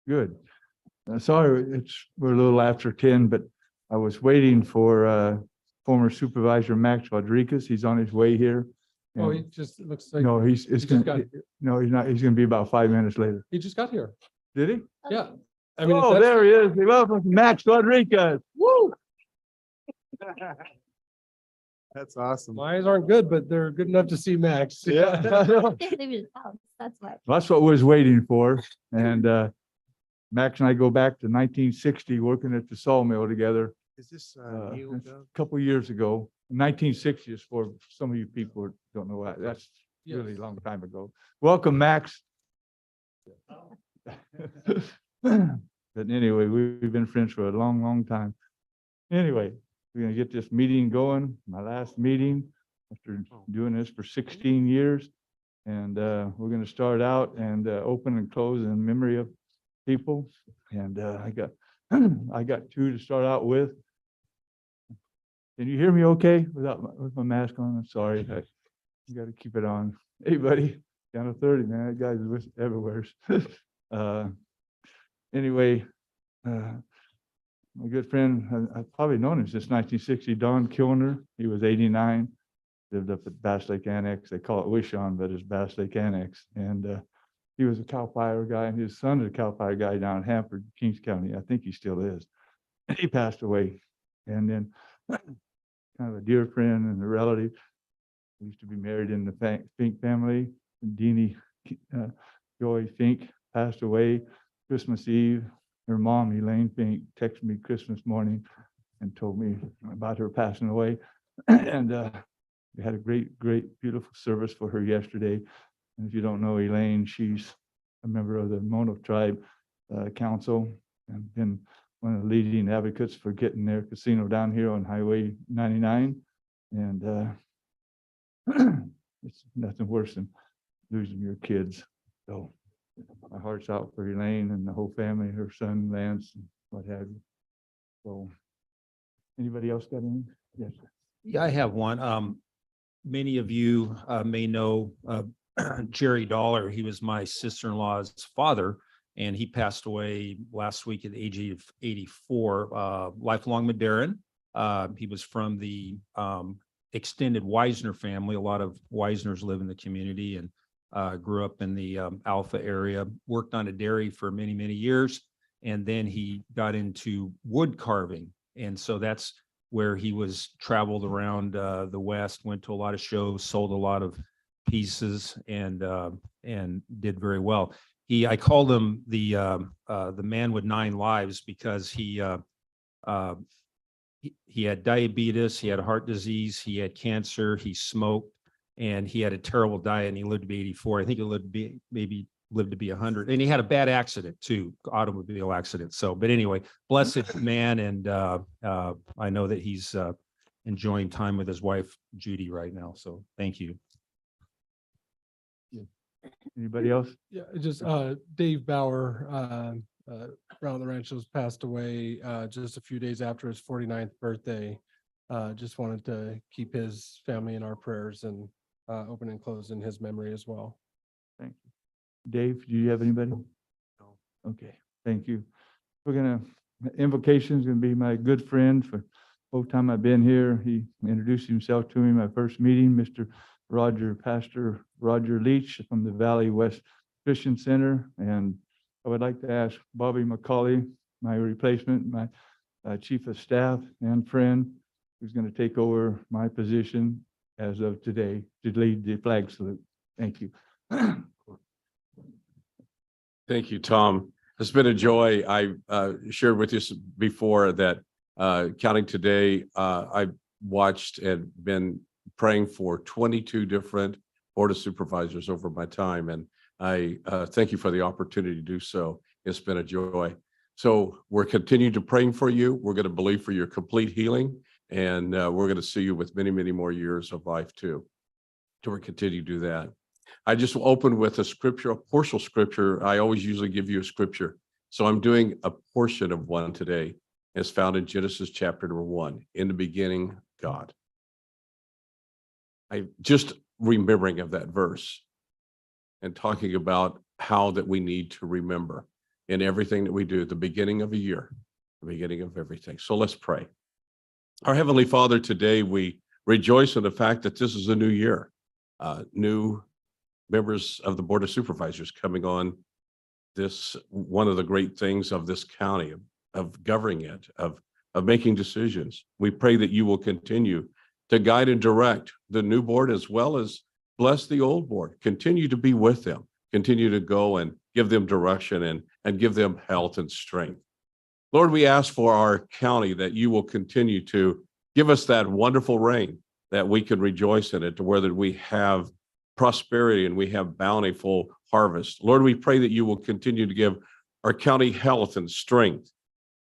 Good. Sorry, we're a little after 10, but I was waiting for former Supervisor Max Rodriguez. He's on his way here. Oh, And- he just it looks like no, he's he just got here. no, he's not. He's going to be about 5 minutes later. He just got here. Did he? Yeah. I mean, if Oh, that's- there he is. Welcome, Max Rodriguez. Woo! That's awesome. My eyes aren't good, but they're good enough to see Max. Yeah. They live in his house, that's why. That's what we was waiting for. And Max and I go back to 1960, working at the sawmill together. Is this It's you? a couple years ago. 1960 is for some of you people who don't know that. That's really a long time ago. Welcome, Max. But anyway, we've been friends for a long, long time. Anyway, we're gonna get this meeting going. My last meeting after doing this for 16 years. And we're gonna start out and open and close in memory of people. And I got I got two to start out with. Can you hear me okay with my mask on? I'm sorry. I got to keep it on. Hey, buddy, down to 30, man. That guy's with everywhere. Anyway, my good friend, I've probably known him since 1960, Don Kilner. He was 89, lived up at Bass Lake Annex. They call it Wishon, but it's Bass Lake Annex. And he was a cow fire guy, and his son is a cow fire guy down in Hanford, Kings County. I think he still is. He passed away. And then kind of a dear friend and a relative. We used to be married in the Fink family. Deanie Joy Fink passed away Christmas Eve. Her mom, Elaine Fink, texted me Christmas morning and told me about her passing away. And we had a great, beautiful service for her yesterday. And if you don't know Elaine, she's a member of the Mono Tribe Council and been one of the leading advocates for getting their casino down here on Highway 99. And it's nothing worse than losing your kids. So my heart's out for Elaine and the whole family, her son Lance, and what have you. So anybody else got any? Yes. Yeah, I have one. Many of you may know Jerry Dollar. He was my sister-in-law's father, and he passed away last week at the age of 84. Lifelong Madeiran. He was from the extended Wisner family. A lot of Wisners live in the community, and grew up in the Alpha area. Worked on a dairy for many, many years, and then he got into wood carving, and so that's where he was traveled around the West, went to a lot of shows, sold a lot of pieces, and did very well. I called him the man with 9 lives because he had diabetes, he had heart disease, he had cancer, he smoked, and he had a terrible diet, and he lived to be 84. I think he lived to be 100, and he had a bad accident too, automobile accident. So, but anyway, blessed man, and I know that he's enjoying time with his wife Judy right now. So, thank you. Anybody else? Yeah, just Dave Bauer, around the Ranchos, passed away just a few days after his 49th birthday. Just wanted to keep his family in our prayers and open and close in his memory as well. Thank you. Dave, do you have anybody? No. Okay, thank you. Invocation is gonna be my good friend for the whole time I've been here. He introduced himself to me in my first meeting, Pastor Roger Leach from the Valley West Christian Center. And I would like to ask Bobby McCauley, my replacement, my chief of staff and friend, who's going to take over my position as of today to lead the flag salute. Thank you. Thank you, Tom. It's been a joy. I shared with you before that counting today, I've watched and been praying for 22 different board of supervisors over my time. And I thank you for the opportunity to do so. It's been a joy. So we're continuing to praying for you. We're going to believe for your complete healing. And we're going to see you with many, many more years of life too. So we're continuing to do that. I just opened with a scripture, a portion of scripture. I always usually give you a scripture. So I'm doing a portion of one today. It's found in Genesis chapter number 1. In the beginning, God. I just remembering of that verse and talking about how that we need to remember. in everything that we do at the beginning of a year, the beginning of everything. So let's pray. Our Heavenly Father, today we rejoice in the fact that this is a new year, new members of the Board of Supervisors coming on. This, one of the great things of this county, of governing it, of making decisions. We pray that you will continue to guide and direct the new board as well as bless the old board. Continue to be with them, continue to go and give them direction and give them health and strength. Lord, we ask for our county that you will continue to give us that wonderful rain, that we can rejoice in it, to where that we have prosperity and we have bountiful harvest. Lord, we pray that you will continue to give our county health and strength.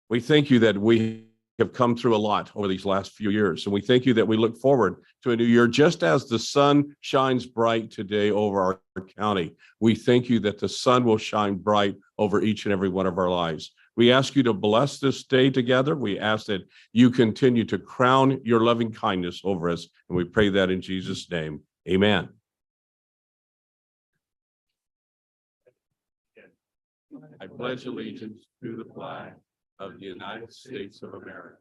We thank you that we have come through a lot over these last few years. And we thank you that we look forward to a new year, just as the sun shines bright today over our county. We thank you that the sun will shine bright over each and every one of our lives. We ask you to bless this day together. We ask that you continue to crown your loving kindness over us. And we pray that in Jesus' name. Amen. I pledge allegiance to the flag of the United States of America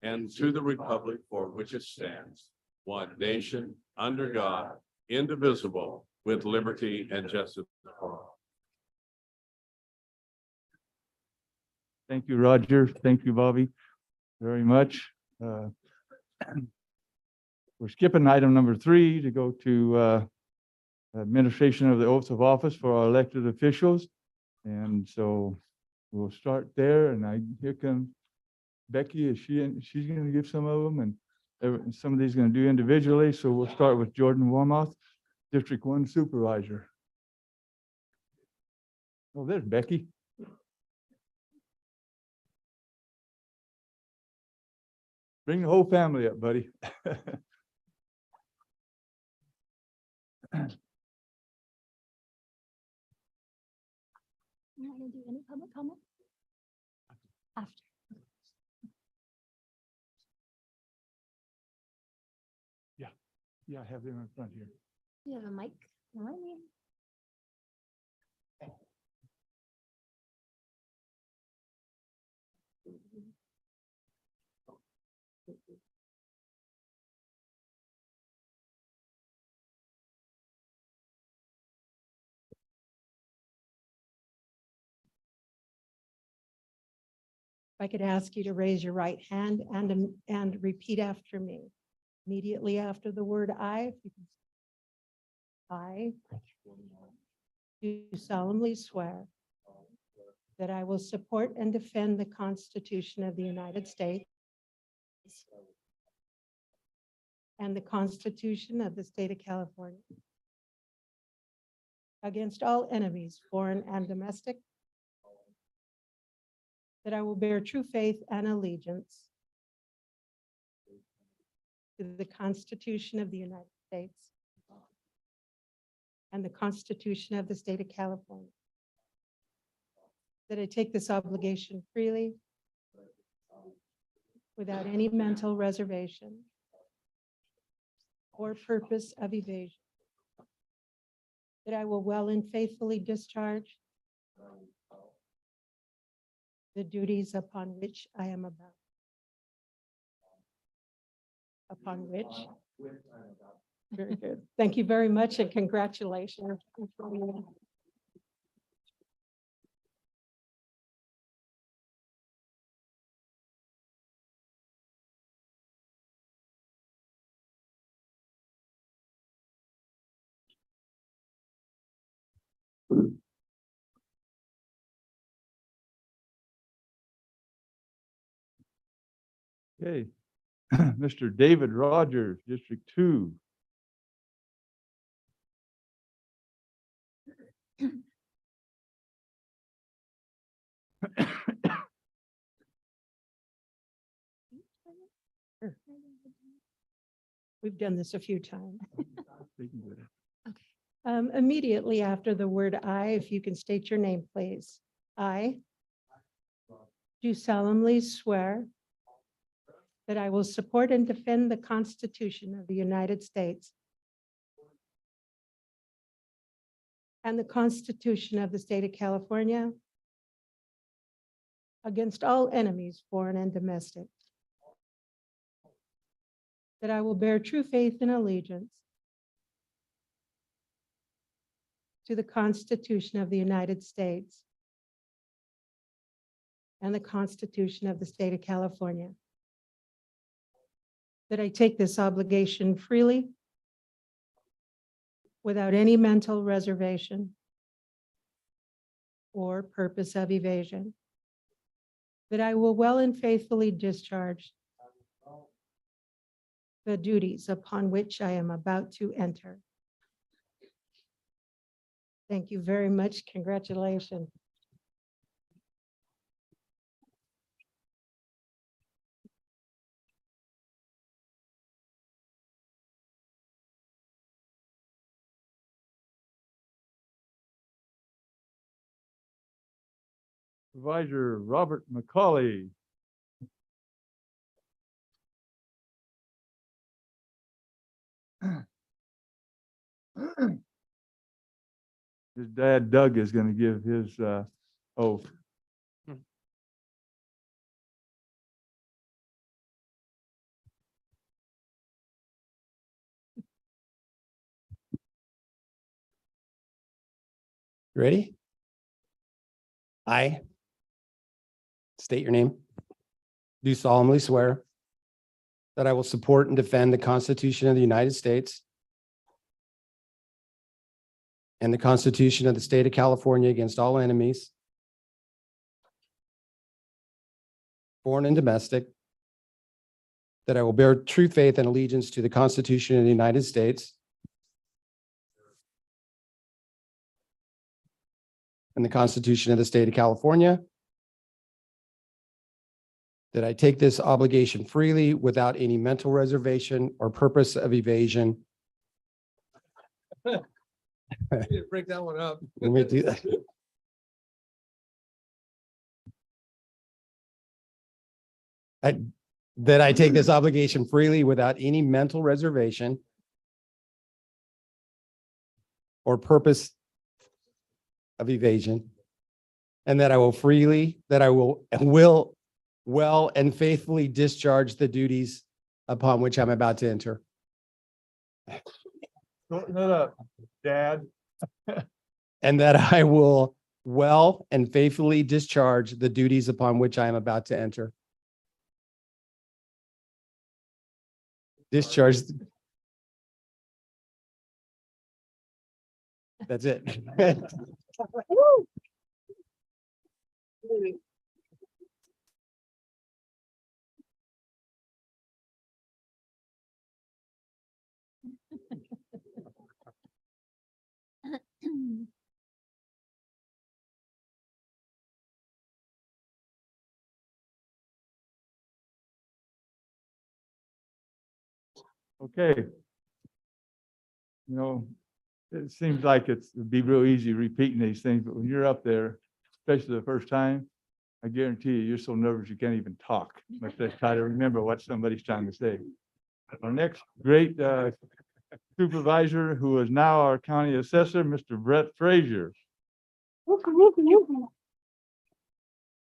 and to the republic for which it stands, one nation, under God, indivisible, with liberty and justice for all. Thank you, Roger. Thank you, Bobby, very much. We're skipping item number 3 to go to administration of the oaths of office for our elected officials. And so we'll start there. And here comes Becky. She's going to give some of them, and some of these going to do individually. So we'll start with Jordan Warmoth, District 1 Supervisor. Oh, there's Becky. Bring the whole family up, buddy. You're not gonna do any public comment? After. Yeah, I have them in front here. You have a mic? Right here. If I could ask you to raise your right hand and repeat after me. Immediately after the word I, if you can. I do solemnly swear that I will support and defend the Constitution of the United States and the Constitution of the State of California against all enemies, foreign and domestic, that I will bear true faith and allegiance to the Constitution of the United States and the Constitution of the State of California, that I take this obligation freely without any mental reservation or purpose of evasion, that I will well and faithfully discharge the duties upon which I am about. Upon which. Very good. Thank you very much and congratulations. Okay. Mr. David Rogers, District 2. We've done this a few times. They can do it. Immediately after the word I, if you can state your name, please. I do solemnly swear that I will support and defend the Constitution of the United States and the Constitution of the State of California against all enemies, foreign and domestic, that I will bear true faith and allegiance to the Constitution of the United States and the Constitution of the State of California, that I take this obligation freely without any mental reservation or purpose of evasion, that I will well and faithfully discharge the duties upon which I am about to enter. Thank you very much. Congratulations. Supervisor Robert McCauley. His dad Doug is going to give his oath. Ready? I state your name. Do solemnly swear that I will support and defend the Constitution of the United States and the Constitution of the State of California against all enemies, foreign and domestic, that I will bear true faith and allegiance to the Constitution of the United States and the Constitution of the State of California, that I take this obligation freely without any mental reservation or purpose of evasion. Break that one up. Let me do that. That I take this obligation freely without any mental reservation or purpose of evasion, and that I will well and faithfully discharge the duties upon which I'm about to enter. Shorten it up, Dad. And that I will well and faithfully discharge the duties upon which I am about to enter. Discharge. That's it. Okay. You know, it seems like it'd be real easy repeating these things, but when you're up there, especially the first time, I guarantee you, you're so nervous you can't even talk. Let's just try to remember what somebody's trying to say. Our next great supervisor, who is now our county assessor, Mr. Brett Frazier.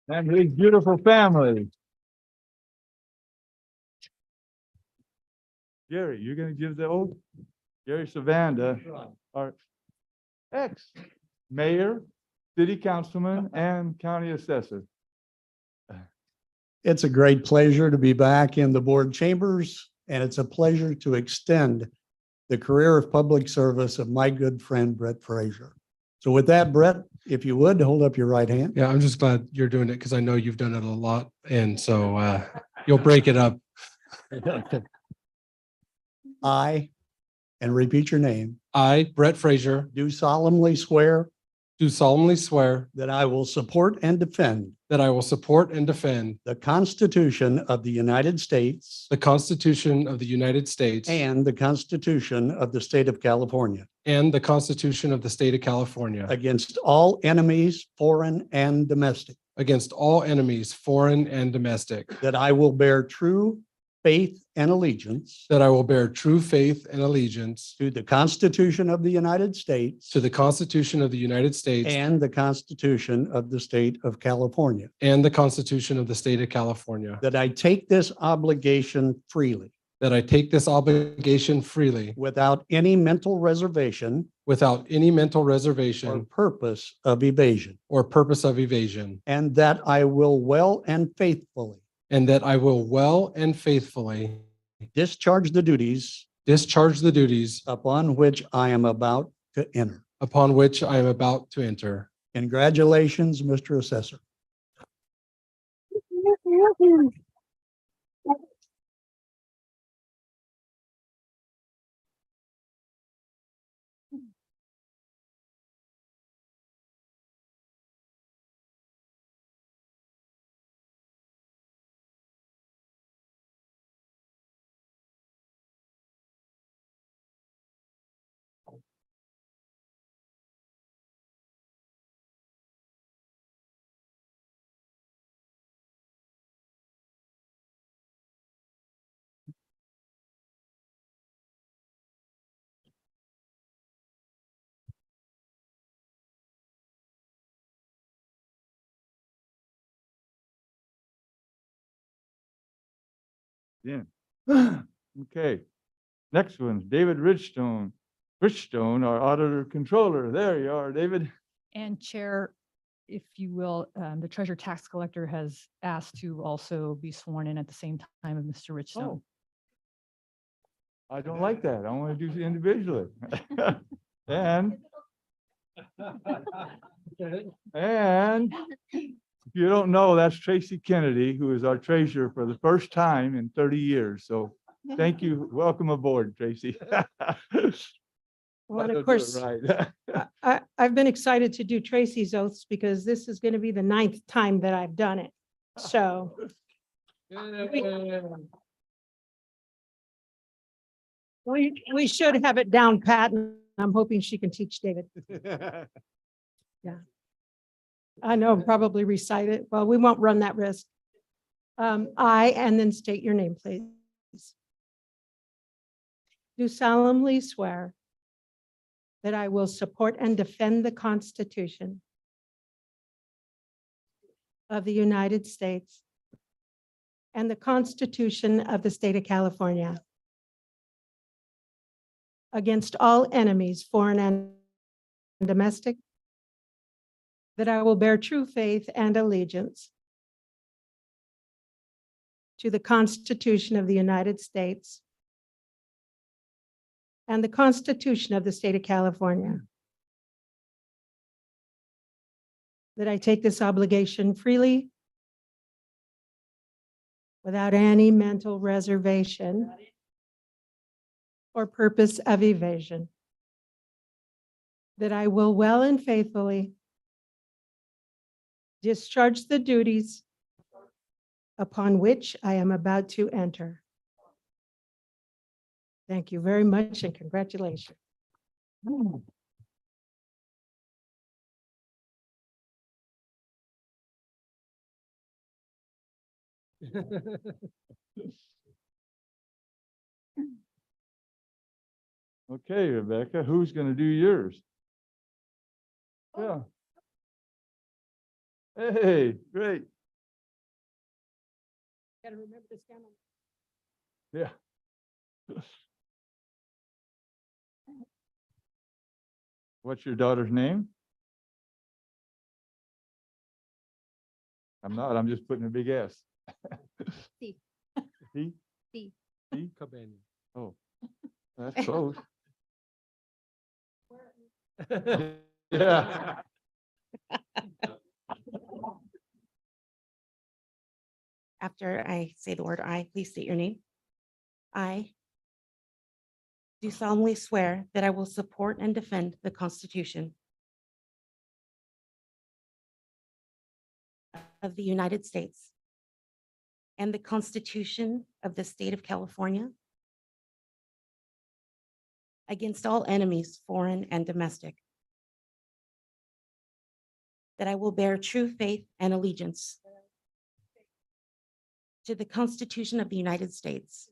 And his beautiful family. Gary, you're gonna give the oath? Gary Savanda, our ex-mayor, city councilman, and county assessor. It's a great pleasure to be back in the board chambers, and it's a pleasure to extend the career of public service of my good friend, Brett Frazier. So with that, Brett, if you would, hold up your right hand. Yeah, I'm just glad you're doing it because I know you've done it a lot. And so you'll break it up. I, and repeat your name, I, Brett Frazier, do solemnly swear do solemnly swear that I will support and defend that I will support and defend the Constitution of the United States the Constitution of the United States and the Constitution of the State of California and the Constitution of the State of California against all enemies, foreign and domestic, against all enemies, foreign and domestic, that I will bear true faith and allegiance that I will bear true faith and allegiance to the Constitution of the United States to the Constitution of the United States and the Constitution of the State of California, and the Constitution of the State of California, that I take this obligation freely that I take this obligation freely without any mental reservation without any mental or reservation purpose of evasion, or purpose of evasion, and that I will well and faithfully and that I will well and faithfully discharge the duties discharge the duties upon which I am about to enter. upon which I am about to enter. Congratulations, Mr. Assessor. Yeah. Okay. Next one's David Richstone. Richstone, our auditor controller. There you are, David. And Chair, if you will, the treasurer tax collector has asked to also be sworn in at the same time of Mr. Richstone. I don't like that. I want to do it individually. And if you don't know, that's Tracy Kennedy, who is our treasurer for the first time in 30 years. So thank you. Welcome aboard, Tracy. Well, and I'll of do it course, right. I've been excited to do Tracy's oaths because this is going to be the 9th time that I've done it. So we should have it down pat, and I'm hoping she can teach David. Yeah. I know, probably recite it. Well, we won't run that risk. I, and then state your name, please. Do solemnly swear that I will support and defend the Constitution of the United States and the Constitution of the State of California against all enemies, foreign and domestic, that I will bear true faith and allegiance to the Constitution of the United States and the Constitution of the State of California, that I take this obligation freely without any mental reservation or purpose of evasion, that I will well and faithfully discharge the duties upon which I am about to enter. Thank you very much and congratulations. Okay, Rebecca, who's going to do yours? Yeah. Hey, great. Gotta remember to stand on. Yeah. What's your daughter's name? I'm just putting a big S. C. C? C. C? Cabana. Oh, that's close. Yeah. After I say the word I, please state your name. I do solemnly swear that I will support and defend the Constitution of the United States and the Constitution of the State of California against all enemies, foreign and domestic, that I will bear true faith and allegiance to the Constitution of the United States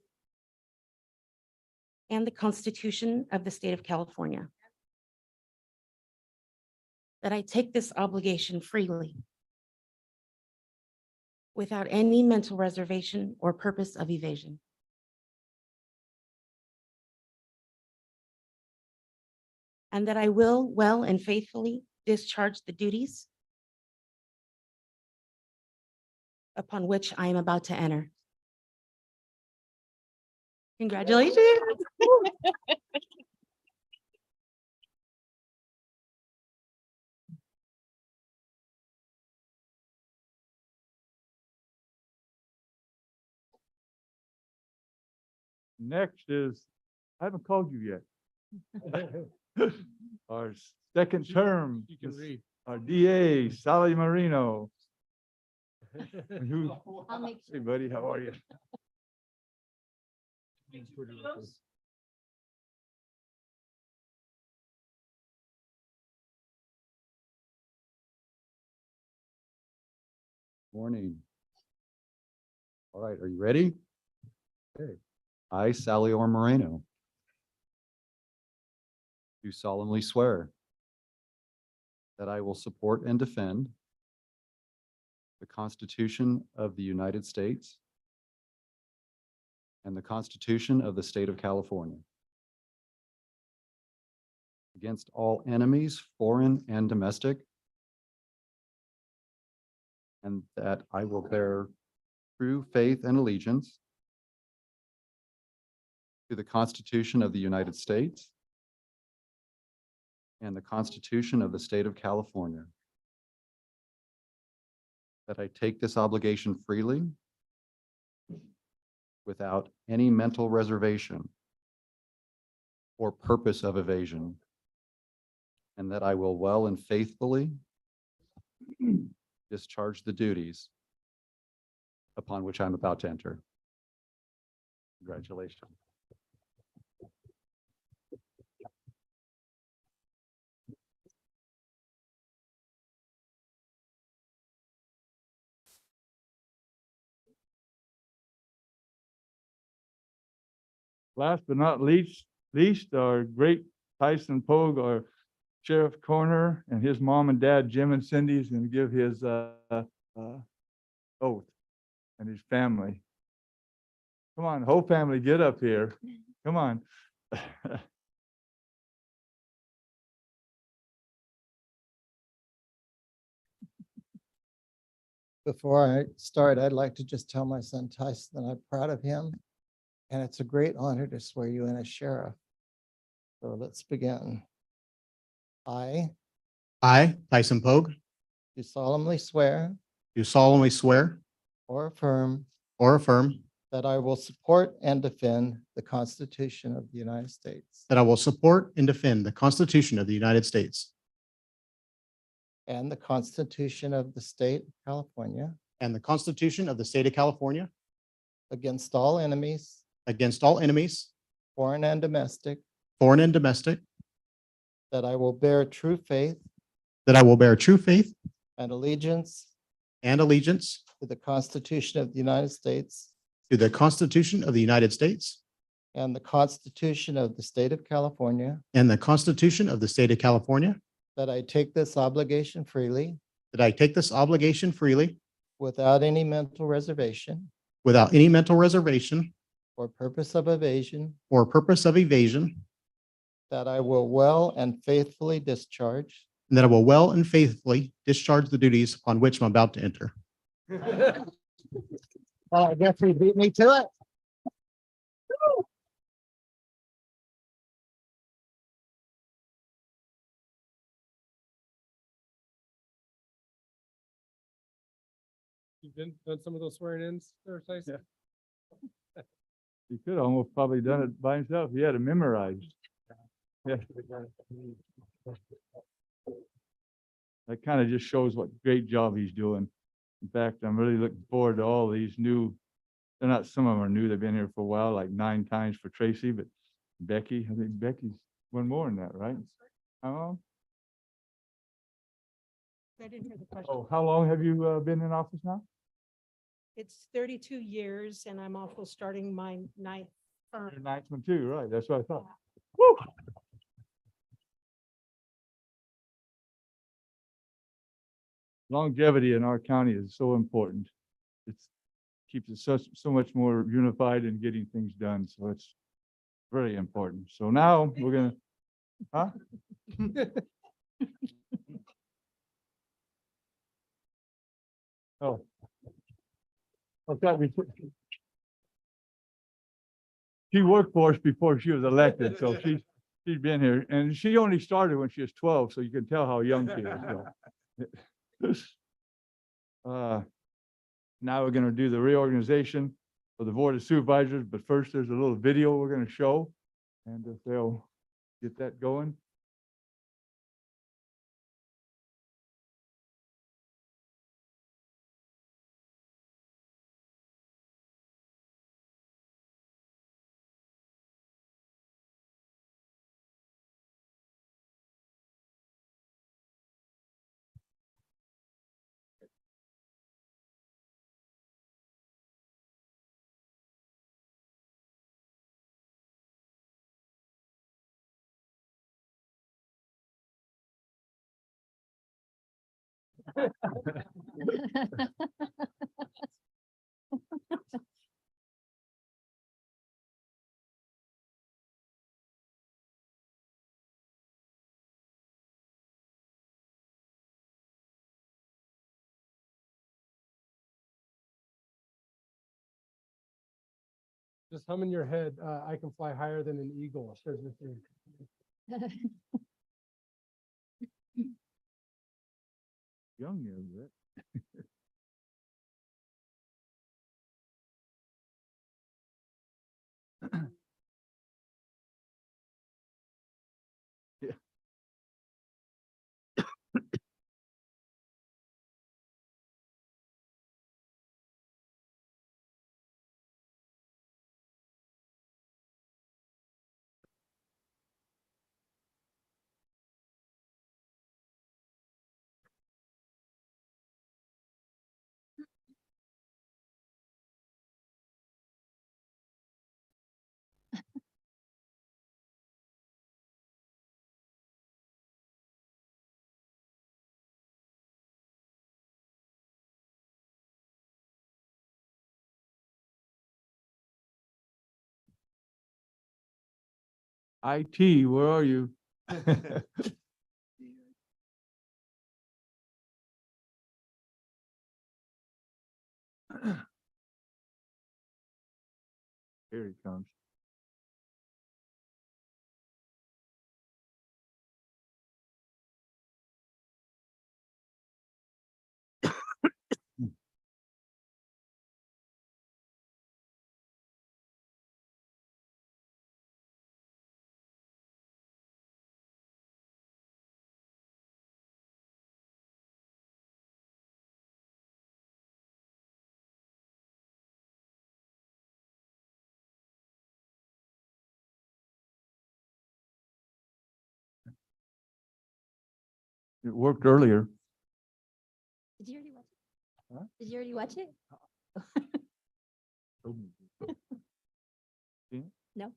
and the Constitution of the State of California, that I take this obligation freely without any mental reservation or purpose of evasion, and that I will well and faithfully discharge the duties upon which I am about to enter. Congratulations. Next is, I haven't called you yet. Our second term, You can read. our DA, Sally Marino. Who- I'll make Hey, buddy, how are you? Morning. All right, are you ready? Okay. I, Sally Orr Moreno, do solemnly swear that I will support and defend the Constitution of the United States and the Constitution of the State of California against all enemies, foreign and domestic, and that I will bear true faith and allegiance to the Constitution of the United States and the Constitution of the State of California, that I take this obligation freely without any mental reservation or purpose of evasion, and that I will well and faithfully discharge the duties upon which I'm about to enter. Congratulations. Last but not least, our great Tyson Pogue, our sheriff coroner, and his mom and dad, Jim and Cindy, is going to give his oath, and his family. Come on, whole family, get up here. Come on. Before I start, I'd like to just tell my son Tyson that I'm proud of him. And it's a great honor to swear you in as sheriff. So let's begin. I Tyson Pogue, do solemnly swear do solemnly swear or affirm or affirm that I will support and defend the Constitution of the United States that I will support and defend the Constitution of the United States and the Constitution of the State of California and the Constitution of the State of California against all enemies, against, foreign and domestic, foreign and domestic, that I will bear true faith that I will bear true faith and allegiance and allegiance to the Constitution of the United States to the Constitution of the United States and the Constitution of the State of California, and the Constitution of the State of California, that I take this obligation freely that I take this obligation freely without any mental reservation without any mental reservation or purpose of evasion, or purpose of evasion, that I will well and faithfully discharge and that I will well and faithfully discharge the duties upon which I'm about to enter. Well, I guess he beat me to it. You've been done some of those swearing ins there, Tyson? He could have almost probably done it by himself. He had it memorized. Yeah. That kind of just shows what great job he's doing. In fact, I'm really looking forward to all these new, they're not, some of them are new, they've been here for a while, like 9 times for Tracy, but Becky, I think Becky's one more than that, right? How long? I didn't hear the question. Oh, how long have you been in office now? It's 32 years and I'm also starting my ninth term. Your ninth one too, right? That's what I thought. Longevity in our county is so important. It's keeps us so much more unified in getting things done. So it's very important. So now we're gonna, huh? Oh. Okay. She worked for us before she was elected, so she's been here, and she only started when she was 12, so you can tell how young she is. So. Now we're gonna do the reorganization for the Board of Supervisors, but first there's a little video we're gonna show, and if they'll get that going. Just hum in your head, I can fly higher than an eagle. Says Mr. Young, is it? Yeah. IT, where are you? Here he comes. It worked earlier. Did you already watch it? Huh? Did you already watch it? See? No.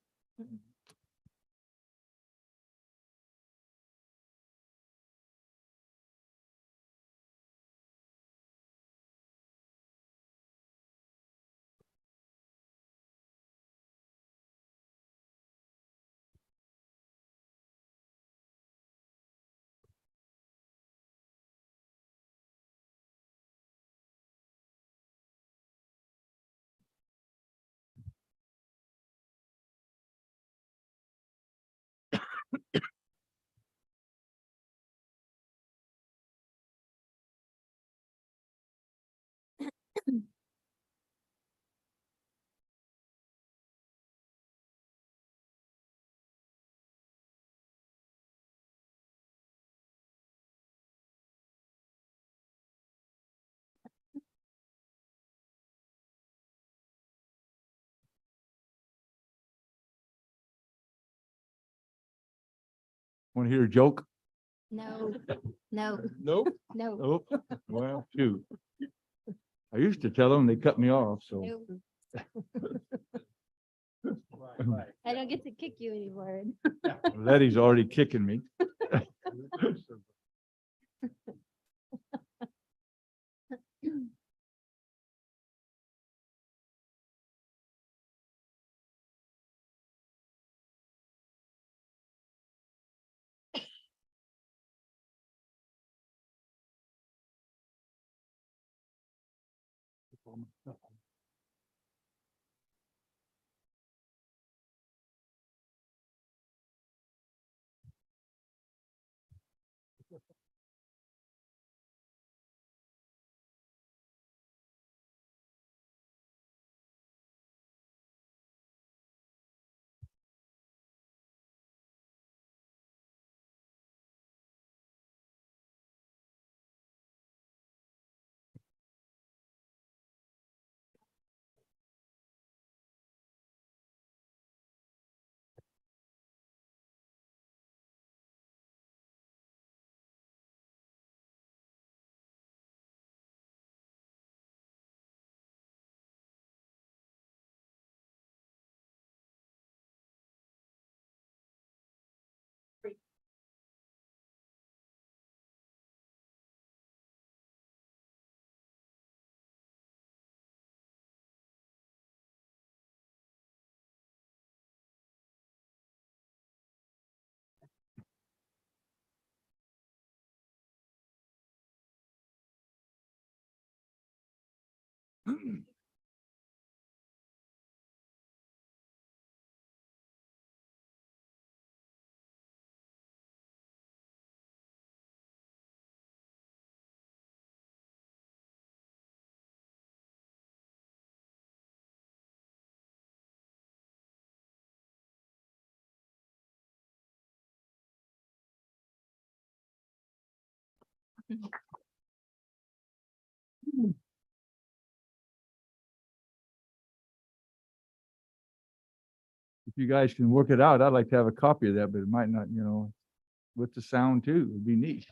Want to hear a joke? No, no, Nope. no. Nope. Well, shoot. I used to tell them, they cut me off, so. I don't get to kick you anymore. Letty's already kicking me. If you guys can work it out, I'd like to have a copy of that, but it might not, with the sound too, it'd be neat.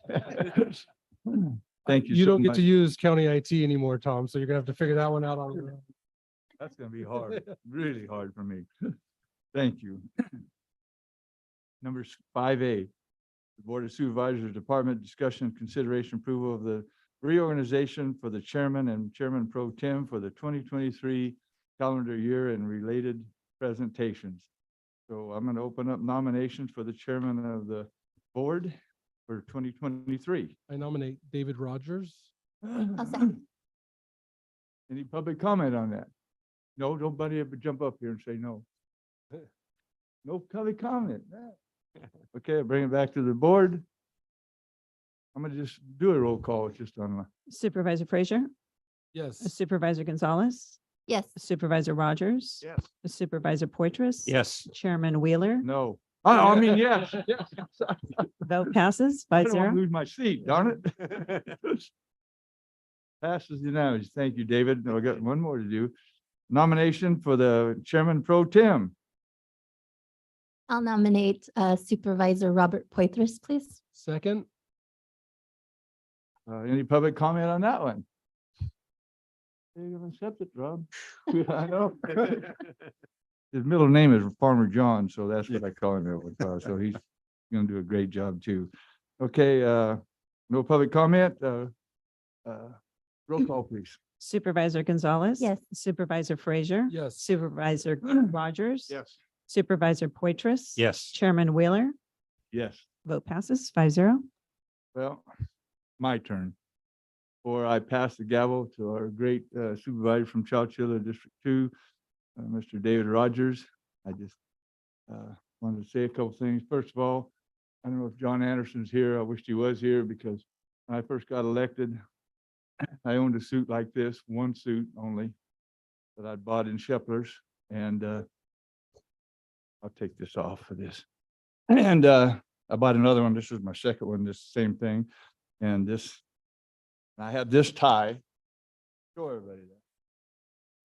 Thank you You so don't get much. to use county IT anymore, Tom, so you're gonna have to figure that one out on your own. That's gonna be hard, really hard for me. Thank you. Number 5A, the Board of Supervisors Department discussion, consideration, approval of the reorganization for the chairman and chairman pro tem for the 2023 calendar year and related presentations. So I'm going to open up nominations for the chairman of the board for 2023. I nominate David Rogers. I'll second. Any public comment on that? No, nobody ever jump up here and say no. No public comment. Okay, I'll bring it back to the board. I'm gonna just do a roll call. It's just on Supervisor Frazier, Yes. Supervisor Gonzalez, Yes. Supervisor Rogers, Yes. Supervisor Poitras. Yes. Chairman Wheeler, no. I mean, yes. vote passes I 5-0. don't want to lose my seat, darn it. Passes unanimously. Thank you, David. Now I got one more to do. Nomination for the chairman pro tem. I'll nominate Supervisor Robert Poitras, please. Second. Any public comment on that one? You're gonna accept it, Rob. I know. His middle name is Farmer John, so that's what I call him. So he's gonna do a great job too. Okay, no public comment. Roll call, please. Supervisor Gonzalez. Yes. Supervisor Frazier. Yes. Supervisor Rogers. Yes. Supervisor Poitras. Yes. Chairman Wheeler, Yes. vote passes 5-0. Well, my turn. Or I pass the gavel to our great supervisor from Chowchilla District 2, Mr. David Rogers. I just wanted to say a couple things. First of all, I don't know if John Anderson's here. I wished he was here because when I first got elected, I owned a suit like this, one suit only, that I'd bought in Shepler's. And I'll take this off for this. And I bought another one. This is my second one, this same thing. And this, I had this tie. Show everybody that.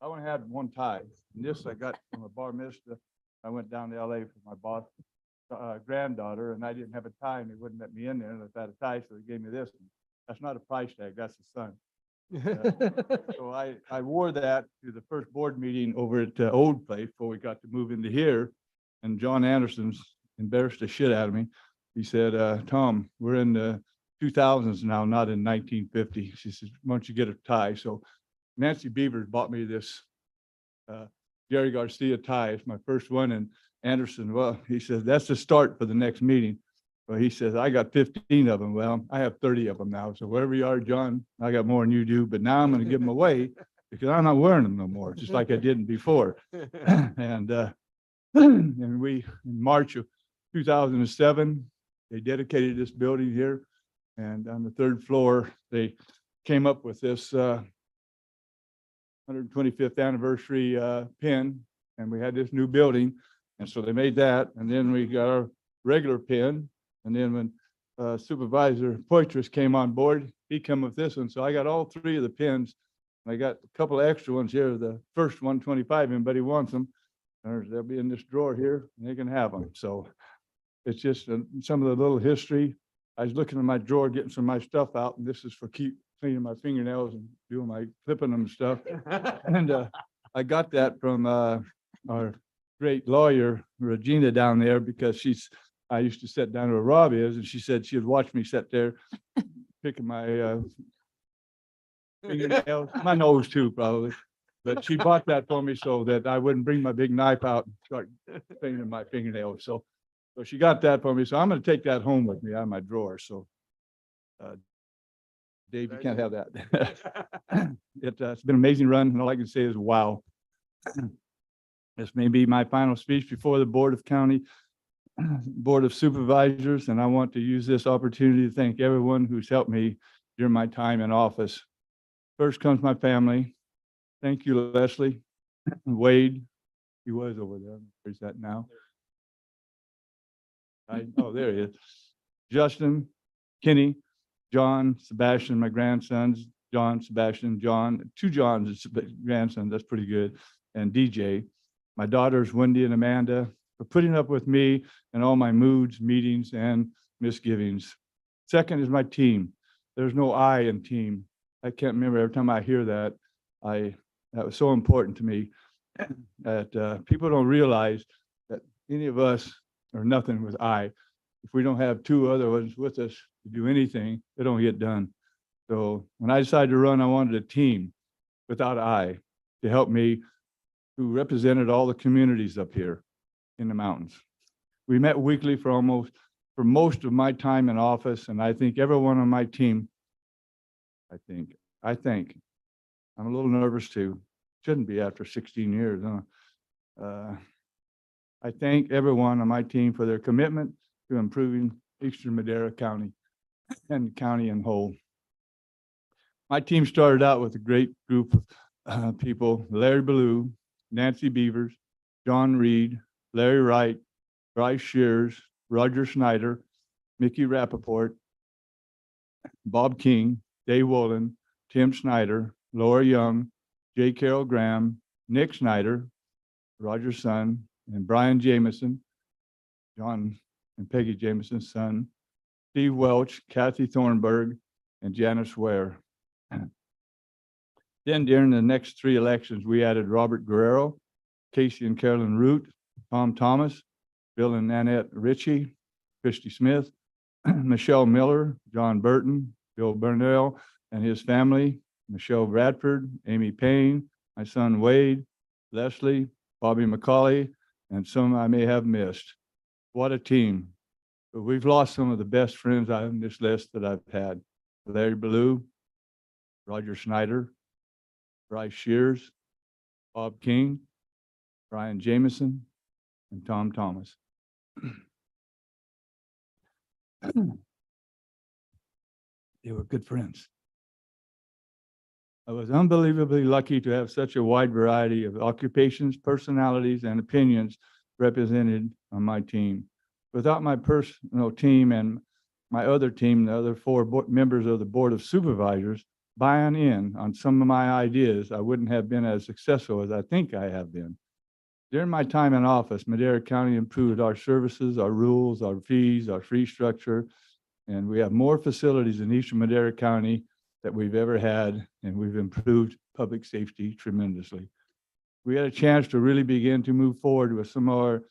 I only had one tie. And this I got from a bar mitzvah. I went down to LA for my boss granddaughter, and I didn't have a tie, and they wouldn't let me in there unless I had a tie, so they gave me this one. That's not a price tag, that's the son. So I wore that to the first board meeting over at Old Place before we got to move into here. And John Anderson's embarrassed the shit out of me. He said, Tom, we're in the 2000s now, not in 1950. She says, why don't you get a tie? So Nancy Beavers bought me this Jerry Garcia tie. It's my first one. And Anderson, well, he says, that's the start for the next meeting. Well, he says, I got 15 of them. Well, I have 30 of them now. So wherever you are, John, I got more than you do, but now I'm going to give them away because I'm not wearing them no more, just like I didn't before. And we, in March of 2007, they dedicated this building here. And on the third floor, they came up with this 125th anniversary pin, and we had this new building. And so they made that. And then we got our regular pin. And then when Supervisor Poitras came on board, he came with this one. So I got all three of the pins. And I got a couple of extra ones here. The first 125, anybody wants them, they'll be in this drawer here, and they can have them. So it's just some of the little history. I was looking in my drawer, getting some of my stuff out, and this is for keep cleaning my fingernails and doing my clipping them and stuff. And I got that from our great lawyer, Regina, down there, because I used to sit down where Rob is, and she said she would watch me sit there picking my fingernails, my nose too, probably. But she bought that for me so that I wouldn't bring my big knife out and start cleaning my fingernails. So she got that for me. So I'm going to take that home with me out of my drawer. So Dave, you can't have that. It's been an amazing run, and all I can say is wow. This may be my final speech before the Board of Supervisors, and I want to use this opportunity to thank everyone who's helped me during my time in office. First comes my family. Thank you, Leslie, Wade. He was over there. Where's that now? Oh, there he is. Justin, Kenny, John, Sebastian, my grandsons, John, Sebastian, John, two Johns, grandsons, that's pretty good, and DJ. My daughters, Wendy and Amanda, for putting up with me and all my moods, meetings, and misgivings. Second is my team. There's no I in team. I can't remember every time I hear that. That was so important to me that people don't realize that any of us are nothing with I. If we don't have two other ones with us to do anything, it don't get done. So when I decided to run, I wanted a team without I to help me, who represented all the communities up here in the mountains. We met weekly for most of my time in office, and I think everyone on my team, I think, I'm a little nervous too. Shouldn't be after 16 years, huh? I thank everyone on my team for their commitment to improving Eastern Madera County and the county in whole. My team started out with a great group of people: Larry Ballou, Nancy Beavers, John Reed, Larry Wright, Bryce Shears, Roger Schneider, Mickey Rappaport, Bob King, Dave Wolin, Tim Snyder, Laura Young, J. Carroll Graham, Nick Snyder, Roger's son, and Brian Jameson, John and Peggy Jameson's son, Steve Welch, Kathy Thornburg, and Janice Ware. Then during the next three elections, we added Robert Guerrero, Casey and Carolyn Root, Tom Thomas, Bill and Nanette Ritchie, Christy Smith, Michelle Miller, John Burton, Bill Burnell and his family, Michelle Bradford, Amy Payne, my son Wade, Leslie, Bobby McCauley, and some I may have missed. What a team. But we've lost some of the best friends on this list that I've had. Larry Ballou, Roger Schneider, Bryce Shears, Bob King, Brian Jameson, and Tom Thomas. They were good friends. I was unbelievably lucky to have such a wide variety of occupations, personalities, and opinions represented on my team. Without my personal team and my other team, the other four members of the Board of Supervisors, buying in on some of my ideas, I wouldn't have been as successful as I think I have been. During my time in office, Madera County improved our services, our rules, our fees, our fee structure, and we have more facilities in Eastern Madera County that we've ever had, and we've improved public safety tremendously. We had a chance to really begin to move forward with some of our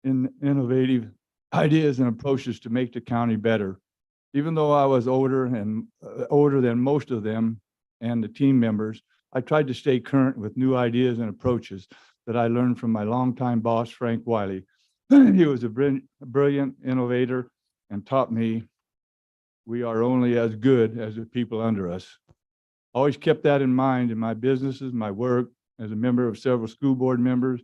innovative ideas and approaches to make the county better. Even though I was older than most of them and the team members, I tried to stay current with new ideas and approaches that I learned from my longtime boss, Frank Wiley. He was a brilliant innovator and taught me we are only as good as the people under us. Always kept that in mind in my businesses, my work as a member of several school board members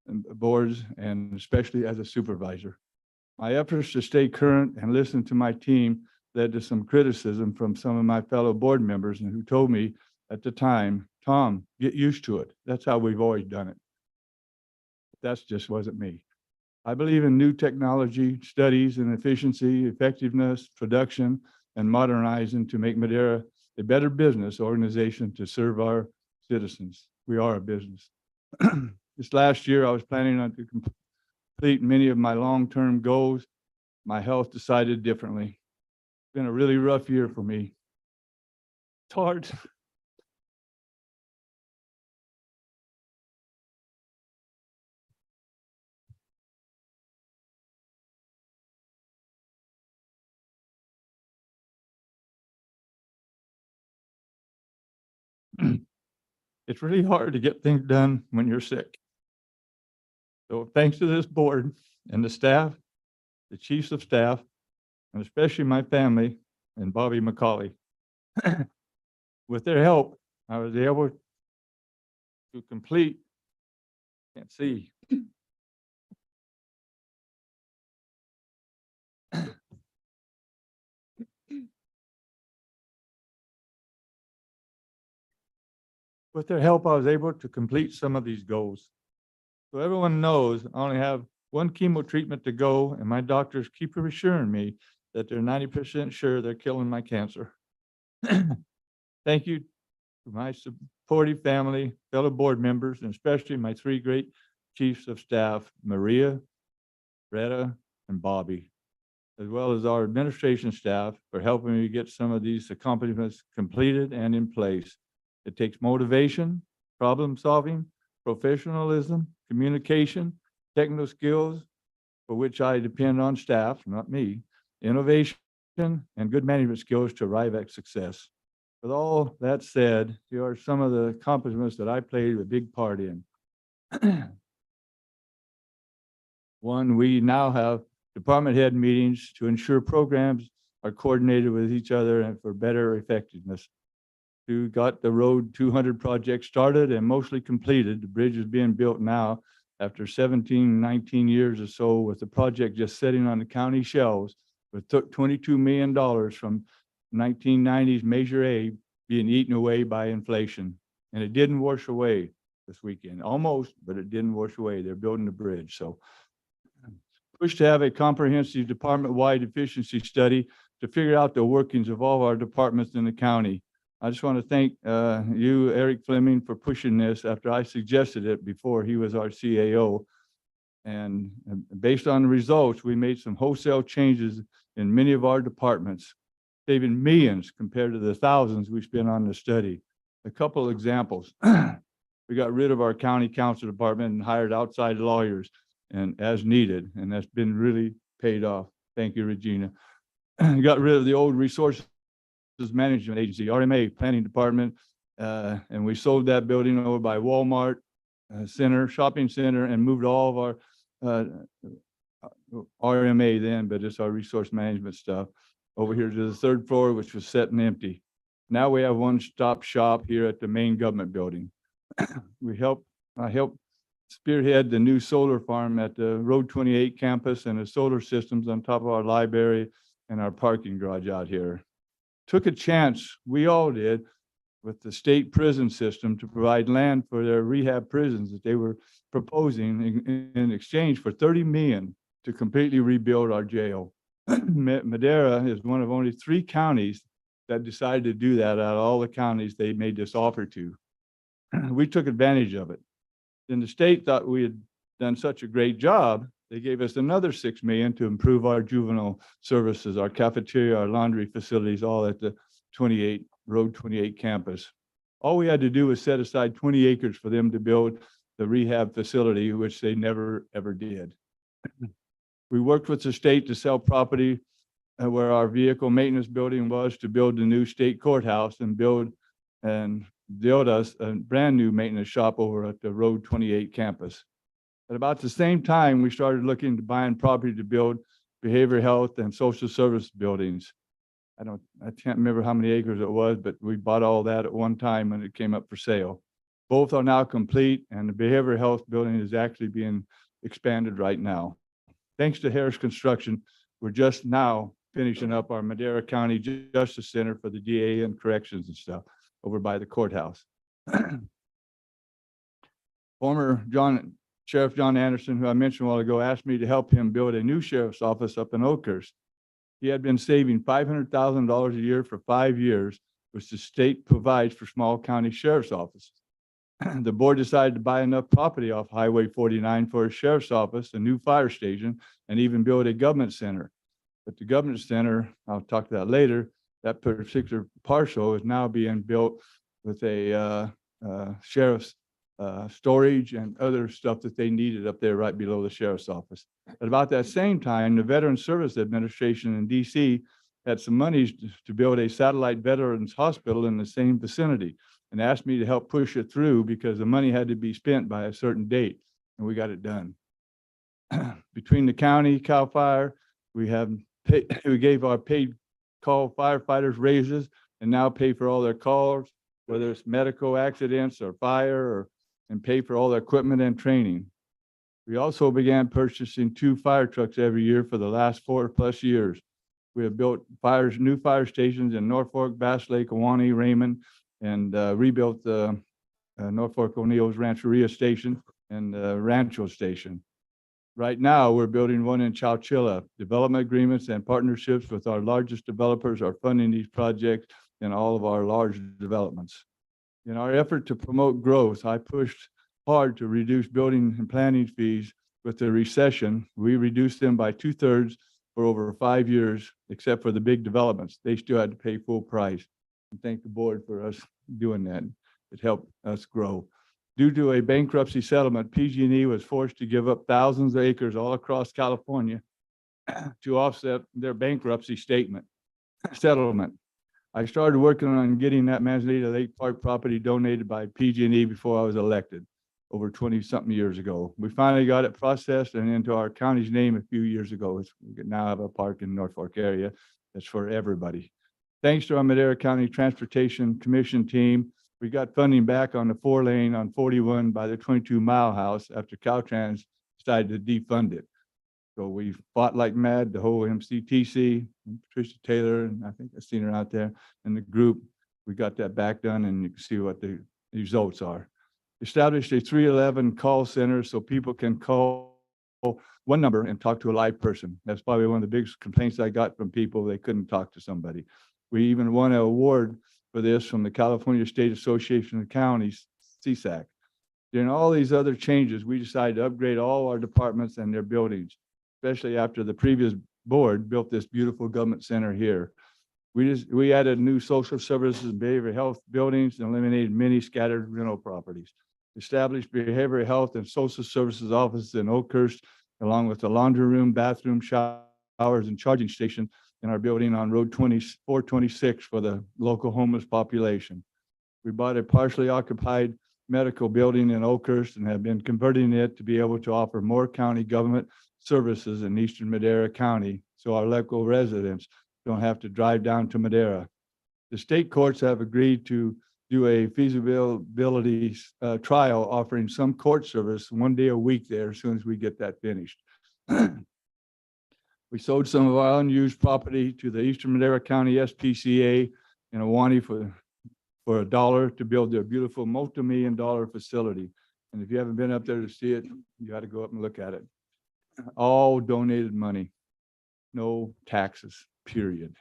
and boards, and especially as a supervisor. My efforts to stay current and listen to my team led to some criticism from some of my fellow board members, and who told me at the time, Tom, get used to it. That's how we've always done it. That just wasn't me. I believe in new technology, studies and efficiency, effectiveness, production, and modernizing to make Madera a better business organization to serve our citizens. We are a business. This last year, I was planning on to complete many of my long-term goals. My health decided differently. It's been a really rough year for me. It's hard. It's really hard to get things done when you're sick. So thanks to this board and the staff, the chiefs of staff, and especially my family and Bobby McCauley. With their help, I was able to complete, can't see. With their help, I was able to complete some of these goals. So everyone knows I only have one chemo treatment to go, and my doctors keep reassuring me that they're 90% sure they're killing my cancer. Thank you to my supportive family, fellow board members, and especially my three great chiefs of staff, Maria, Retta, and Bobby, as well as our administration staff for helping me get some of these accomplishments completed and in place. It takes motivation, problem solving, professionalism, communication, technical skills, for which I depend on staff, not me, innovation, and good management skills to arrive at success. With all that said, here are some of the accomplishments that I played a big part in. One, we now have department head meetings to ensure programs are coordinated with each other and for better effectiveness. Two, got the Road 200 project started and mostly completed. The bridge is being built now after 17, 19 years or so, with the project just sitting on the county shelves. It took $22 million from 1990s Measure A being eaten away by inflation. And it didn't wash away this weekend, almost, but it didn't wash away. They're building the bridge. So push to have a comprehensive department-wide efficiency study to figure out the workings of all of our departments in the county. I just want to thank you, Eric Fleming, for pushing this after I suggested it before he was our CAO. And based on the results, we made some wholesale changes in many of our departments, saving millions compared to the thousands we spent on the study. A couple of examples. We got rid of our county council department and hired outside lawyers and as needed, and that's been really paid off. Thank you, Regina. Got rid of the old resources management agency, RMA planning department, and we sold that building over by Walmart shopping center, and moved all of our RMA then, but it's our resource management stuff over here to the third floor, which was sitting empty. Now we have one-stop shop here at the main government building. I helped spearhead the new solar farm at the Road 28 campus and the solar systems on top of our library and our parking garage out here. Took a chance, we all did, with the state prison system to provide land for their rehab prisons that they were proposing in exchange for $30 million to completely rebuild our jail. Madera is one of only 3 counties that decided to do that out of all the counties they made this offer to. We took advantage of it. Then the state thought we had done such a great job, they gave us another $6 million to improve our juvenile services, our cafeteria, our laundry facilities, all at the 28 Road 28 campus. All we had to do was set aside 20 acres for them to build the rehab facility, which they never, ever did. We worked with the state to sell property where our vehicle maintenance building was to build the new state courthouse and build us a brand new maintenance shop over at the Road 28 campus. At about the same time, we started looking to buying property to build behavioral health and social service buildings. I can't remember how many acres it was, but we bought all that at one time when it came up for sale. Both are now complete, and the behavioral health building is actually being expanded right now. Thanks to Harris Construction, we're just now finishing up our Madera County Justice Center for the DA and corrections and stuff over by the courthouse. Former Sheriff John Anderson, who I mentioned a while ago, asked me to help him build a new sheriff's office up in Oakhurst. He had been saving $500,000 a year for 5 years, which the state provides for small county sheriff's offices. The board decided to buy enough property off Highway 49 for a sheriff's office, a new fire station, and even build a government center. But the government center, I'll talk to that later, that particular parcel is now being built with a sheriff's storage and other stuff that they needed up there right below the sheriff's office. At about that same time, the Veterans Service Administration in DC had some monies to build a satellite veterans hospital in the same vicinity and asked me to help push it through because the money had to be spent by a certain date, and we got it done. Between the county, CAL FIRE, we gave our paid call firefighters raises and now pay for all their calls, whether it's medical accidents or fire, and pay for all their equipment and training. We also began purchasing 2 fire trucks every year for the last 4+ years. We have built new fire stations in Norfolk, Bass Lake, Ahwahnee, Raymond, and rebuilt the Norfolk O'Neill's Rancheria Station and Rancho Station. Right now, we're building one in Chowchilla. Development agreements and partnerships with our largest developers are funding these projects in all of our large developments. In our effort to promote growth, I pushed hard to reduce building and planning fees. With the recession, we reduced them by 2/3 for over 5 years, except for the big developments. They still had to pay full price. And thank the board for us doing that. It helped us grow. Due to a bankruptcy settlement, PG&E was forced to give up thousands of acres all across California to offset their bankruptcy settlement. I started working on getting that Manzanita Lake Park property donated by PG&E before I was elected over 20-something years ago. We finally got it processed and into our county's name a few years ago. We now have a park in Norfolk area that's for everybody. Thanks to our Madera County Transportation Commission team, we got funding back on the 4-lane on 41 by the 22-mile house after Caltrans decided to defund it. So we fought like mad, the whole MCTC, and Patricia Taylor, and I think I've seen her out there, and the group. We got that back done, and you can see what the results are. Established a 311 call center so people can call one number and talk to a live person. That's probably one of the biggest complaints I got from people. They couldn't talk to somebody. We even won an award for this from the California State Association of Counties, CSAC. During all these other changes, we decided to upgrade all our departments and their buildings, especially after the previous board built this beautiful government center here. We added new social services and behavioral health buildings and eliminated many scattered rental properties. Established behavioral health and social services offices in Oakhurst, along with the laundry room, bathroom, showers, and charging station in our building on Road 426 for the local homeless population. We bought a partially occupied medical building in Oakhurst and have been converting it to be able to offer more county government services in eastern Madera County, so our local residents don't have to drive down to Madera. The state courts have agreed to do a feasibility trial offering some court service 1 day a week there as soon as we get that finished. We sold some of our unused property to the Eastern Madera County SPCA in Ahwahnee for $1 to build their beautiful multi-million-dollar facility. And if you haven't been up there to see it, you got to go up and look at it. All donated money, no taxes, period.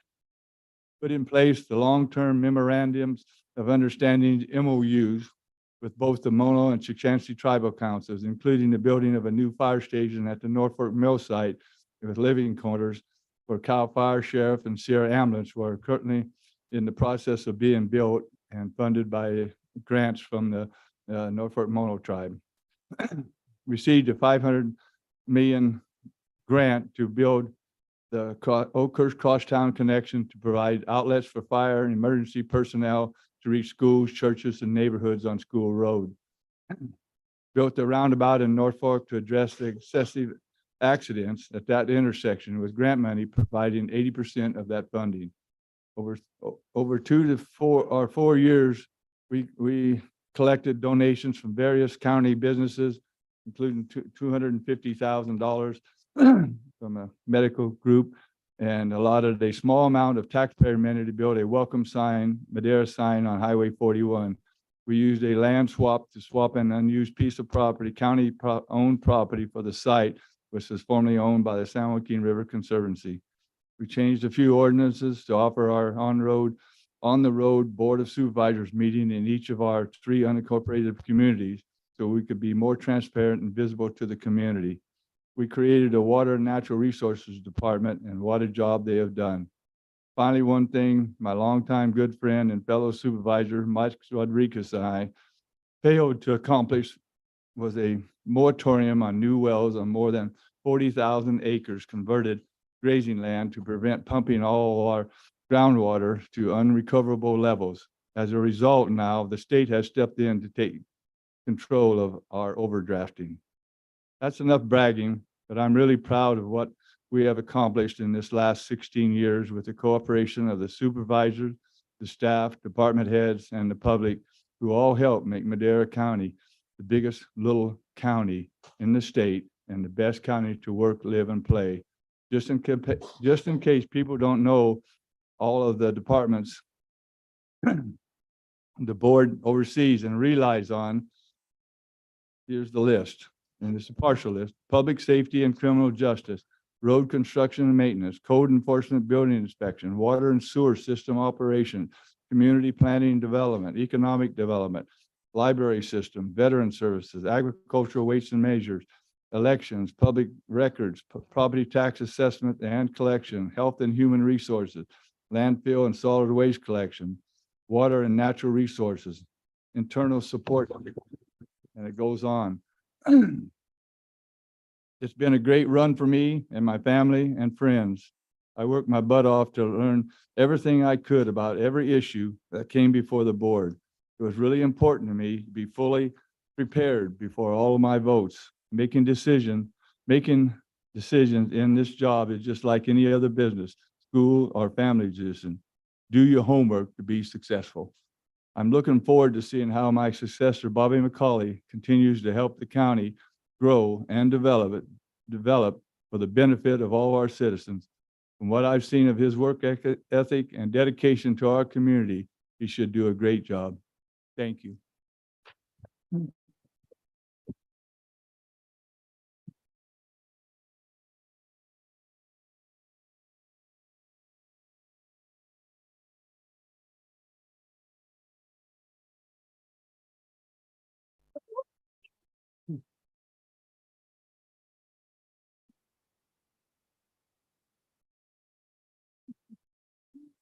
Put in place the long-term memorandums of understanding, MOUs, with both the Mono and Chichansi tribal councils, including the building of a new fire station at the Norfolk Mill site with living quarters for CAL FIRE, Sheriff, and Sierra Ambulance, who are currently in the process of being built and funded by grants from the Norfolk Mono Tribe. Received a 500 million grant to build the Oakhurst Crosstown connection to provide outlets for fire and emergency personnel to reach schools, churches, and neighborhoods on School Road. Built a roundabout in Norfolk to address the excessive accidents at that intersection, with grant money providing 80% of that funding. Over 2 to 4 years, we collected donations from various county businesses, including $250,000 from a medical group, and allotted a small amount of taxpayer money to build a welcome sign, Madera sign on Highway 41. We used a land swap to swap an unused piece of property, county-owned property, for the site, which was formerly owned by the San Joaquin River Conservancy. We changed a few ordinances to offer our on the road Board of Supervisors meeting in each of our 3 unincorporated communities, so we could be more transparent and visible to the community. We created a Water and Natural Resources Department, and what a job they have done. Finally, one thing my longtime good friend and fellow supervisor, Mike Rodriguez, and I failed to accomplish was a moratorium on new wells on more than 40,000 acres converted grazing land to prevent pumping all our groundwater to unrecoverable levels. As a result, now the state has stepped in to take control of our overdrafting. That's enough bragging, but I'm really proud of what we have accomplished in this last 16 years with the cooperation of the supervisors, the staff, department heads, and the public, who all help make Madera County the biggest little county in the state and the best county to work, live, and play. Just in case people don't know all of the departments the board oversees and relies on, here's the list, and it's a partial list: public safety and criminal justice, road construction and maintenance, code enforcement, building inspection, water and sewer system operation, community planning and development, economic development, library system, veteran services, agricultural weights and measures, elections, public records, property tax assessment and collection, health and human resources, landfill and solid waste collection, water and natural resources, internal support, and it goes on. It's been a great run for me and my family and friends. I worked my butt off to learn everything I could about every issue that came before the board. It was really important to me to be fully prepared before all of my votes. Making decisions in this job is just like any other business, school, or family decision. Do your homework to be successful. I'm looking forward to seeing how my successor, Bobby McCauley, continues to help the county grow and develop for the benefit of all our citizens. From what I've seen of his work ethic and dedication to our community, he should do a great job. Thank you.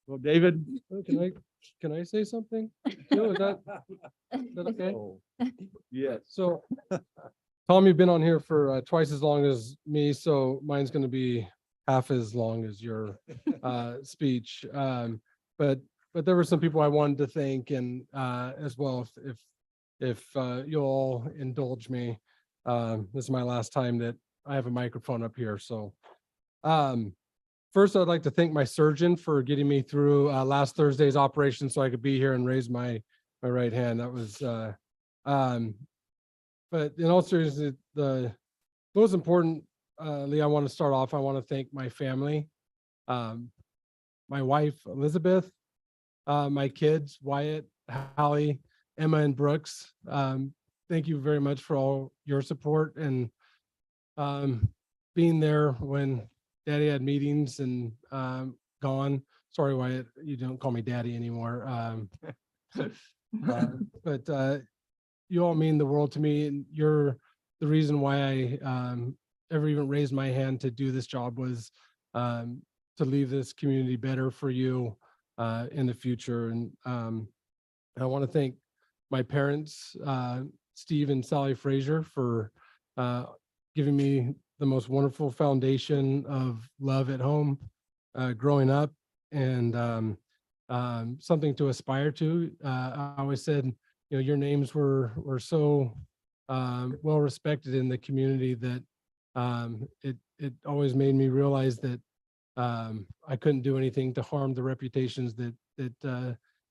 Well, David. Can I say something? Joe, is that okay? Yes. So, Tom, you've been on here for twice as long as me, so mine's going to be half as long as your speech. But there were some people I wanted to thank, and as well, if you'll all indulge me, this is my last time that I have a microphone up here. So, first, I'd like to thank my surgeon for getting me through last Thursday's operation so I could be here and raise my right hand. That was, but in all seriousness, the most importantly, I want to start off, I want to thank my family, my wife, Elizabeth, my kids, Wyatt, Hallie, Emma, and Brooks. Thank you very much for all your support and being there when Daddy had meetings and gone. Sorry, Wyatt, you don't call me Daddy anymore. But you all mean the world to me, and you're the reason why I ever even raised my hand to do this job, was to leave this community better for you. in the future. And I want to thank my parents, Steve and Sally Frazier, for giving me the most wonderful foundation of love at home growing up, and something to aspire to. I always said, your names were so well respected in the community that it always made me realize that I couldn't do anything to harm the reputations that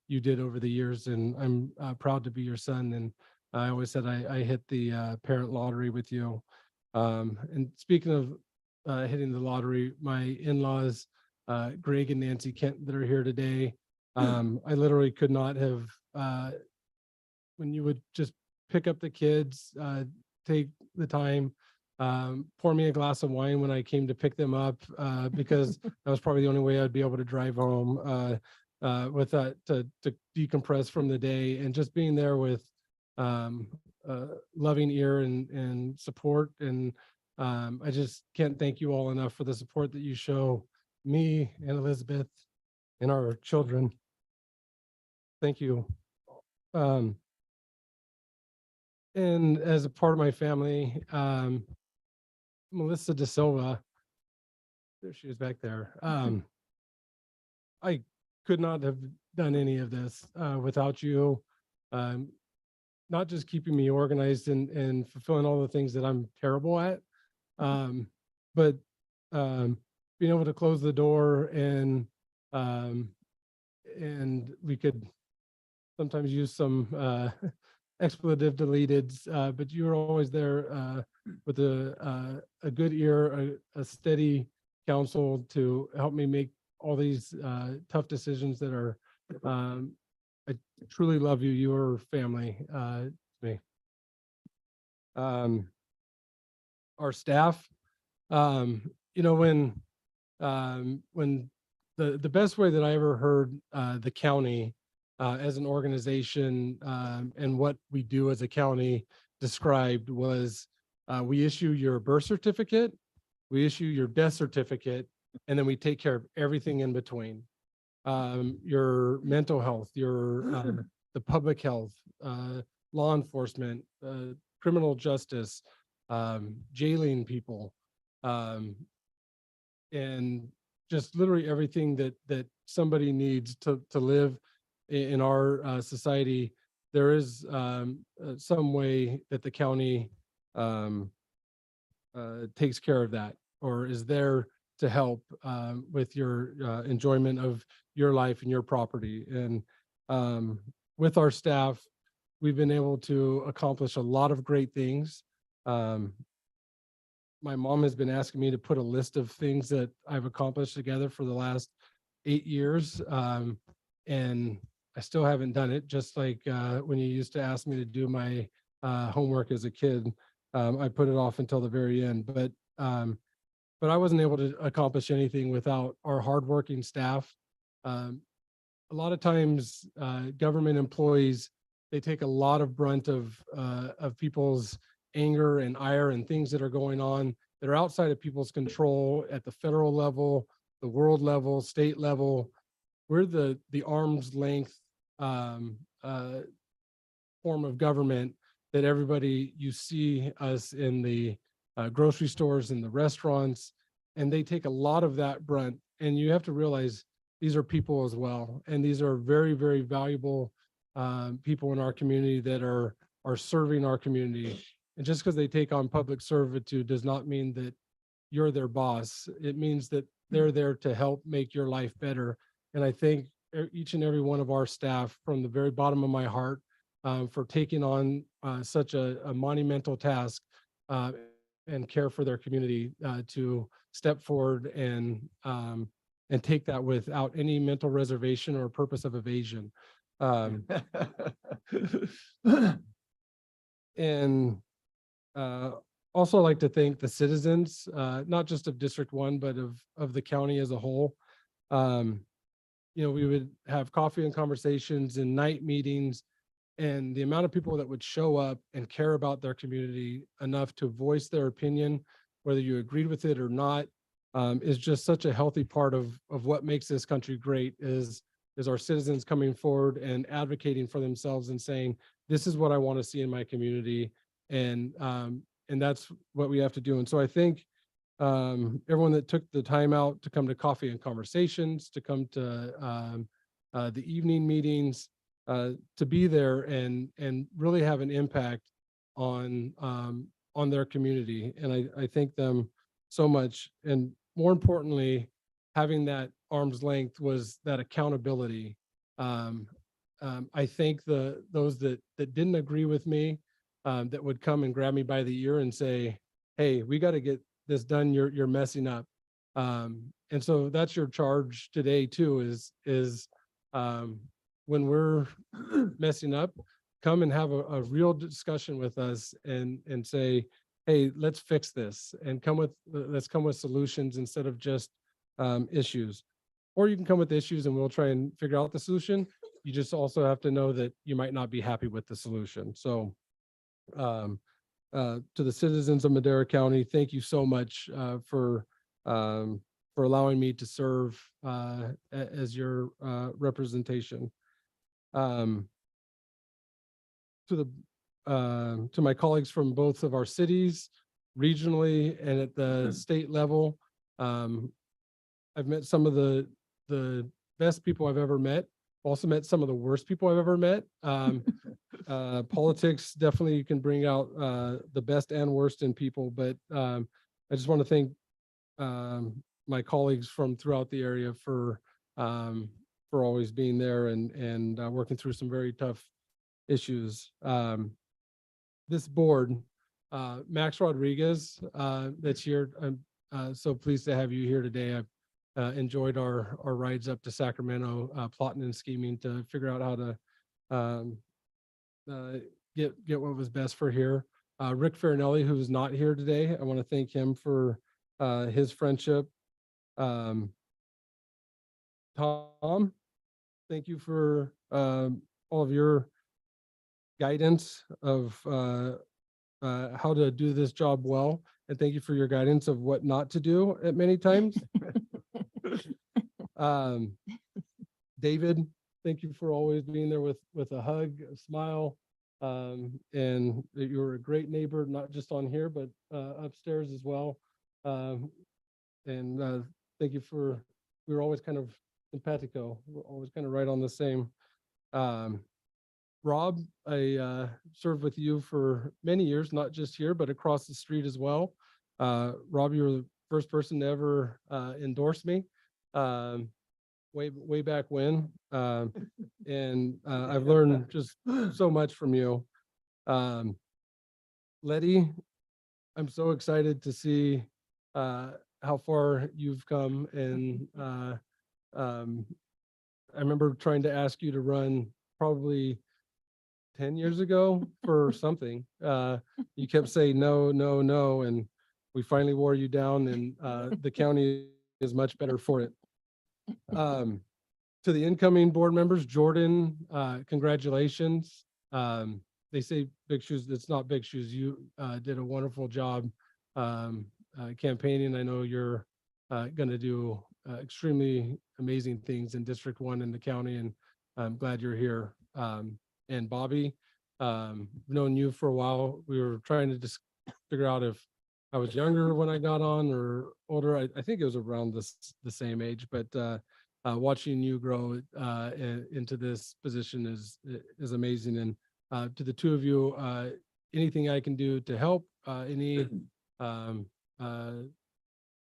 you did over the years. And I'm proud to be your son. And I always said I hit the parent lottery with you. And speaking of hitting the lottery, my in-laws, Greg and Nancy Kent, that are here today, I literally could not have, when you would just pick up the kids, take the time, pour me a glass of wine when I came to pick them up, because that was probably the only way I'd be able to drive home with that to decompress from the day, and just being there with loving ear and support. And I just can't thank you all enough for the support that you show me and Elizabeth and our children. Thank you. And as a part of my family, Melissa De Silva, there she is back there. I could not have done any of this without you. Not just keeping me organized and fulfilling all the things that I'm terrible at, but being able to close the door, and we could sometimes use some expletive deleted, but you were always there with a good ear, a steady counsel to help me make all these tough decisions that are, I truly love you. You are family to me. Our staff, when the best way that I ever heard the county as an organization and what we do as a county described was, we issue your birth certificate, we issue your death certificate, and then we take care of everything in between. Your mental health, your the public health, law enforcement, criminal justice, jailing people, and just literally everything that somebody needs to live in our society. There is some way that the county takes care of that, or is there to help with your enjoyment of your life and your property. And with our staff, we've been able to accomplish a lot of great things. My mom has been asking me to put a list of things that I've accomplished together for the last 8 years. And I still haven't done it, just like when you used to ask me to do my homework as a kid. I put it off until the very end, but I wasn't able to accomplish anything without our hardworking staff. A lot of times, government employees, they take a lot of brunt of people's anger and ire and things that are going on that are outside of people's control at the federal level, the world level, state level. We're the arm's length form of government that everybody, you see us in the grocery stores and the restaurants, and they take a lot of that brunt. And you have to realize these are people as well. And these are very, very valuable people in our community that are serving our community. And just because they take on public servitude does not mean that you're their boss. It means that they're there to help make your life better. And I thank each and every one of our staff from the very bottom of my heart for taking on such a monumental task and care for their community, to step forward and take that without any mental reservation or purpose of evasion. And also like to thank the citizens, not just of District 1, but of the county as a whole. We would have coffee and conversations and night meetings, and the amount of people that would show up and care about their community enough to voice their opinion, whether you agreed with it or not, is just such a healthy part of what makes this country great. Is is our citizens coming forward and advocating for themselves and saying, this is what I want to see in my community. And that's what we have to do. And so I think everyone that took the time out to come to coffee and conversations, to come to the evening meetings, to be there and really have an impact on their community. And I thank them so much. And more importantly, having that arm's length was that accountability. I thank those that didn't agree with me, that would come and grab me by the ear and say, hey, we got to get this done. You're messing up. And so that's your charge today too, is when we're messing up, come and have a real discussion with us and say, hey, let's fix this and let's come with solutions instead of just issues. Or you can come with issues and we'll try and figure out the solution. You just also have to know that you might not be happy with the solution. So to the citizens of Madera County, thank you so much for allowing me to serve as your representation. To my colleagues from both of our cities, regionally and at the state level, I've met some of the best people I've ever met. Also met some of the worst people I've ever met. Politics, definitely you can bring out the best and worst in people, but I just want to thank my colleagues from throughout the area for always being there and working through some very tough issues. This board, Max Rodriguez, that's here. I'm so pleased to have you here today. I've enjoyed our rides up to Sacramento, plotting and scheming to figure out how to get what was best for here. Rick Farinelli, who's not here today, I want to thank him for his friendship. Tom, thank you for all of your guidance of how to do this job well. And thank you for your guidance of what not to do at many times. David, thank you for always being there with a hug, a smile, and you're a great neighbor, not just on here, but upstairs as well. And thank you for, we were always kind of simpatico. We're always kind of right on the same. Rob, I served with you for many years, not just here, but across the street as well. Rob, you were the first person to ever endorse me way back when. And I've learned just so much from you. Letty, I'm so excited to see how far you've come. And I remember trying to ask you to run probably 10 years ago for something. You kept saying no, no, no, and we finally wore you down, and the county is much better for it. To the incoming board members, Jordan, congratulations. They say big shoes, it's not big shoes. You did a wonderful job campaigning. I know you're going to do extremely amazing things in District 1 in the county, and I'm glad you're here. And Bobby, known you for a while. We were trying to just figure out if I was younger when I got on or older. I think it was around the same age, but watching you grow into this position is amazing. And to the two of you, anything I can do to help, I'm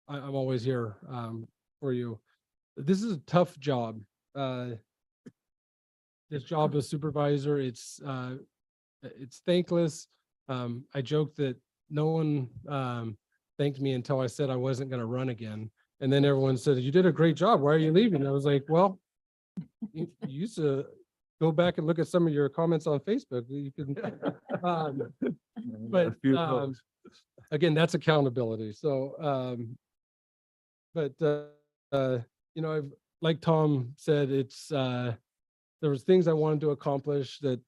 always here for you. This is a tough job. This job as supervisor, it's thankless. I joke that no one thanked me until I said I wasn't going to run again. And then everyone said, you did a great job. Why are you leaving? I was like, well, you used to go back and look at some of your comments on Facebook. You can, but again, that's accountability. So, you know, like Tom said, it's, there was things I wanted to accomplish that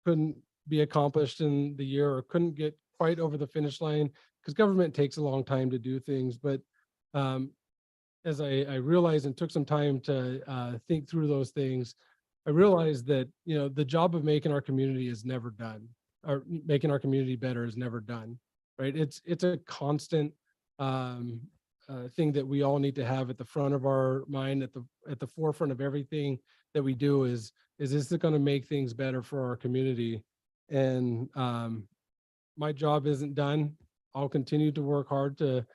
couldn't be accomplished in the year or couldn't get quite over the finish line because government takes a long time to do things. But as I realized and took some time to think through those things, I realized that, you know, the job of making our community is never done, or making our community better is never done, right? It's a constant thing that we all need to have at the front of our mind, at the forefront of everything that we do is this going to make things better for our community? And my job isn't done. I'll continue to work hard to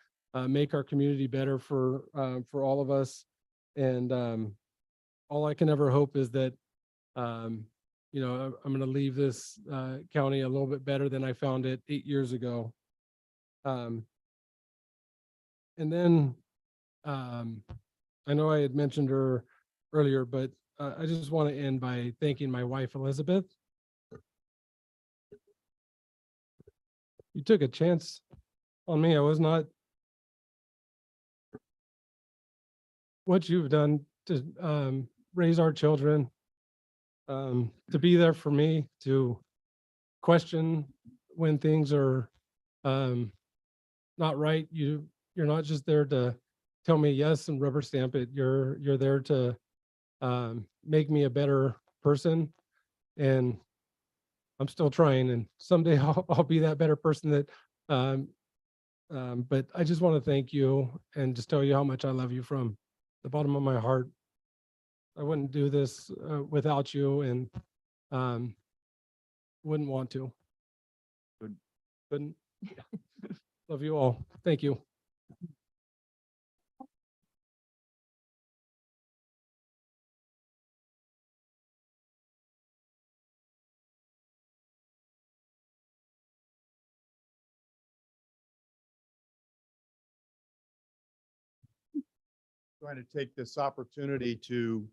make our community better for all of us. And all I can ever hope is that, you know, I'm going to leave this county a little bit better than I found it 8 years ago. And then I know I had mentioned her earlier, but I just want to end by thanking my wife, Elizabeth. You took a chance on me. I was not what you've done to raise our children, to be there for me, to question when things are not right. You're not just there to tell me yes and rubber stamp it. You're there to make me a better person. And I'm still trying, and someday I'll be that better person that but I just want to thank you and just tell you how much I love you from the bottom of my heart. I wouldn't do this without you, and wouldn't want to. Couldn't. Love you all. Thank you. Going to take this opportunity to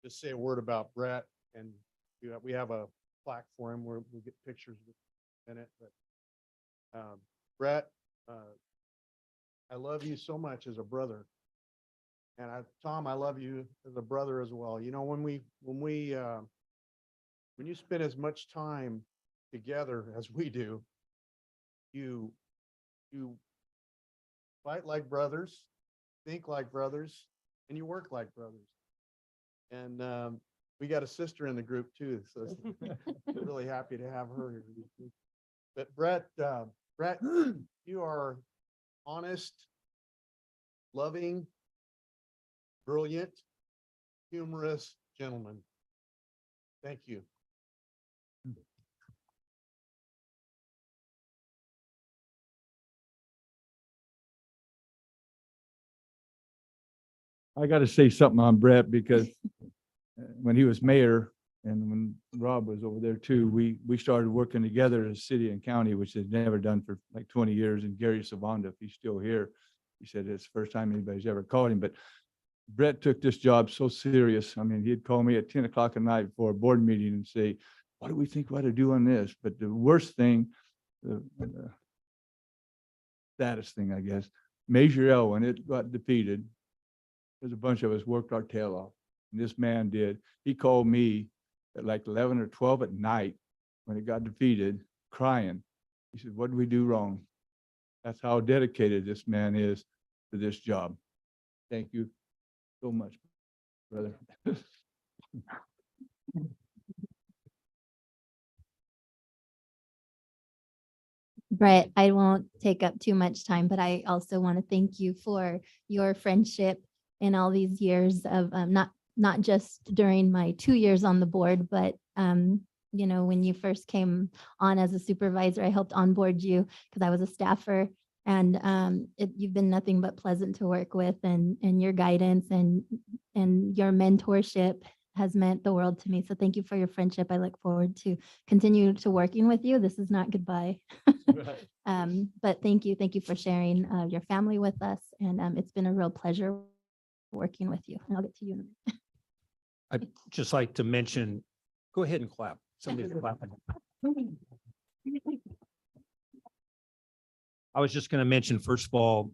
just say a word about Brett, and we have a plaque for him where we'll get pictures in it. But Brett, I love you so much as a brother, and Tom, I love you as a brother as well. You know, when you spend as much time together as we do, you fight like brothers, think like brothers, and you work like brothers. And we got a sister in the group too, so really happy to have her here. But Brett, you are honest, loving, brilliant, humorous gentleman. Thank you. I got to say something on Brett because when he was mayor and when Rob was over there too, we started working together as city and county, which they've never done for like 20 years. And Gary Savanda, if he's still here, he said it's the first time anybody's ever called him. But Brett took this job so serious. I mean, he'd call me at 10 o'clock at night before a board meeting and say, what do we think we ought to do on this? But the worst thing, the saddest thing, I guess, Measure L, when it got defeated, there's a bunch of us worked our tail off. And this man did. He called me at like 11 or 12 at night when it got defeated, crying. He said, what did we do wrong? That's how dedicated this man is to this job. Thank you so much, brother. Brett, I won't take up too much time, but I also want to thank you for your friendship in all these years of not just during my 2 years on the board, but you know, when you first came on as a supervisor, I helped onboard you because I was a staffer, and you've been nothing but pleasant to work with, and your guidance and your mentorship has meant the world to me. So thank you for your friendship. I look forward to continue to working with you. This is not goodbye. But thank you for sharing your family with us, and it's been a real pleasure working with you. And I'll get to you in a minute. I'd just like to mention, go ahead and clap. Somebody's clapping. I was just going to mention, first of all,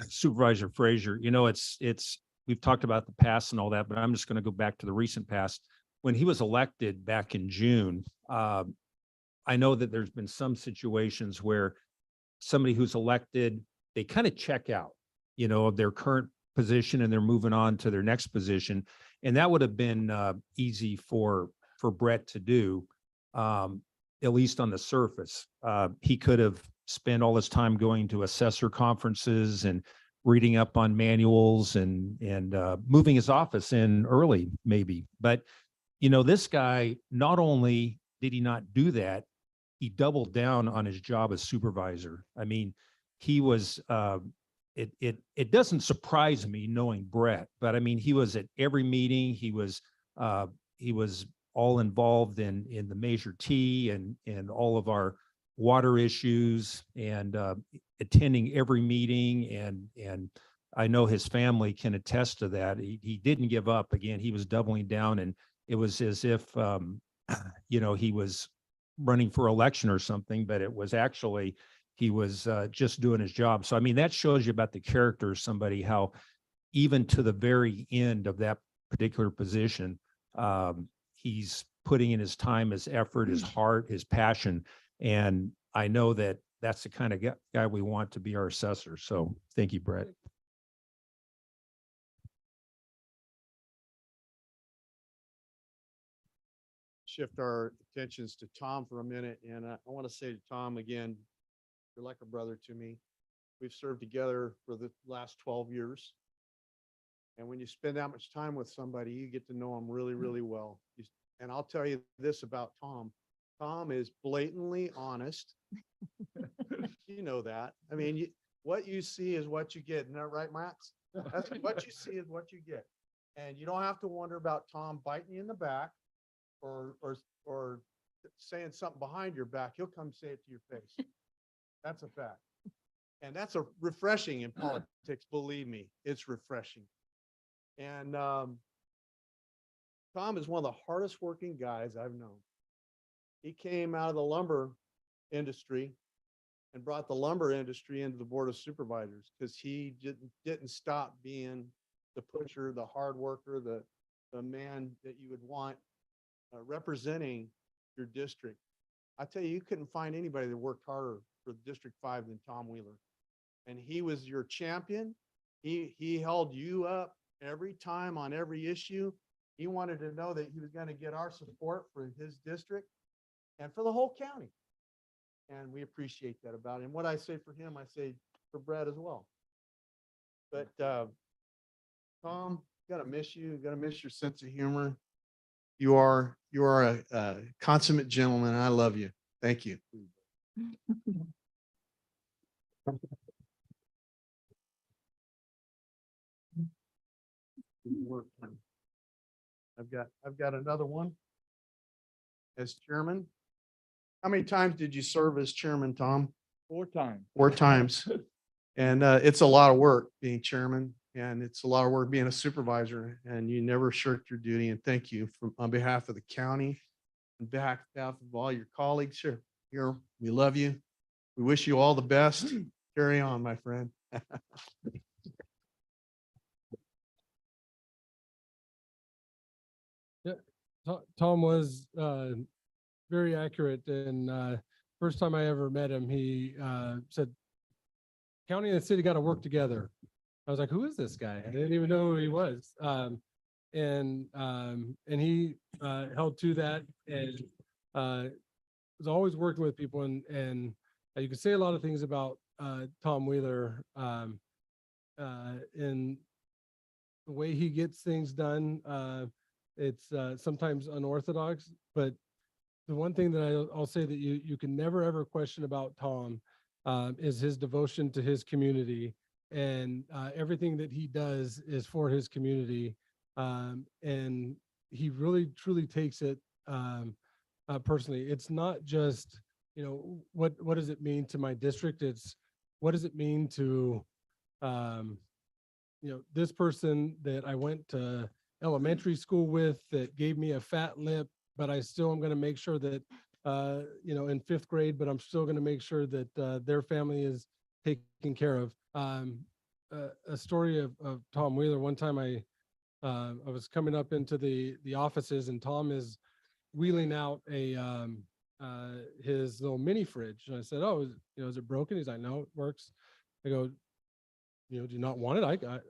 Supervisor Frazier, you know, we've talked about the past and all that, but I'm just going to go back to the recent past. When he was elected back in June, I know that there's been some situations where somebody who's elected, they kind of check out. of their current position and they're moving on to their next position. And that would have been easy for Brett to do, at least on the surface. He could have spent all his time going to assessor conferences and reading up on manuals and moving his office in early, maybe. But, this guy, not only did he not do that, he doubled down on his job as supervisor. I mean, he was, it doesn't surprise me knowing Brett, but I mean, he was at every meeting. He was all involved in the Measure T and all of our water issues and attending every meeting. And I know his family can attest to that. He didn't give up. Again, he was doubling down, and it was as if, he was running for election or something, but it was actually, he was just doing his job. So, I mean, that shows you about the character of somebody, how even to the very end of that particular position, he's putting in his time, his effort, his heart, his passion. And I know that that's the kind of guy we want to be our assessor. So thank you, Brett. Shift our attentions to Tom for a minute. And I want to say to Tom again, you're like a brother to me. We've served together for the last 12 years. And when you spend that much time with somebody, you get to know them really, really well. And I'll tell you this about Tom. Tom is blatantly honest. You know that. I mean, what you see is what you get. Isn't that right, Max? That's what you see is what you get. And you don't have to wonder about Tom biting you in the back or saying something behind your back. He'll come say it to your face. That's a fact. And that's a refreshing in politics. Believe me, it's refreshing. And Tom is one of the hardest working guys I've known. He came out of the lumber industry and brought the lumber industry into the Board of Supervisors because he didn't stop being the pusher, the hard worker, the man that you would want representing your district. I tell you, you couldn't find anybody that worked harder for District 5 than Tom Wheeler. And he was your champion. He held you up every time on every issue. He wanted to know that he was going to get our support for his district and for the whole county. And we appreciate that about him. What I say for him, I say for Brett as well. But Tom, gotta miss you. Gotta miss your sense of humor. You are a consummate gentleman. I love you. Thank you. I've got another one. As chairman. How many times did you serve as chairman, Tom? 4 times. 4 times. And it's a lot of work being chairman, and it's a lot of work being a supervisor, and you never shirked your duty. And thank you on behalf of the county, on behalf of all your colleagues here. We love you. We wish you all the best. Carry on, my friend. Tom was very accurate. And first time I ever met him, he said, county and the city got to work together. I was like, who is this guy? I didn't even know who he was. And he held to that and was always working with people. And you can say a lot of things about Tom Wheeler in the way he gets things done. It's sometimes unorthodox, but the one thing that I'll say that you can never ever question about Tom is his devotion to his community, and everything that he does is for his community. And he really truly takes it personally. It's not just, what does it mean to my district? It's what does it mean to, this person that I went to elementary school with that gave me a fat lip, but I still am going to make sure that, in 5th grade, but I'm still going to make sure that their family is taken care of. A story of Tom Wheeler. One time I was coming up into the offices, and Tom is wheeling out his little mini fridge. And I said, oh, is it broken? He's like, no, it works. I go, do you not want it?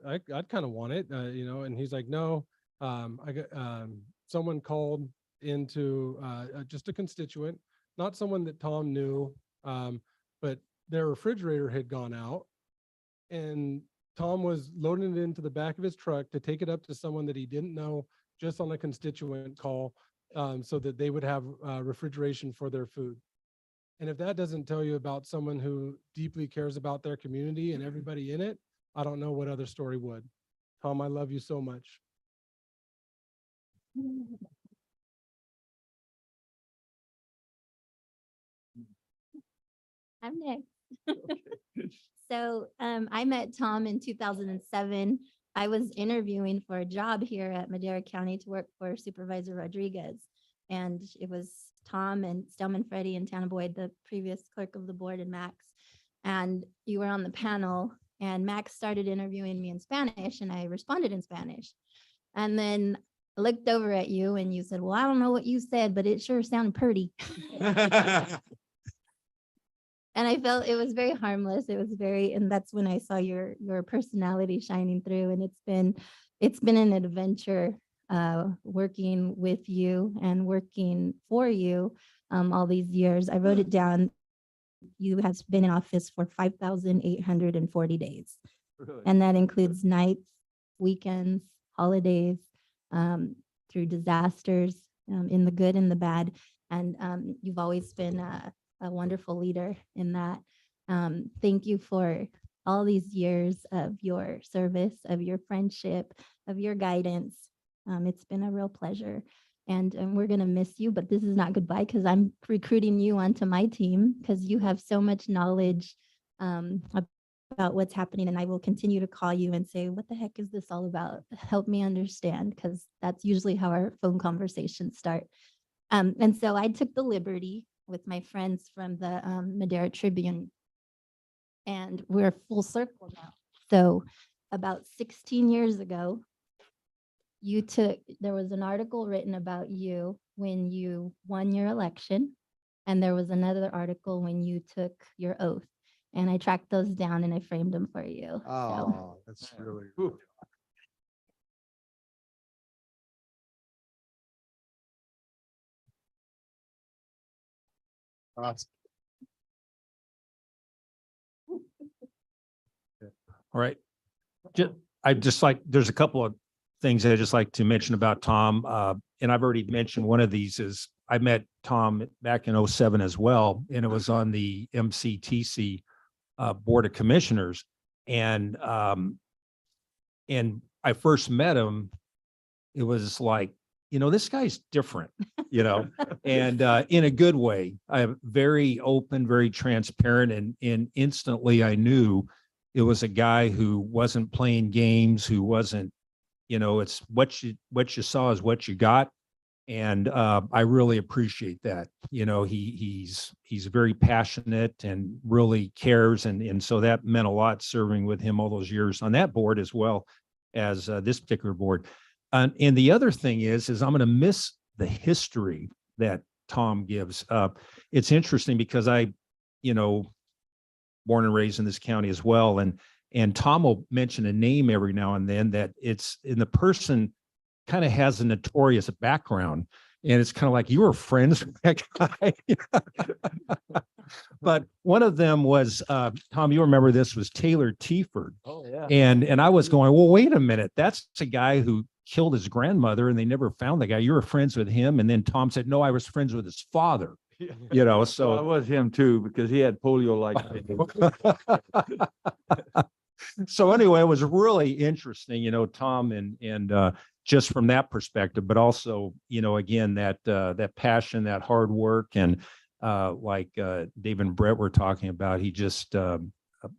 I'd kind of want it, and he's like, no, I got, someone called into, just a constituent, not someone that Tom knew, but their refrigerator had gone out, and Tom was loading it into the back of his truck to take it up to someone that he didn't know, just on a constituent call, so that they would have refrigeration for their food. And if that doesn't tell you about someone who deeply cares about their community and everybody in it, I don't know what other story would. Tom, I love you so much. I'm next. So I met Tom in 2007. I was interviewing for a job here at Madera County to work for Supervisor Rodriguez. And it was Tom and Stelman Freddie and Tana Boyd, the previous clerk of the board, and Max. And you were on the panel, and Max started interviewing me in Spanish, and I responded in Spanish. And then I looked over at you and you said, well, I don't know what you said, but it sure sounded pretty. And I felt it was very harmless. It was very, and that's when I saw your personality shining through. And it's been an adventure working with you and working for you all these years. I wrote it down. You have been in office for 5,840 days. Really? And that includes nights, weekends, holidays, through disasters, in the good and the bad. And you've always been a wonderful leader in that. Thank you for all these years of your service, of your friendship, of your guidance. It's been a real pleasure. And we're going to miss you, but this is not goodbye, because I'm recruiting you onto my team because you have so much knowledge about what's happening. And I will continue to call you and say, what the heck is this all about? Help me understand, because that's usually how our phone conversations start. And so I took the liberty with my friends from the Madera Tribune, and we're full circle now. So about 16 years ago, there was an article written about you when you won your election, and there was another article when you took your oath. And I tracked those down and I framed them for you. So Oh, that's really. Ooh. Awesome. All right. There's a couple of things I just like to mention about Tom. And I've already mentioned one of these is I met Tom back in 07 as well. And it was on the MCTC Board of Commissioners. And I first met him, it was like, this guy's different, and in a good way. I'm very open, very transparent, and instantly I knew it was a guy who wasn't playing games, who wasn't, it's what you saw is what you got. And I really appreciate that. He's very passionate and really cares. And so that meant a lot serving with him all those years on that board as well as this particular board. And the other thing is I'm going to miss the history that Tom gives. It's interesting because born and raised in this county as well. And Tom will mention a name every now and then that the person kind of has a notorious background. And it's kind of like, you were friends with that guy. But one of them was, Tom, you remember this, was Taylor Tieford. Oh, yeah. And I was going, well, wait a minute. That's a guy who killed his grandmother and they never found the guy. You were friends with him. And then Tom said, no, I was friends with his father. Well, I So was him too, because he had polio like. so anyway, it was really interesting, Tom, and just from that perspective, but also, again, that passion, that hard work, and like Dave and Brett were talking about, he just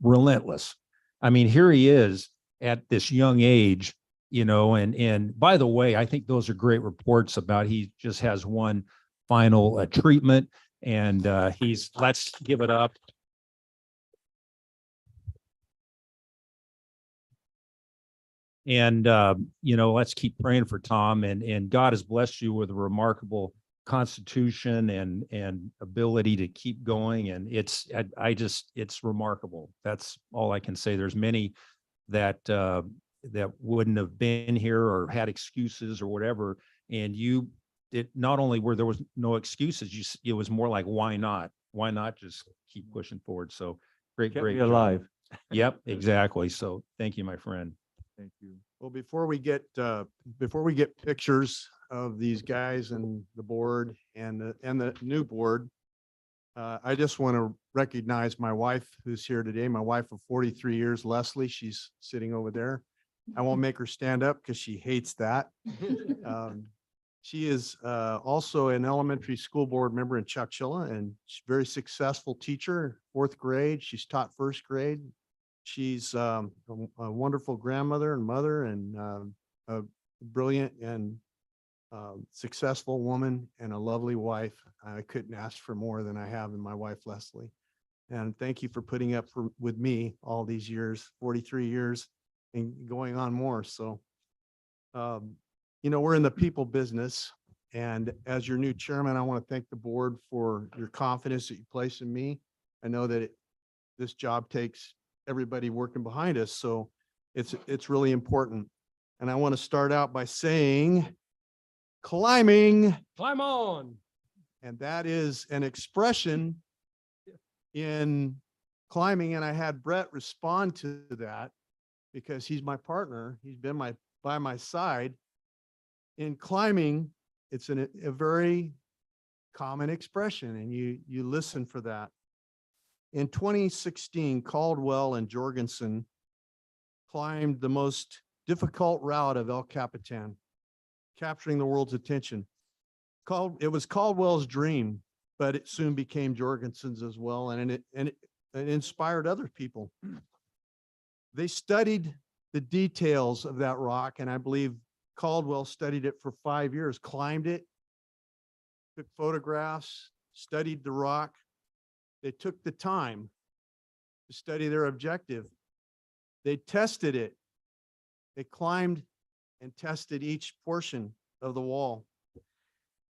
relentless. I mean, here he is at this young age, and by the way, I think those are great reports about he just has one final treatment, and let's give it up. And, let's keep praying for Tom, and God has blessed you with a remarkable constitution and ability to keep going. And it's remarkable. That's all I can say. There's many that wouldn't have been here or had excuses or whatever. And you, it not only were there was no excuses, it was more like, why not? Why not just keep pushing forward? So great, Kept great me job. alive. Yep, exactly. So thank you, my friend. Thank you. Well, before we get pictures of these guys and the board and the new board, I just want to recognize my wife who's here today, my wife of 43 years, Leslie. She's sitting over there. I won't make her stand up because she hates that. She is also an elementary school board member in Chowchilla and she's a very successful teacher, 4th grade. She's taught 1st grade. She's a wonderful grandmother and mother and a brilliant and successful woman and a lovely wife. I couldn't ask for more than I have in my wife, Leslie. And thank you for putting up with me all these years, 43 years and going on more. So, you know, we're in the people business. And as your new chairman, I want to thank the board for your confidence that you place in me. I know that this job takes everybody working behind us. So it's really important. And I want to start out by saying, climbing. Climb on. And that is an expression in climbing. And I had Brett respond to that because he's my partner. He's been by my side. In climbing, it's a very common expression and you listen for that. In 2016, Caldwell and Jorgensen climbed the most difficult route of El Capitan, capturing the world's attention. It was Caldwell's dream, but it soon became Jorgensen's as well, and it inspired other people. They studied the details of that rock, and I believe Caldwell studied it for 5 years, climbed it, took photographs, studied the rock. They took the time to study their objective. They tested it. They climbed and tested each portion of the wall.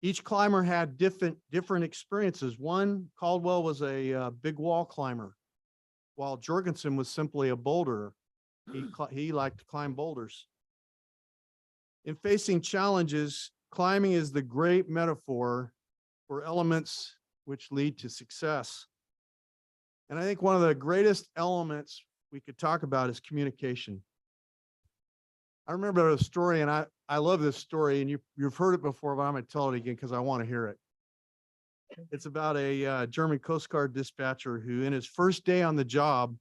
Each climber had different experiences. One, Caldwell was a big wall climber, while Jorgensen was simply a boulderer. He liked to climb boulders. In facing challenges, climbing is the great metaphor for elements which lead to success. And I think one of the greatest elements we could talk about is communication. I remember a story, and I love this story, and you've heard it before, but I'm going to tell it again because I want to hear it. It's about a German Coast Guard dispatcher who, in his first day on the job,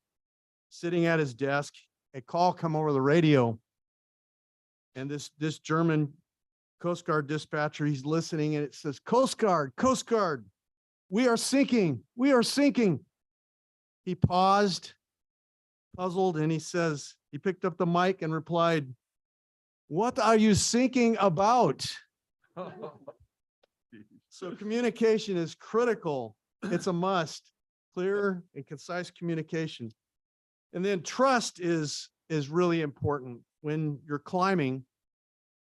sitting at his desk, a call come over the radio, and this German Coast Guard dispatcher, he's listening, and it says, Coast Guard, we are sinking, we are sinking. He paused, puzzled, and he picked up the mic and replied, what are you sinking about? So communication is critical. It's a must. Clear and concise communication. And then trust is really important. When you're climbing,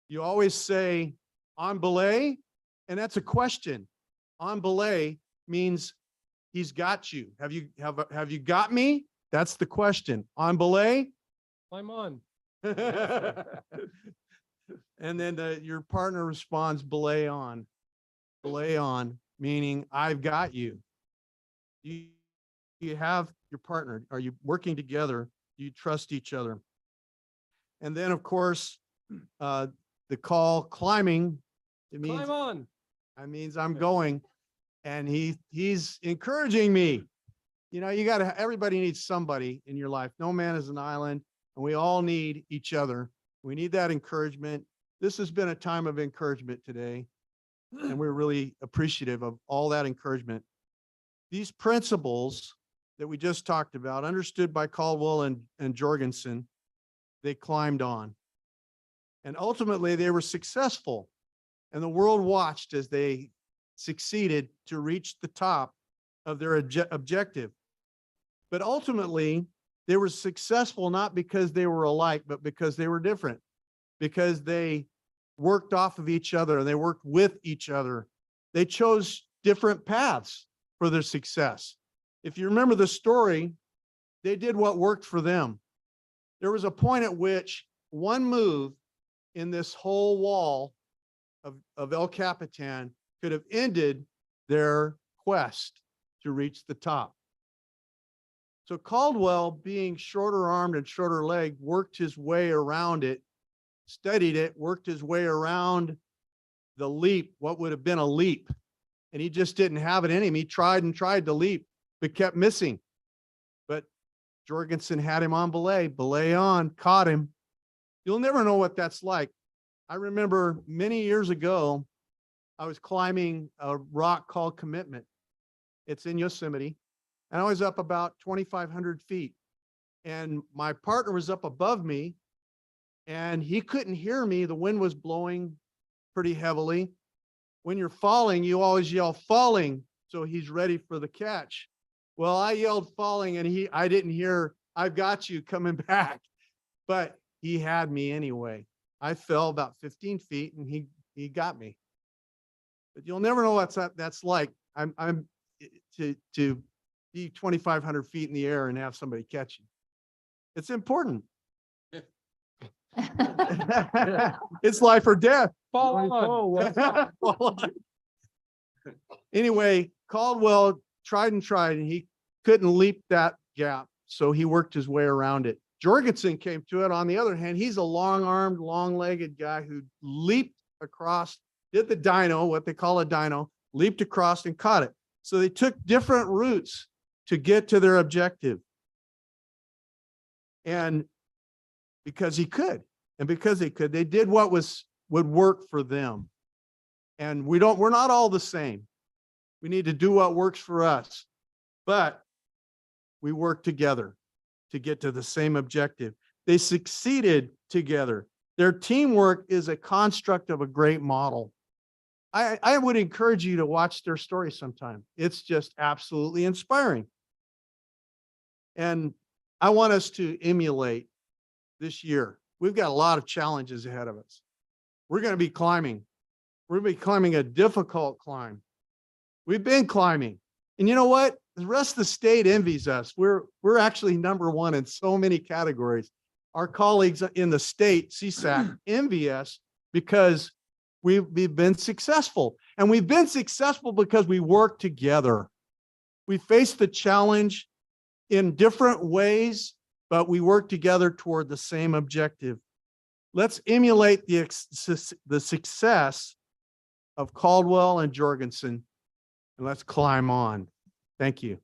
you always say, on belay, and that's a question. On belay means he's got you. Have you got me? That's the question. On belay? Climb on. And then your partner responds, belay on. Belay on, meaning I've got you. You have your partner. Are you working together? Do you trust each other? And then, of course, the call climbing, it means Climb on. that means I'm going, and he's encouraging me. You know, everybody needs somebody in your life. No man is an island, and we all need each other. We need that encouragement. This has been a time of encouragement today, and we're really appreciative of all that encouragement. These principles that we just talked about, understood by Caldwell and Jorgensen, they climbed on. And ultimately, they were successful. And the world watched as they succeeded to reach the top of their objective. But ultimately, they were successful not because they were alike, but because they were different, because they worked off of each other and they worked with each other. They chose different paths for their success. If you remember the story, they did what worked for them. There was a point at which one move in this whole wall of El Capitan could have ended their quest to reach the top. So Caldwell, being shorter armed and shorter legged, worked his way around it, studied it, worked his way around the leap, what would have been a leap. And he just didn't have it in him. He tried and tried to leap, but kept missing. But Jorgensen had him on belay on, caught him. You'll never know what that's like. I remember many years ago, I was climbing a rock called Commitment. It's in Yosemite. And I was up about 2,500 feet. And my partner was up above me and he couldn't hear me. The wind was blowing pretty heavily. When you're falling, you always yell falling. So he's ready for the catch. Well, I yelled falling and I didn't hear, I've got you coming back, but he had me anyway. I fell about 15 feet and he got me. But you'll never know what that's like. I'm to be 2,500 feet in the air and have somebody catch you. It's important. It's life or death. Anyway, Caldwell tried and he couldn't leap that gap. So he worked his way around it. Jorgensen came to it. On the other hand, he's a long-armed, long-legged guy who leaped across, did the dino, what they call a dino, leaped across and caught it. So they took different routes to get to their objective. And because he could, and because they could, they did what would work for them. And we're not all the same. We need to do what works for us, but we work together to get to the same objective. They succeeded together. Their teamwork is a construct of a great model. I would encourage you to watch their story sometime. It's just absolutely inspiring. And I want us to emulate this year. We've got a lot of challenges ahead of us. We're going to be climbing. We're going to be climbing a difficult climb. We've been climbing. And you know what? The rest of the state envies us. We're actually number one in so many categories. Our colleagues in the state, CSAC, envy us because we've been successful. And we've been successful because we work together. We face the challenge in different ways, but we work together toward the same objective. Let's emulate the success of Caldwell and Jorgensen, and let's climb on. Thank you.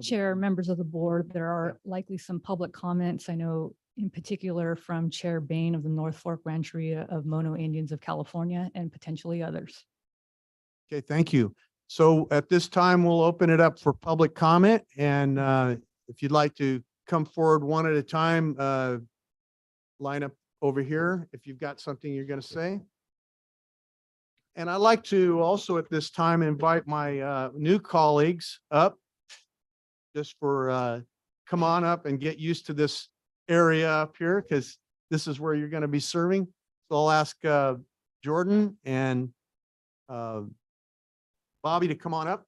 Chair, members of the board, there are likely some public comments. I know in particular from Chair Bain of the North Fork Rancheria of Mono Indians of California and potentially others. Okay, thank you. So at this time, we'll open it up for public comment. And if you'd like to come forward one at a time, line up over here if you've got something you're going to say. And I'd like to also at this time invite my new colleagues up just for come on up and get used to this area up here because this is where you're going to be serving. So I'll ask Jordan and Bobby to come on up.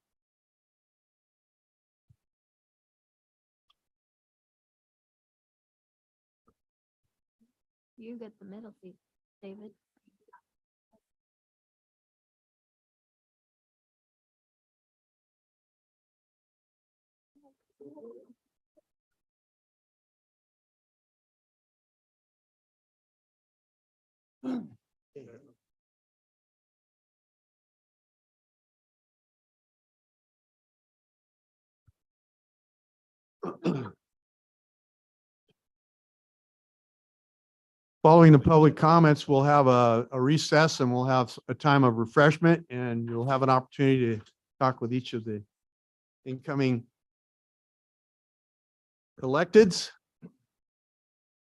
You get the middle seat, David. Following the public comments, we'll have a recess and we'll have a time of refreshment and you'll have an opportunity to talk with each of the incoming electeds.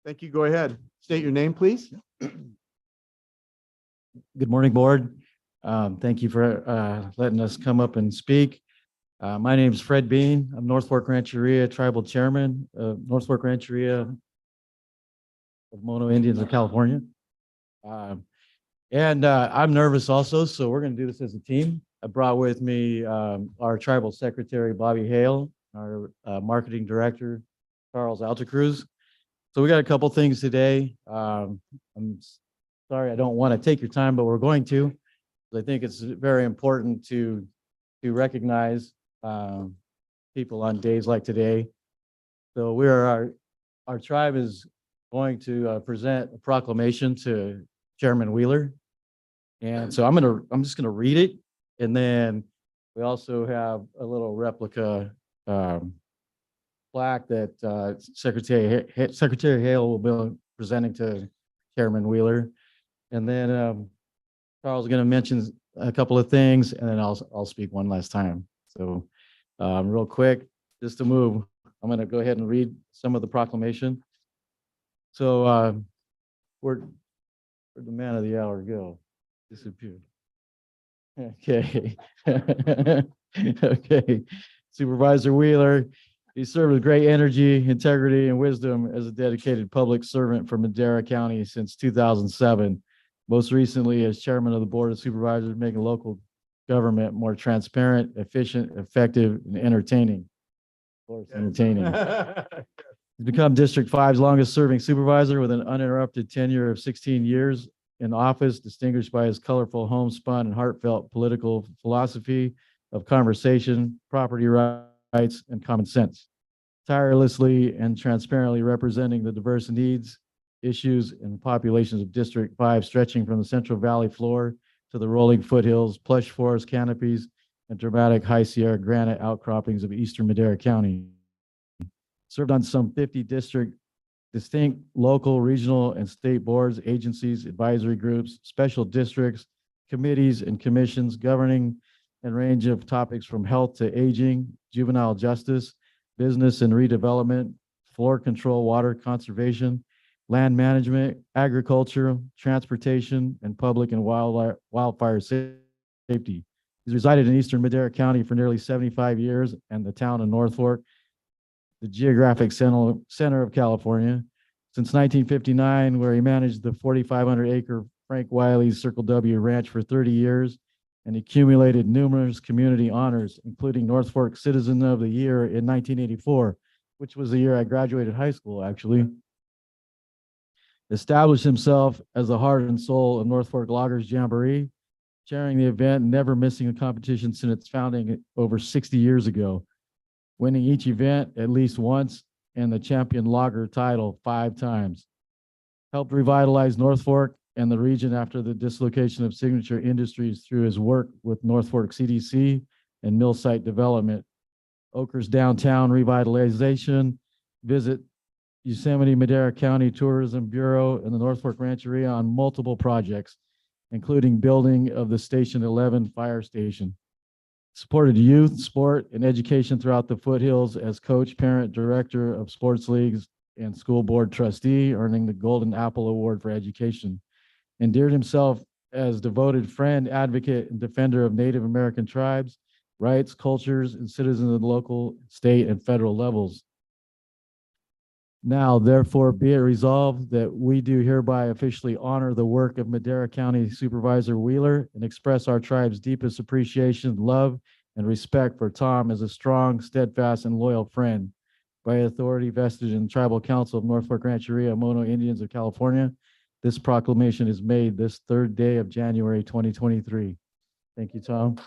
Thank you. Go ahead. State your name, please. Good morning, board. Thank you for letting us come up and speak. My name is Fred Bean. I'm North Fork Rancheria Tribal Chairman of North Fork Rancheria of Mono Indians of California. I'm nervous also, so we're going to do this as a team. I brought with me our tribal secretary, Bobby Hale, our marketing director, Charles Altacruz. So we got a couple things today. I'm sorry, I don't want to take your time, but we're going to. I think it's very important to recognize people on days like today. So our tribe is going to present a proclamation to Chairman Wheeler. And so I'm just gonna read it. And then we also have a little replica plaque that Secretary Hale will be presenting to Chairman Wheeler. And then Carl's going to mention a couple of things, and then I'll speak one last time. So real quick, just to move, I'm going to go ahead and read some of the proclamation. So where'd the man of the hour go? Disappeared. Okay. Okay. Supervisor Wheeler, he served with great energy, integrity, and wisdom as a dedicated public servant for Madera County since 2007. Most recently as chairman of the Board of Supervisors, making local government more transparent, efficient, effective, and entertaining. Of course, entertaining. He's become District 5's longest serving supervisor with an uninterrupted tenure of 16 years in office, distinguished by his colorful, homespun, and heartfelt political philosophy of conversation, property rights, and common sense. Tirelessly and transparently representing the diverse needs, issues, and populations of District 5, stretching from the Central Valley floor to the rolling foothills, plush forest canopies, and dramatic High Sierra granite outcroppings of eastern Madera County. Served on some 50 distinct local, regional, and state boards, agencies, advisory groups, special districts, committees, and commissions governing a range of topics from health to aging, juvenile justice, business and redevelopment, floor control, water conservation, land management, agriculture, transportation, and public and wildfire safety. He's resided in eastern Madera County for nearly 75 years and the town of North Fork, the geographic center of California, since 1959, where he managed the 4,500-acre Frank Wiley's Circle W Ranch for 30 years and accumulated numerous community honors, including North Fork Citizen of the Year in 1984, which was the year I graduated high school, actually. Established himself as the heart and soul of North Fork Loggers Jamboree, chairing the event and never missing a competition since its founding over 60 years ago, winning each event at least once and the champion logger title 5 times. Helped revitalize North Fork and the region after the dislocation of Signature Industries through his work with North Fork CDC and mill site development. Oker's downtown revitalization, visit Yosemite Madera County Tourism Bureau and the North Fork Rancheria on multiple projects, including building of the Station 11 fire station. Supported youth, sport, and education throughout the foothills as coach, parent, director of sports leagues, and school board trustee, earning the Golden Apple Award for education. Endeared himself as devoted friend, advocate, and defender of Native American tribes, rights, cultures, and citizens of the local, state, and federal levels. Now, therefore, be it resolved that we do hereby officially honor the work of Madera County Supervisor Wheeler and express our tribe's deepest appreciation, love, and respect for Tom as a strong, steadfast, and loyal friend. By authority vested in Tribal Council of North Fork Rancheria, Mono Indians of California, this proclamation is made this 3rd day of January 2023. Thank you, Tom.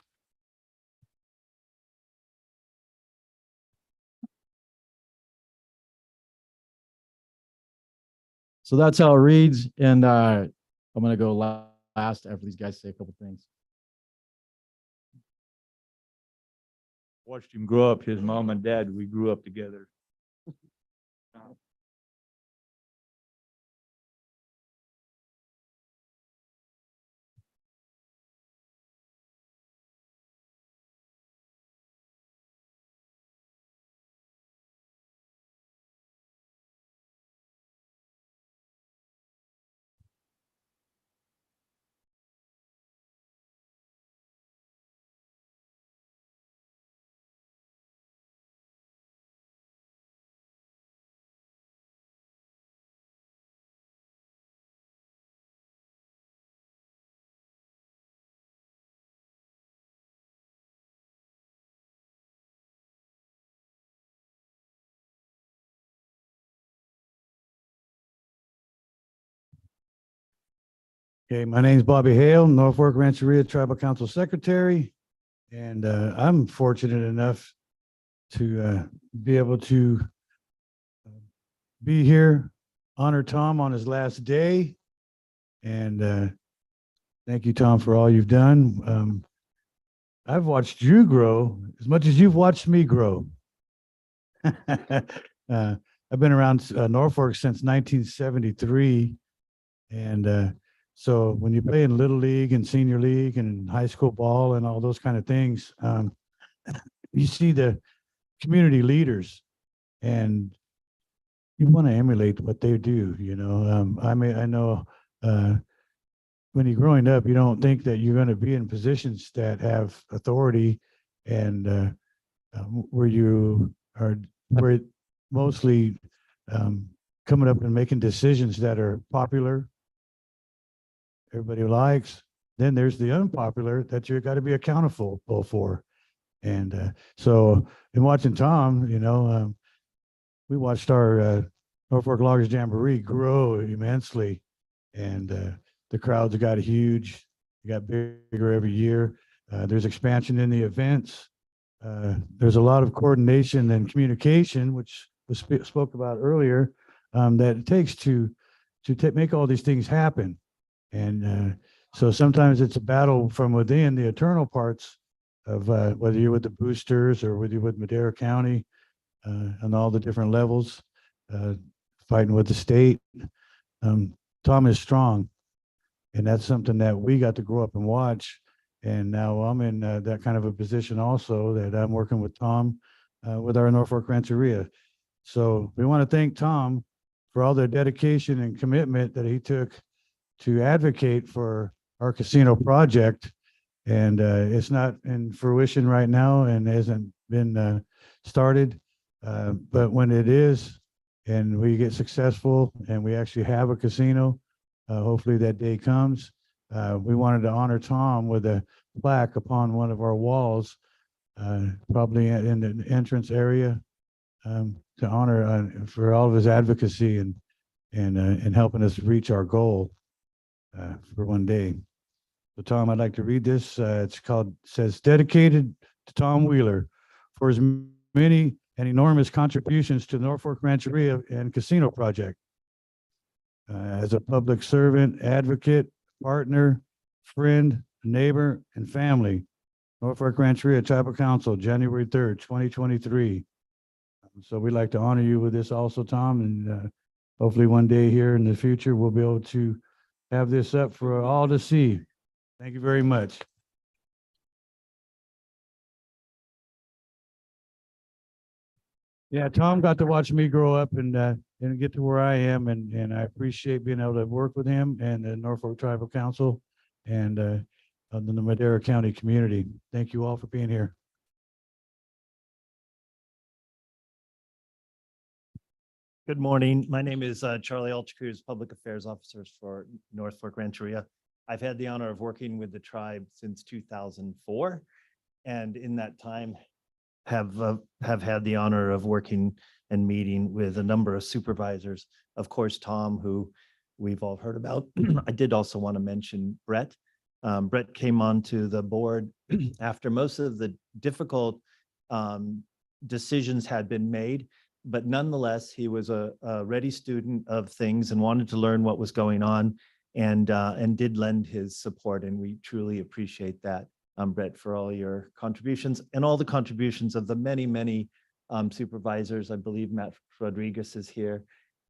So that's how it reads. And I'm going to go last after these guys say a couple things. Watched him grow up. His mom and dad, we grew up together. Okay, my name's Bobby Hale, Norfolk Rancheria Tribal Council Secretary. And I'm fortunate enough to be able to be here, honor Tom on his last day. And thank you, Tom, for all you've done. I've watched you grow as much as you've watched me grow. I've been around Norfolk since 1973. And so when you play in Little League and Senior League and high school ball and all those kind of things, you see the community leaders and you want to emulate what they do, you know. I know when you're growing up, you don't think that you're going to be in positions that have authority and where you are, where mostly coming up and making decisions that are popular, everybody likes. Then there's the unpopular that you got to be accountable for. And so in watching Tom, you know, we watched our Norfolk Loggers Jamboree grow immensely, and the crowds got huge. They got bigger every year. There's expansion in the events. There's a lot of coordination and communication, which was spoke about earlier, that it takes to make all these things happen. And so sometimes it's a battle from within the internal parts of whether you're with the boosters or whether you're with Madera County on all the different levels, fighting with the state. Tom is strong, and that's something that we got to grow up and watch. And now I'm in that kind of a position also, that I'm working with Tom with our Norfolk Rancheria. So we want to thank Tom for all the dedication and commitment that he took to advocate for our casino project. And it's not in fruition right now and hasn't been started. But when it is, and we get successful and we actually have a casino, hopefully that day comes. We wanted to honor Tom with a plaque upon one of our walls, probably in the entrance area, to honor for all of his advocacy and helping us reach our goal for one day. So Tom, I'd like to read this. Says dedicated to Tom Wheeler for his many and enormous contributions to the Norfolk Rancheria and Casino Project. As a public servant, advocate, partner, friend, neighbor, and family, Norfolk Rancheria Tribal Council, January 3rd, 2023. So we'd like to honor you with this also, Tom, and hopefully one day here in the future, we'll be able to have this up for all to see. Thank you very much. Yeah, Tom got to watch me grow up and get to where I am, and I appreciate being able to work with him and the Norfolk Tribal Council and the Madera County community. Thank you all for being here. Good morning. My name is Charlie Alchicruz, Public Affairs Officer for Norfolk Rancheria. I've had the honor of working with the tribe since 2004, and in that time have had the honor of working and meeting with a number of supervisors. Of course, Tom, who we've all heard about. I did also want to mention Brett. Brett came onto the board after most of the difficult decisions had been made, but nonetheless, he was a ready student of things and wanted to learn what was going on, and did lend his support, and we truly appreciate that, Brett, for all your contributions and all the contributions of the many supervisors. I believe Matt Rodriguez is here,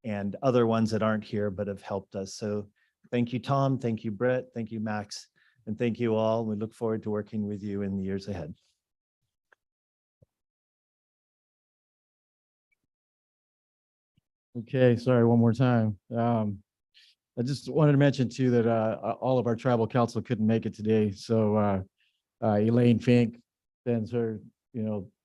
and other ones that aren't here but have helped us. So thank you, Tom. Thank you, Brett. Thank you, Max. And thank you all. We look forward to working with you in the years ahead. Okay, sorry, one more time. I just wanted to mention too that all of our tribal council couldn't make it today. So Elaine Fink sends her,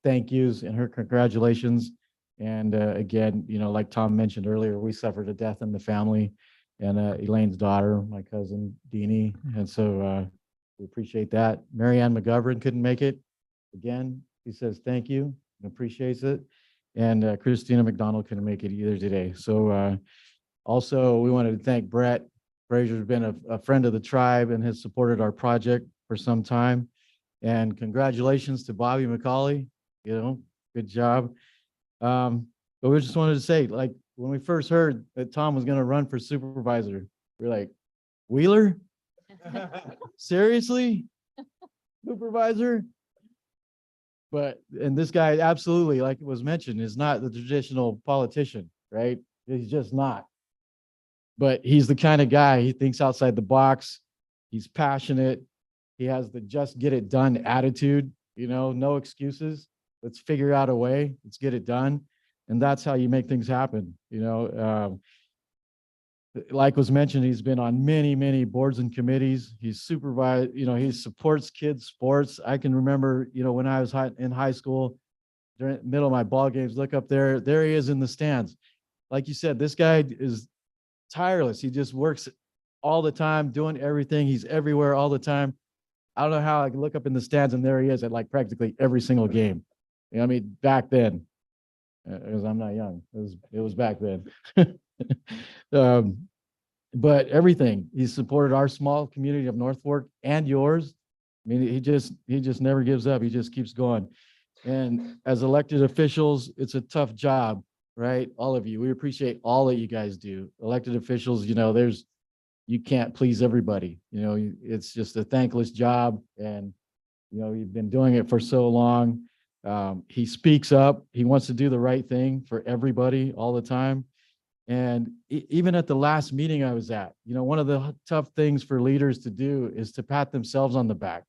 thank yous and her congratulations. And again, like Tom mentioned earlier, we suffered a death in the family, and Elaine's daughter, my cousin Deanie. And so we appreciate that. Marianne McGovern couldn't make it. Again, he says thank you and appreciates it. And Christina McDonald couldn't make it either today. So also we wanted to thank Brett Frazier's been a friend of the tribe and has supported our project for some time. And congratulations to Bobby McCauley, good job. But we just wanted to say, like, when we first heard that Tom was gonna run for supervisor, we're like, Wheeler? Seriously? Supervisor? And this guy absolutely, like it was mentioned, is not the traditional politician, right? He's just not. But he's the kind of guy, he thinks outside the box. He's passionate. He has the just get it done attitude, no excuses. Let's figure out a way. Let's get it done. And that's how you make things happen. Like was mentioned, he's been on many, many boards and committees. He's supervised, he supports kids' sports. I can remember, when I was in high school, during the middle of my ball games, look up there he is in the stands. Like you said, this guy is tireless. He just works all the time, doing everything. He's everywhere all the time. I don't know how I can look up in the stands and there he is at like practically every single game. Back then, because I'm not young, it was back then. But everything, he supported our small community of North Fork and yours. He just never gives up. He just keeps going. And as elected officials, it's a tough job, right? All of you, we appreciate all that you guys do. Elected officials, you can't please everybody. It's just a thankless job, and you've been doing it for so long. He speaks up. He wants to do the right thing for everybody all the time. And even at the last meeting I was at, one of the tough things for leaders to do is to pat themselves on the back.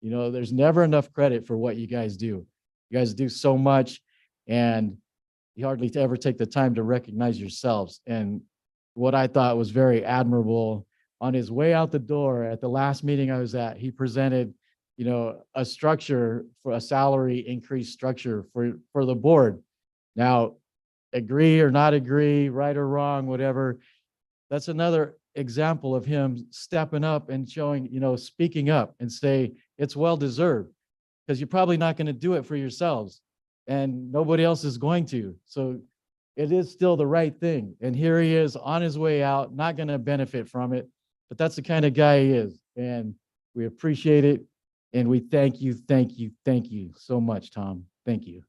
There's never enough credit for what you guys do. You guys do so much, and you hardly ever take the time to recognize yourselves. And what I thought was very admirable, on his way out the door at the last meeting I was at, he presented, a structure for a salary increase structure for the board. Now, agree or not agree, right or wrong, whatever, that's another example of him stepping up and showing, speaking up and say, it's well deserved, because you're probably not going to do it for yourselves and nobody else is going to. So it is still the right thing. And here he is on his way out, not going to benefit from it, but that's the kind of guy he is. And we appreciate it. And we thank you so much, Tom. Thank you.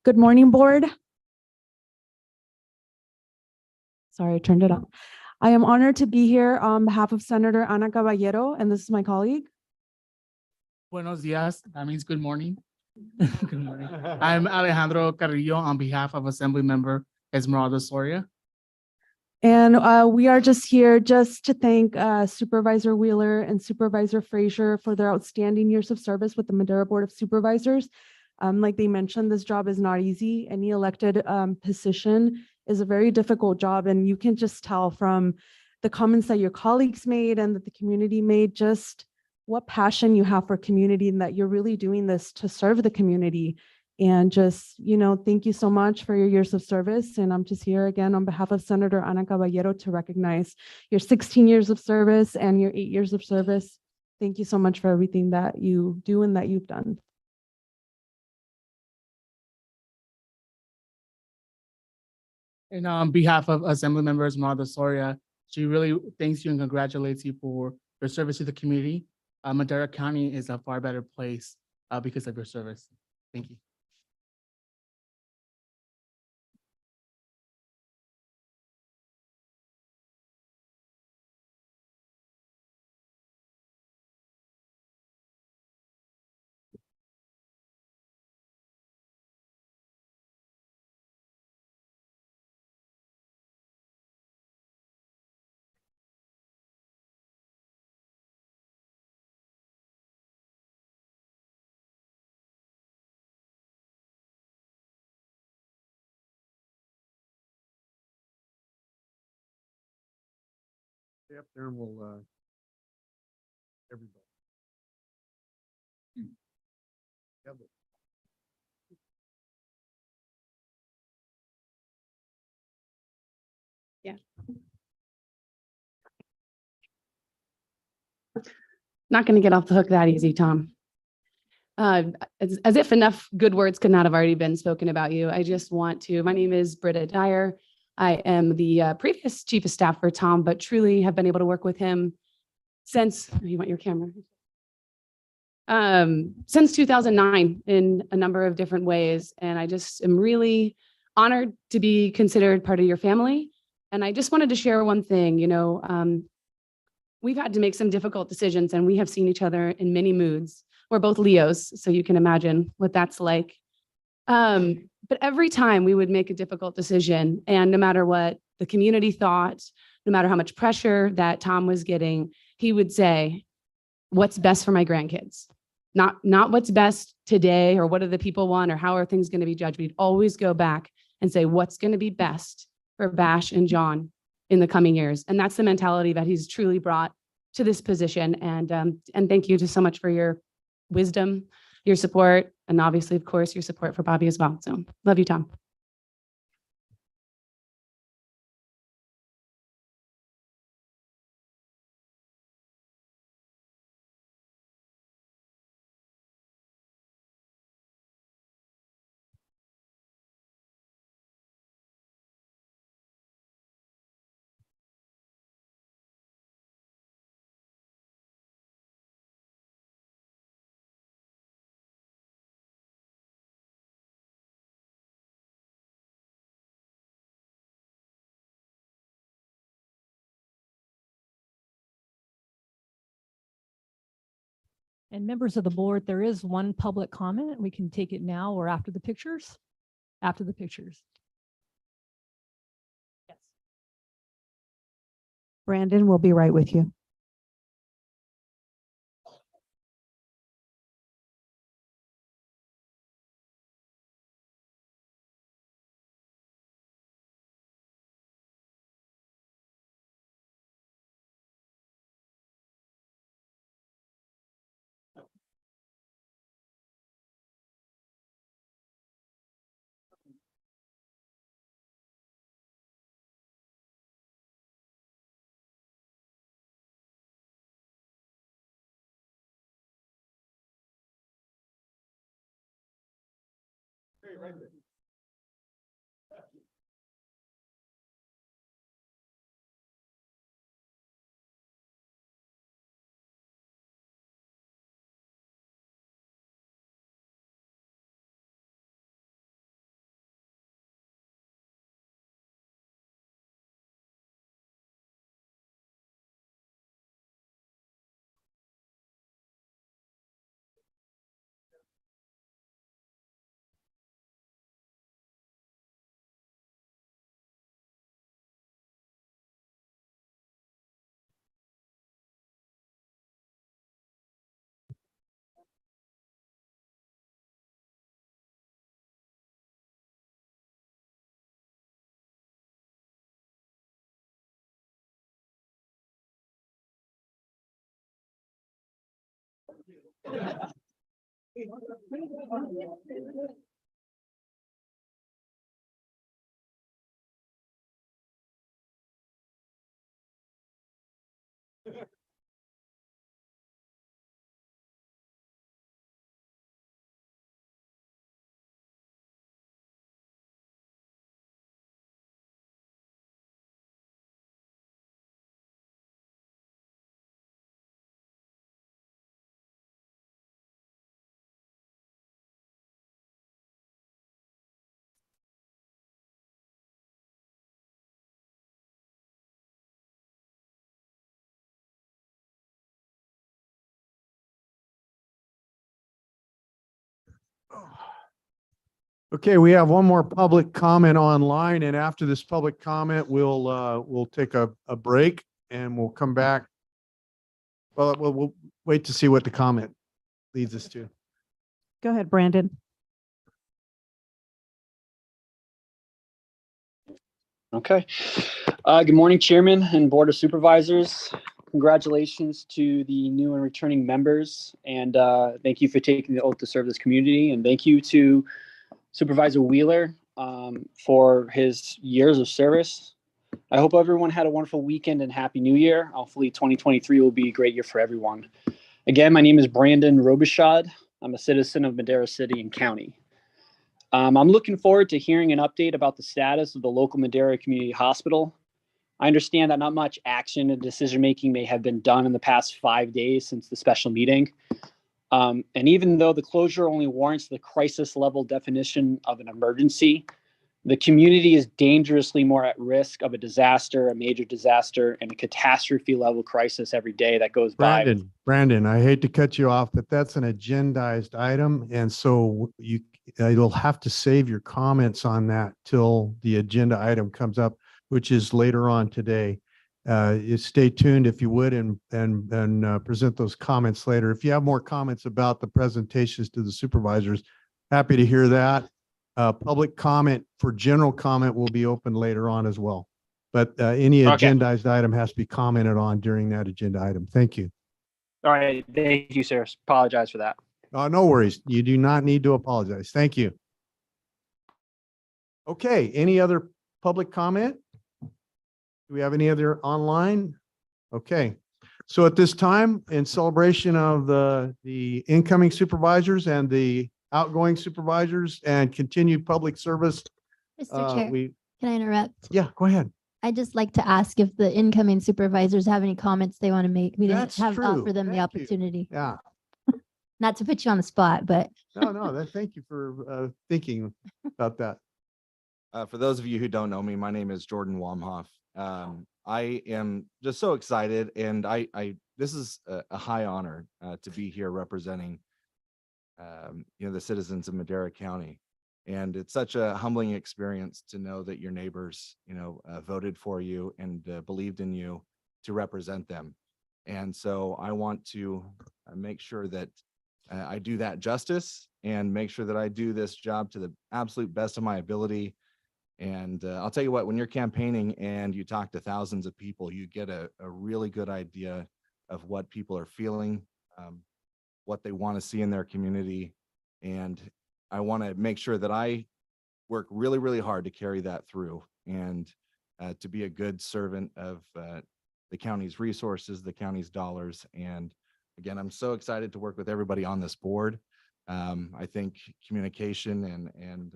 Good morning, board. Sorry, I turned it on. I am honored to be here on behalf of Senator Ana Caballero, and this is my colleague. Buenos dias. That means good morning. Good morning. I'm Alejandro Carrillo on behalf of Assembly Member Esmeralda Soria. And we are just here just to thank Supervisor Wheeler and Supervisor Frazier for their outstanding years of service with the Madera Board of Supervisors. Like they mentioned, this job is not easy. Any elected position is a very difficult job. And you can just tell from the comments that your colleagues made and that the community made, just what passion you have for community and that you're really doing this to serve the community. And just, thank you so much for your years of service. And I'm just here again on behalf of Senator Ana Caballero to recognize your 16 years of service and your 8 years of service. Thank you so much for everything that you do and that you've done. And on behalf of Assembly Member Esmeralda Soria, she really thanks you and congratulates you for your service to the community. Madera County is a far better place because of your service. Thank you. Stay up there and we'll, everybody. Yeah, but- Yeah. Not going to get off the hook that easy, Tom. As if enough good words could not have already been spoken about you, I just want to, my name is Britta Dyer. I am the previous chief of staff for Tom, but truly have been able to work with him since, you want your camera? Since 2009 in a number of different ways. And I just am really honored to be considered part of your family. And I just wanted to share one thing, we've had to make some difficult decisions and we have seen each other in many moods. We're both Leos, so you can imagine what that's like. But every time we would make a difficult decision, and no matter what the community thought, no matter how much pressure that Tom was getting, he would say, what's best for my grandkids? Not what's best today or what do the people want or how are things going to be judged. We'd always go back and say, what's going to be best for Bash and John in the coming years? And that's the mentality that he's truly brought to this position. And thank you so much for your wisdom, your support, and obviously, of course, your support for Bobby as well. So love you, Tom. And members of the board, there is one public comment. We can take it now or after the pictures. After the pictures. Yes. Brandon will be right with you. Okay, we have one more public comment online, and after this public comment, we'll take a break and we'll come back. Well, we'll wait to see what the comment leads us to. Go ahead, Brandon. Okay. Good morning, Chairman and Board of Supervisors. Congratulations to the new and returning members, and thank you for taking the oath to serve this community. And thank you to Supervisor Wheeler for his years of service. I hope everyone had a wonderful weekend and Happy New Year. Hopefully 2023 will be a great year for everyone. Again, my name is Brandon Robichaud. I'm a citizen of Madera City and County. I'm looking forward to hearing an update about the status of the local Madera Community Hospital. I understand that not much action and decision-making may have been done in the past 5 days since the special meeting. And even though the closure only warrants the crisis level definition of an emergency, the community is dangerously more at risk of a disaster, a major disaster, and a catastrophe level crisis every day that goes by. Brandon, I hate to cut you off, but that's an agendized item. And so you'll have to save your comments on that till the agenda item comes up, which is later on today. You stay tuned if you would and present those comments later. If you have more comments about the presentations to the supervisors, happy to hear that. Public comment for general comment will be open later on as well. But any Okay. agendized item has to be commented on during that agenda item. Thank you. All right. Thank you, sir. Apologize for that. No worries. You do not need to apologize. Thank you. Okay, any other public comment? Do we have any other online? Okay. So at this time, in celebration of the incoming supervisors and the outgoing supervisors and continued public service. Mr. Chair, We, can I interrupt? yeah, go ahead. I'd just like to ask if the incoming supervisors have any comments they want to make. We didn't That's have true. offer them the Thank you. opportunity. Yeah. Not to put you on the spot, but No, thank you for thinking about that. For those of you who don't know me, my name is Jordan Wamhoff. I am just so excited, and this is a high honor to be here representing the citizens of Madera County. And it's such a humbling experience to know that your neighbors, voted for you and believed in you to represent them. And so I want to make sure that I do that justice and make sure that I do this job to the absolute best of my ability. And I'll tell you what, when you're campaigning and you talk to thousands of people, you get a really good idea of what people are feeling, what they want to see in their community. And I want to make sure that I work really, really hard to carry that through and to be a good servant of the county's resources, the county's dollars. And again, I'm so excited to work with everybody on this board. I think communication and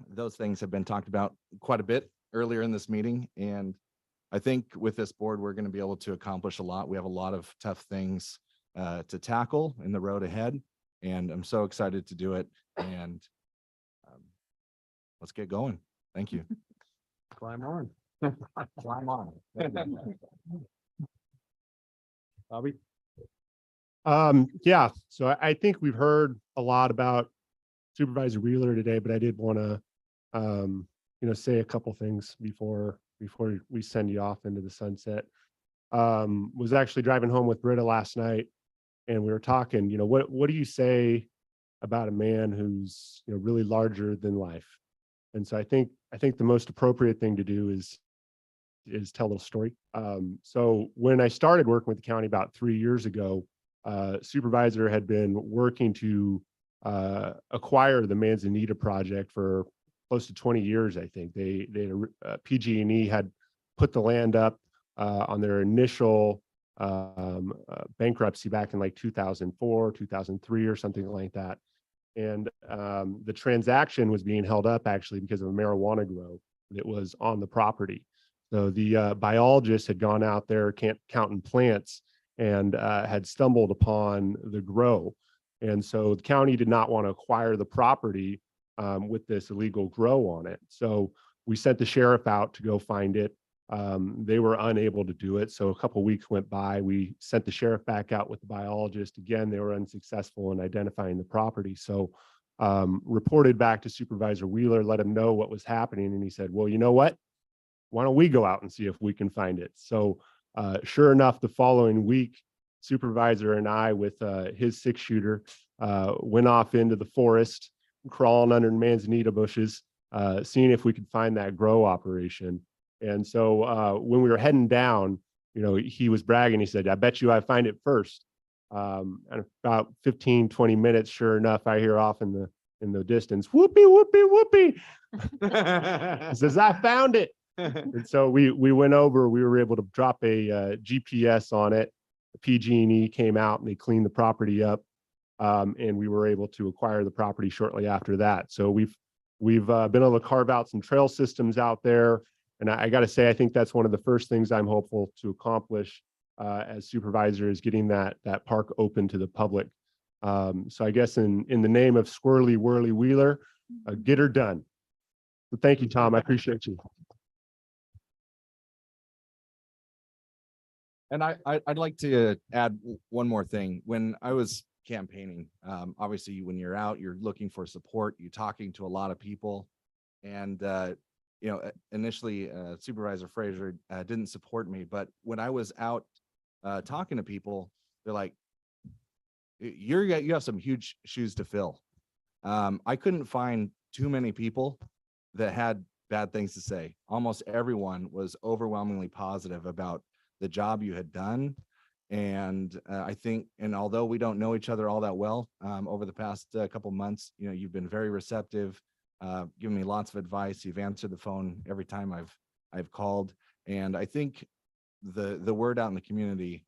those things have been talked about quite a bit earlier in this meeting. And I think with this board, we're going to be able to accomplish a lot. We have a lot of tough things to tackle in the road ahead. And I'm so excited to do it. And let's get going. Thank you. Climb on. Climb on. Bobby? Yeah, so I think we've heard a lot about Supervisor Wheeler today, but I did want to, say a couple things before we send you off into the sunset. Was actually driving home with Britta last night, and we were talking. What do you say about a man who's really larger than life? And so I think the most appropriate thing to do is tell a little story. So when I started working with the county about 3 years ago, supervisor had been working to acquire the Manzanita project for close to 20 years. I think PG&E had put the land up on their initial bankruptcy back in like 2004, 2003 or something like that. And the transaction was being held up actually because of a marijuana grow that was on the property. So the biologist had gone out there counting plants and had stumbled upon the grow. And so the county did not want to acquire the property with this illegal grow on it. So we sent the sheriff out to go find it. They were unable to do it. So a couple of weeks went by. We sent the sheriff back out with the biologist. Again, they were unsuccessful in identifying the property. So reported back to Supervisor Wheeler, let him know what was happening. And he said, well, you know what? Why don't we go out and see if we can find it? So sure enough, the following week, Supervisor and I with his 6-shooter went off into the forest, crawling under manzanita bushes, seeing if we could find that grow operation. And so when we were heading down, he was bragging. He said, I bet you I find it first. And about 15, 20 minutes, sure enough, I hear off in the distance, whoopee, whoopee, whoopee. He says, I found it. And so we went over, we were able to drop a GPS on it. PG&E came out and they cleaned the property up. And we were able to acquire the property shortly after that. So we've been able to carve out some trail systems out there. And I got to say, I think that's one of the first things I'm hopeful to accomplish as supervisor is getting that park open to the public. So I guess in the name of Squirrely Whirly Wheeler, get her done. So thank you, Tom. I appreciate you. And I'd like to add one more thing. When I was campaigning, obviously when you're out, you're looking for support, you're talking to a lot of people. And, initially Supervisor Frazier didn't support me, but when I was out talking to people, they're like, you have some huge shoes to fill. I couldn't find too many people that had bad things to say. Almost everyone was overwhelmingly positive about the job you had done. And I think, and although we don't know each other all that well, over the past couple months, you've been very receptive, given me lots of advice. You've answered the phone every time I've called. And I think the word out in the community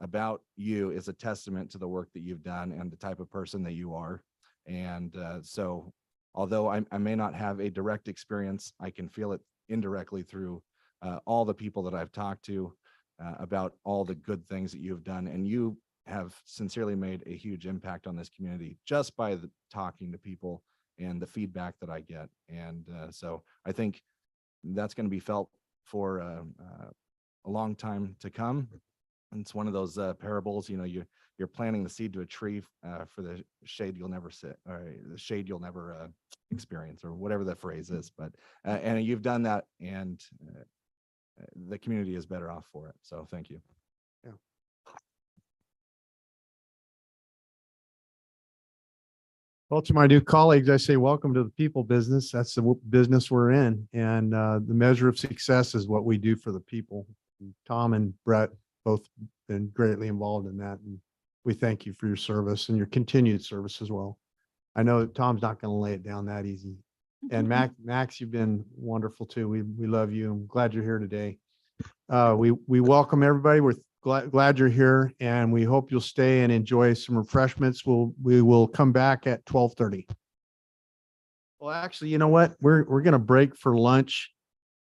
about you is a testament to the work that you've done and the type of person that you are. And so although I may not have a direct experience, I can feel it indirectly through all the people that I've talked to about all the good things that you've done. And you have sincerely made a huge impact on this community just by talking to people and the feedback that I get. And so I think that's going to be felt for a long time to come. And it's one of those parables, you're planting the seed to a tree for the shade you'll never sit, or the shade you'll never experience, or whatever that phrase is. But and you've done that, and the community is better off for it. So thank you. Yeah. Well, to my new colleagues, I say, welcome to the people business. That's the business we're in. And the measure of success is what we do for the people. Tom and Brett both been greatly involved in that. And we thank you for your service and your continued service as well. I know that Tom's not going to lay it down that easy. And Max, you've been wonderful too. We love you. I'm glad you're here today. We welcome everybody. We're glad you're here, and we hope you'll stay and enjoy some refreshments. We will come back at 12:30. Well, actually, you know what? We're going to break for lunch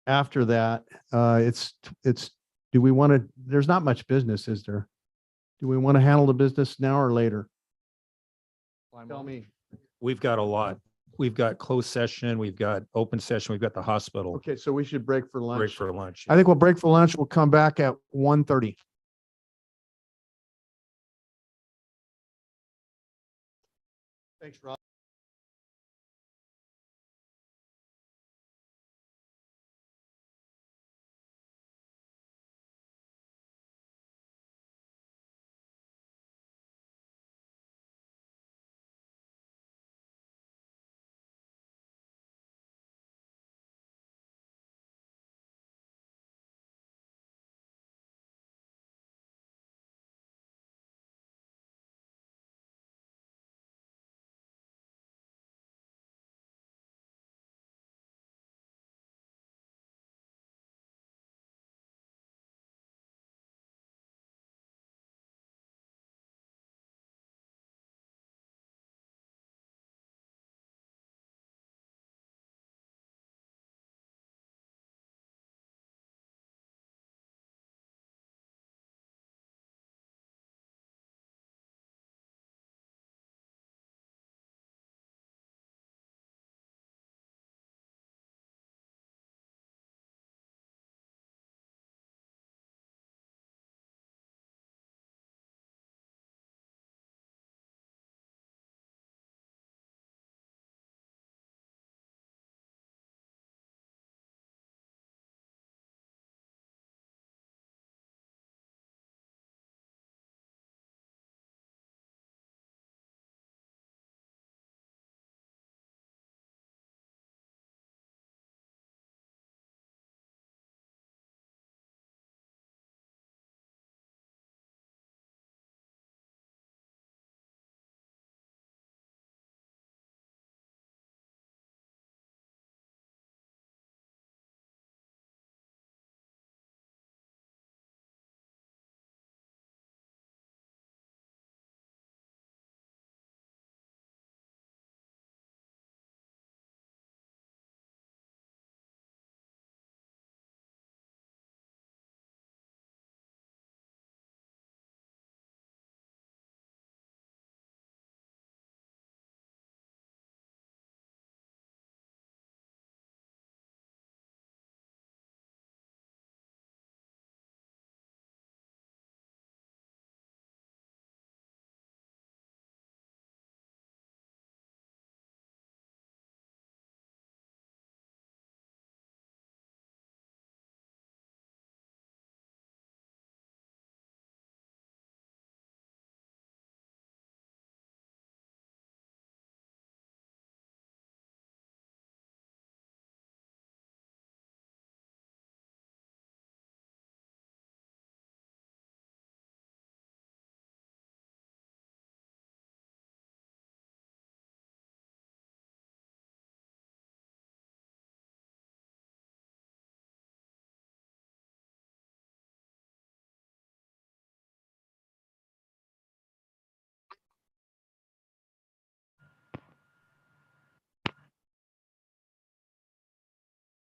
after that. Do we want to, there's not much business, is there? Do we want to handle the business now or later? Tell me. We've got a lot. We've got closed session, we've got open session, we've got the hospital. Okay, so we should break for lunch. Break for lunch. I think we'll break for lunch. We'll come back at 1:30. Thanks, Rob.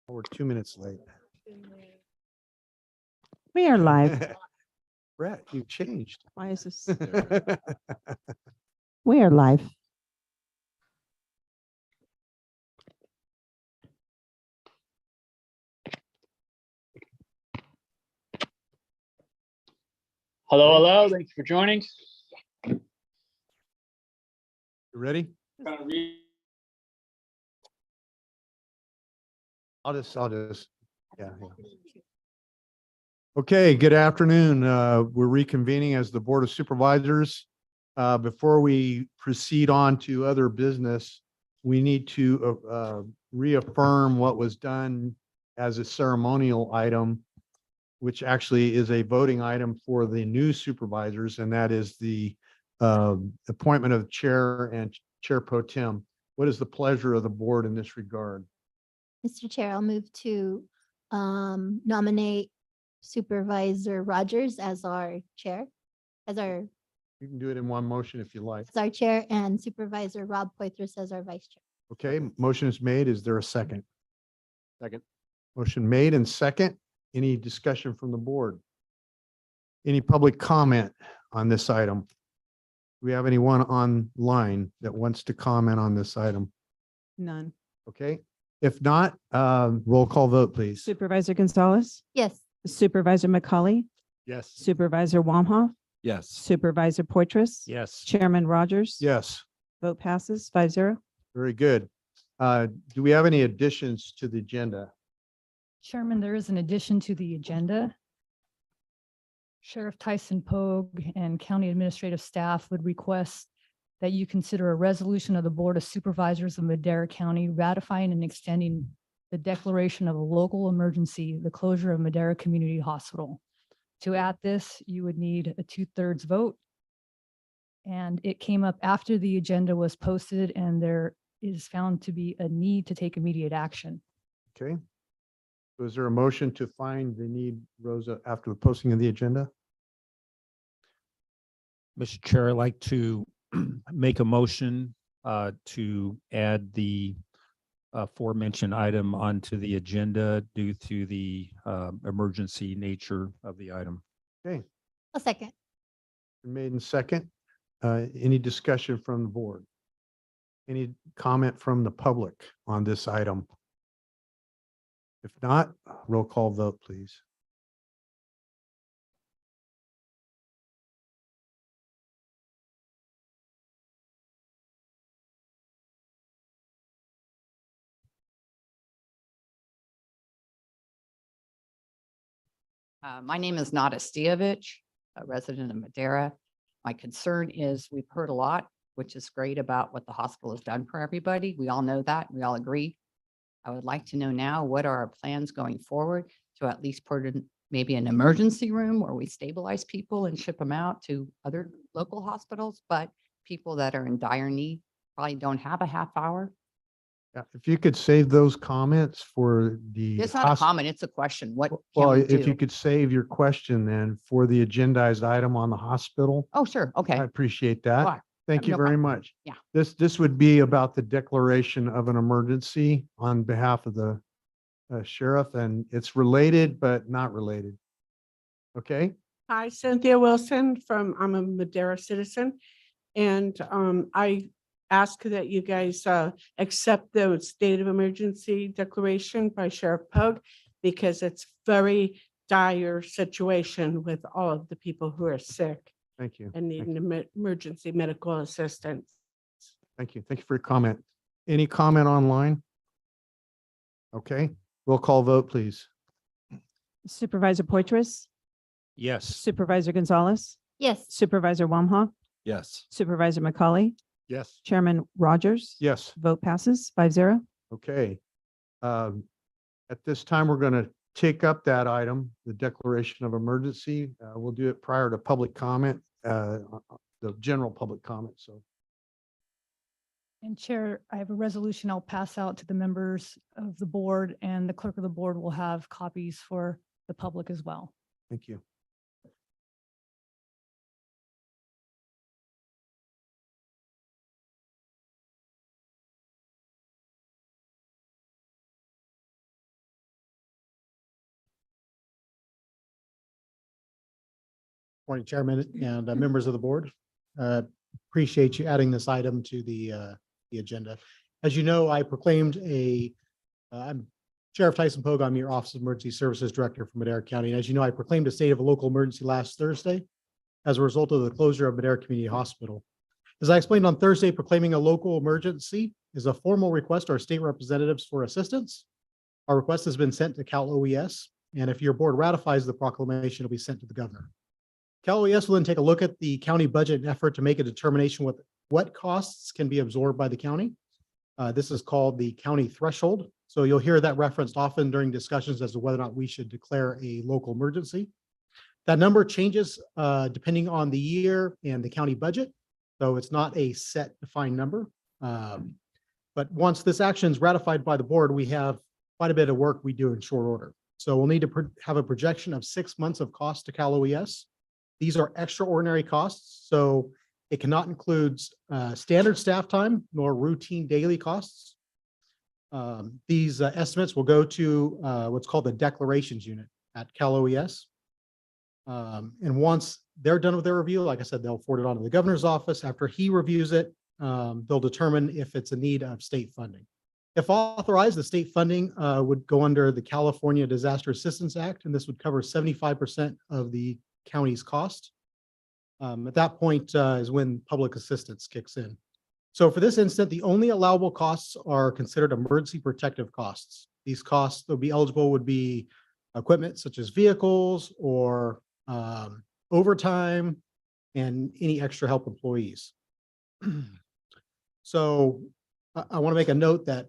We're 2 minutes late. We are live. Brett, you changed. Why is this? We are live. Hello, hello. Thank you for joining. You ready? I'll just, yeah. Okay, good afternoon. We're reconvening as the Board of Supervisors. Before we proceed on to other business, we need to reaffirm what was done as a ceremonial item, which actually is a voting item for the new supervisors, and that is the appointment of chair and chair pro tem. What is the pleasure of the board in this regard? Mr. Chair, I'll move to nominate Supervisor Rogers as our chair, as our You can do it in one motion if you like. chair, and Supervisor Rob Poitras as our vice chair. Okay, motion is made. Is there a second? Second. Motion made and second. Any discussion from the board? Any public comment on this item? Do we have anyone online that wants to comment on this item? None. Okay, if not, roll call vote, please. Supervisor Gonzalez, Yes. Supervisor McCauley, Yes. Supervisor Wamhoff, Yes. Supervisor Poitras. Yes. Chairman Rogers. Yes, Vote passes 5-0. very good. Do we have any additions to the agenda? Chairman, there is an addition to the agenda. Sheriff Tyson Pogue and county administrative staff would request that you consider a resolution of the Board of Supervisors of Madera County ratifying and extending the declaration of a local emergency, the closure of Madera Community Hospital. To add this, you would need a 2/3 vote. And it came up after the agenda was posted, and there is found to be a need to take immediate action. Okay. So is there a motion to find the need, Rosa, after the posting of the agenda? Mr. Chair, I'd like to make a motion to add the aforementioned item onto the agenda due to the emergency nature of the item. Okay, A second. made in second. Any discussion from the board? Any comment from the public on this item? If not, roll call vote, please. My name is Nada Stiavich, a resident of Madera. My concern is we've heard a lot, which is great about what the hospital has done for everybody. We all know that. We all agree. I would like to know now, what are our plans going forward to at least put in maybe an emergency room where we stabilize people and ship them out to other local hospitals, but people that are in dire need probably don't have a half hour. Yeah, if you could save those comments for the. It's not a comment, it's a question. What can Well, we if you do? could save your question then for the agendized item on the hospital, Oh, sure. I Okay. appreciate that. Sure. Thank you No very problem. much. Yeah. This would be about the declaration of an emergency on behalf of the sheriff, and it's related but not related. Okay, Hi, Cynthia Wilson I'm a Madera citizen. And I ask that you guys accept the state of emergency declaration by Sheriff Pogue, because it's very dire situation with all of the people who are sick thank you. and Thank need you. emergency medical assistance. Thank you. Thank you for your comment. Any comment online? Okay, roll call vote, please. Supervisor Poitras, Yes. Supervisor Gonzalez, Yes. Supervisor Wamhoff, Yes. Supervisor McCauley, Yes. Chairman Rogers. Yes. Vote passes 5-0. Okay. At this time, we're going to take up that item, the declaration of emergency. We'll do it prior to public comment, the general public comment. So, And Chair, I have a resolution I'll pass out to the members of the board, and the clerk of the board will have copies for the public as well. thank you. Morning, Chairman and members of the board. Appreciate you adding this item to the agenda. As you know, I proclaimed I'm Sheriff Tyson Pogue. I'm your Office of Emergency Services Director for Madera County. And as you know, I proclaimed a state of a local emergency last Thursday as a result of the closure of Madera Community Hospital. As I explained on Thursday, proclaiming a local emergency is a formal request to our state representatives for assistance. Our request has been sent to Cal OES, and if your board ratifies the proclamation, it'll be sent to the governor. Cal OES will then take a look at the county budget and effort to make a determination what costs can be absorbed by the county. This is called the county threshold. So you'll hear that referenced often during discussions as to whether or not we should declare a local emergency. That number changes depending on the year and the county budget. So it's not a set defined number. But once this action is ratified by the board, we have quite a bit of work we do in short order. So we'll need to have a projection of 6 months of cost to Cal OES. These are extraordinary costs, so it cannot include standard staff time nor routine daily costs. These estimates will go to what's called the declarations unit at Cal OES. And once they're done with their review, like I said, they'll forward it on to the governor's office. After he reviews it, they'll determine if it's a need of state funding. If authorized, the state funding would go under the California Disaster Assistance Act, and this would cover 75% of the county's cost. At that point is when public assistance kicks in. So for this instance, the only allowable costs are considered emergency protective costs. These costs that would be eligible would be equipment such as vehicles or overtime and any extra help employees. So I want to make a note that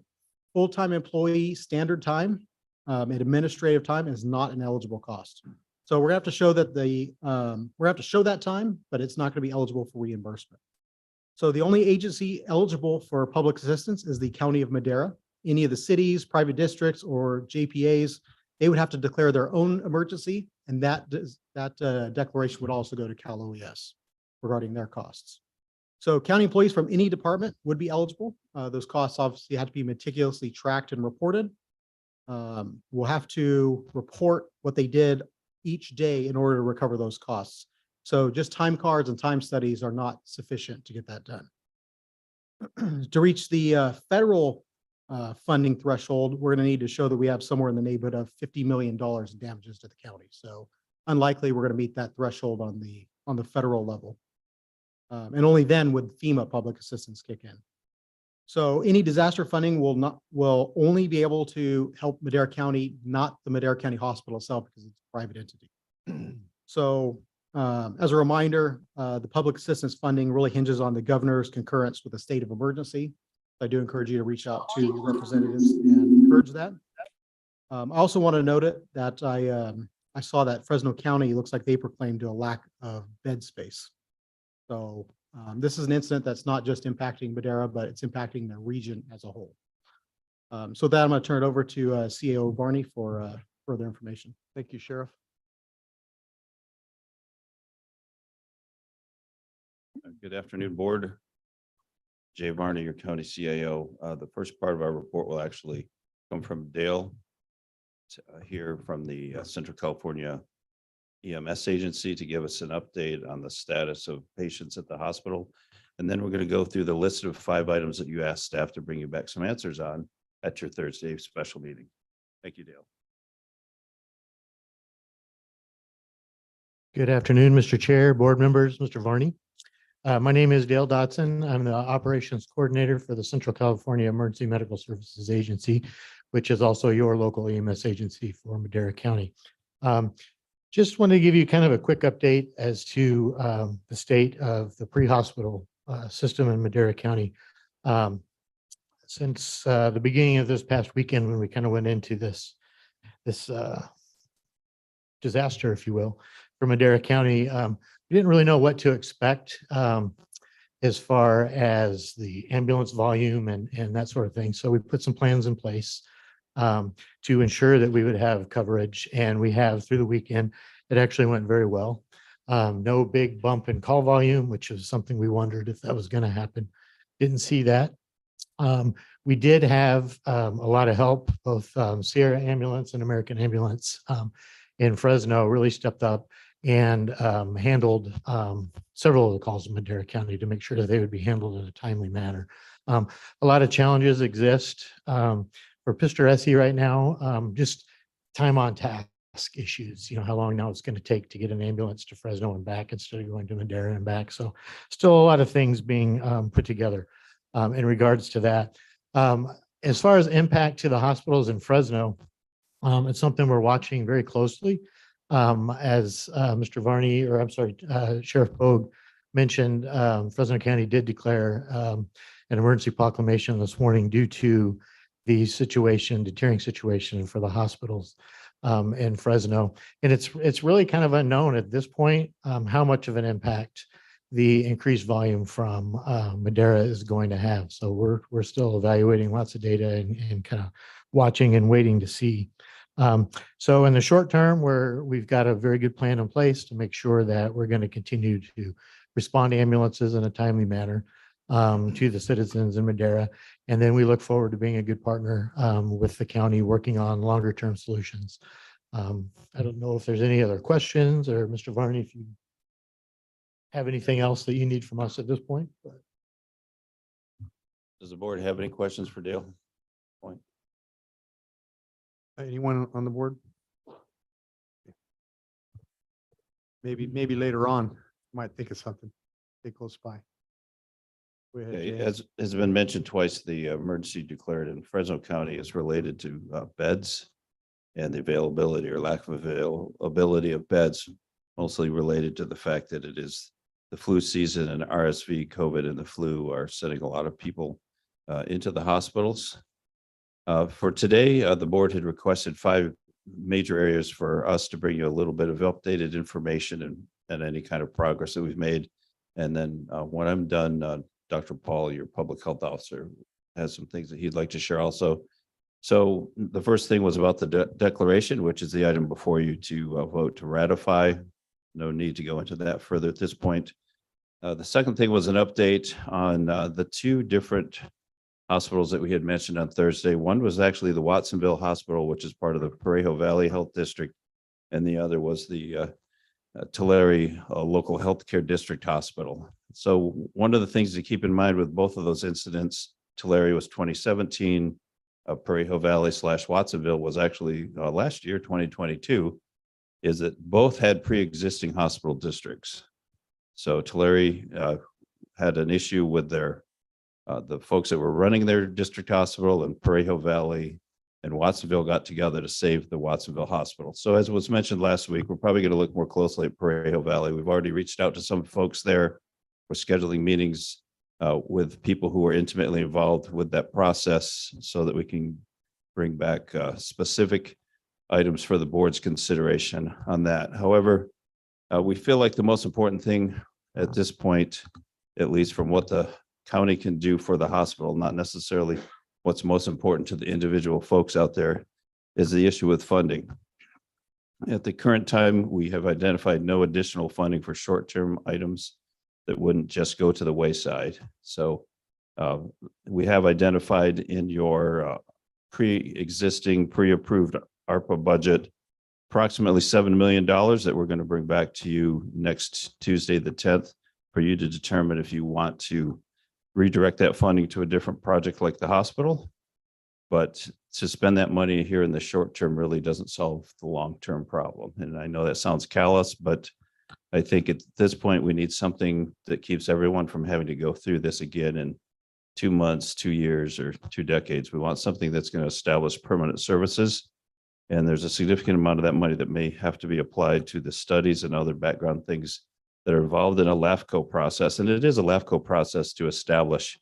full-time employee standard time and administrative time is not an eligible cost. So we're gonna have to show that that time, but it's not going to be eligible for reimbursement. So the only agency eligible for public assistance is the County of Madera. Any of the cities, private districts, or JPAs, they would have to declare their own emergency, and that declaration would also go to Cal OES regarding their costs. So county employees from any department would be eligible. Those costs obviously have to be meticulously tracked and reported. We'll have to report what they did each day in order to recover those costs. So just time cards and time studies are not sufficient to get that done. To reach the federal funding threshold, we're going to need to show that we have somewhere in the neighborhood of $50 million in damages to the county. So unlikely we're going to meet that threshold on the federal level. And only then would FEMA public assistance kick in. So any disaster funding will only be able to help Madera County, not the Madera County Hospital itself, because it's a private entity. So as a reminder, the public assistance funding really hinges on the governor's concurrence with a state of emergency. I do encourage you to reach out to your representatives and encourage that. I also want to note it that I saw that Fresno County looks like they proclaimed a lack of bed space. So this is an incident that's not just impacting Madera, but it's impacting the region as a whole. So with that, I'm going to turn it over to CAO Barney for further information. Thank you, Sheriff. Good afternoon, Board. Jay Varney, your County CAO. The first part of our report will actually come from Dale here from the Central California EMS agency to give us an update on the status of patients at the hospital. And then we're going to go through the list of 5 items that you asked staff to bring you back some answers on at your Thursday special meeting. Thank you, Dale. Good afternoon, Mr. Chair, board members, Mr. Varney. My name is Dale Dotson. I'm the operations coordinator for the Central California Emergency Medical Services Agency, which is also your local EMS agency for Madera County. Just wanted to give you kind of a quick update as to the state of the pre-hospital system in Madera County. Since the beginning of this past weekend, when we kind of went into this disaster, if you will, for Madera County, we didn't really know what to expect as far as the ambulance volume and that sort of thing. So we put some plans in place to ensure that we would have coverage, and we have through the weekend. It actually went very well. No big bump in call volume, which is something we wondered if that was going to happen. Didn't see that. We did have a lot of help, both Sierra Ambulance and American Ambulance in Fresno really stepped up and handled several of the calls in Madera County to make sure that they would be handled in a timely manner. A lot of challenges exist for Pister SE right now, just time on task issues, how long now it's going to take to get an ambulance to Fresno and back instead of going to Madera and back. So still a lot of things being put together in regards to that. As far as impact to the hospitals in Fresno, it's something we're watching very closely. As Mr. Varney, or I'm sorry, Sheriff Pogue mentioned, Fresno County did declare an emergency proclamation this morning due to the deteriorating situation for the hospitals in Fresno. And it's really kind of unknown at this point how much of an impact the increased volume from Madera is going to have. So we're still evaluating lots of data and kind of watching and waiting to see. So in the short term, we've got a very good plan in place to make sure that we're going to continue to respond to ambulances in a timely manner to the citizens in Madera. And then we look forward to being a good partner with the county working on longer term solutions. I don't know if there's any other questions, or Mr. Varney, if you have anything else that you need from us at this point. But Does the board have any questions for Dale? Anyone on the board? Maybe later on, might think of something. Stay close by. Go ahead, Okay, Jay. as has been mentioned twice, the emergency declared in Fresno County is related to beds and the availability or lack of availability of beds, mostly related to the fact that it is the flu season, and RSV, COVID, and the flu are sending a lot of people into the hospitals. For today, the board had requested 5 major areas for us to bring you a little bit of updated information and any kind of progress that we've made. And then when I'm done, Dr. Paul, your public health officer, has some things that he'd like to share also. So the first thing was about the declaration, which is the item before you to vote to ratify. No need to go into that further at this point. The second thing was an update on the 2 different hospitals that we had mentioned on Thursday. One was actually the Watsonville Hospital, which is part of the Parejo Valley Health District, and the other was the Tulare Local Healthcare District Hospital. So one of the things to keep in mind with both of those incidents, Tulare was 2017, Parejo Valley / Watsonville was actually last year, 2022, is that both had pre-existing hospital districts. So Tulare had an issue with their the folks that were running their district hospital, and Parejo Valley and Watsonville got together to save the Watsonville Hospital. So as was mentioned last week, we're probably going to look more closely at Parejo Valley. We've already reached out to some folks there. We're scheduling meetings with people who are intimately involved with that process so that we can bring back specific items for the board's consideration on that. However, we feel like the most important thing at this point, at least from what the county can do for the hospital, not necessarily what's most important to the individual folks out there, is the issue with funding. At the current time, we have identified no additional funding for short-term items that wouldn't just go to the wayside. So we have identified in your pre-existing, pre-approved ARPA budget approximately $7 million that we're going to bring back to you next Tuesday, the 10th, for you to determine if you want to redirect that funding to a different project like the hospital. But to spend that money here in the short term really doesn't solve the long-term problem. And I know that sounds callous, but I think at this point, we need something that keeps everyone from having to go through this again in 2 months, 2 years, or 2 decades. We want something that's going to establish permanent services. And there's a significant amount of that money that may have to be applied to the studies and other background things that are involved in a LAFCO process. And it is a LAFCO process to establish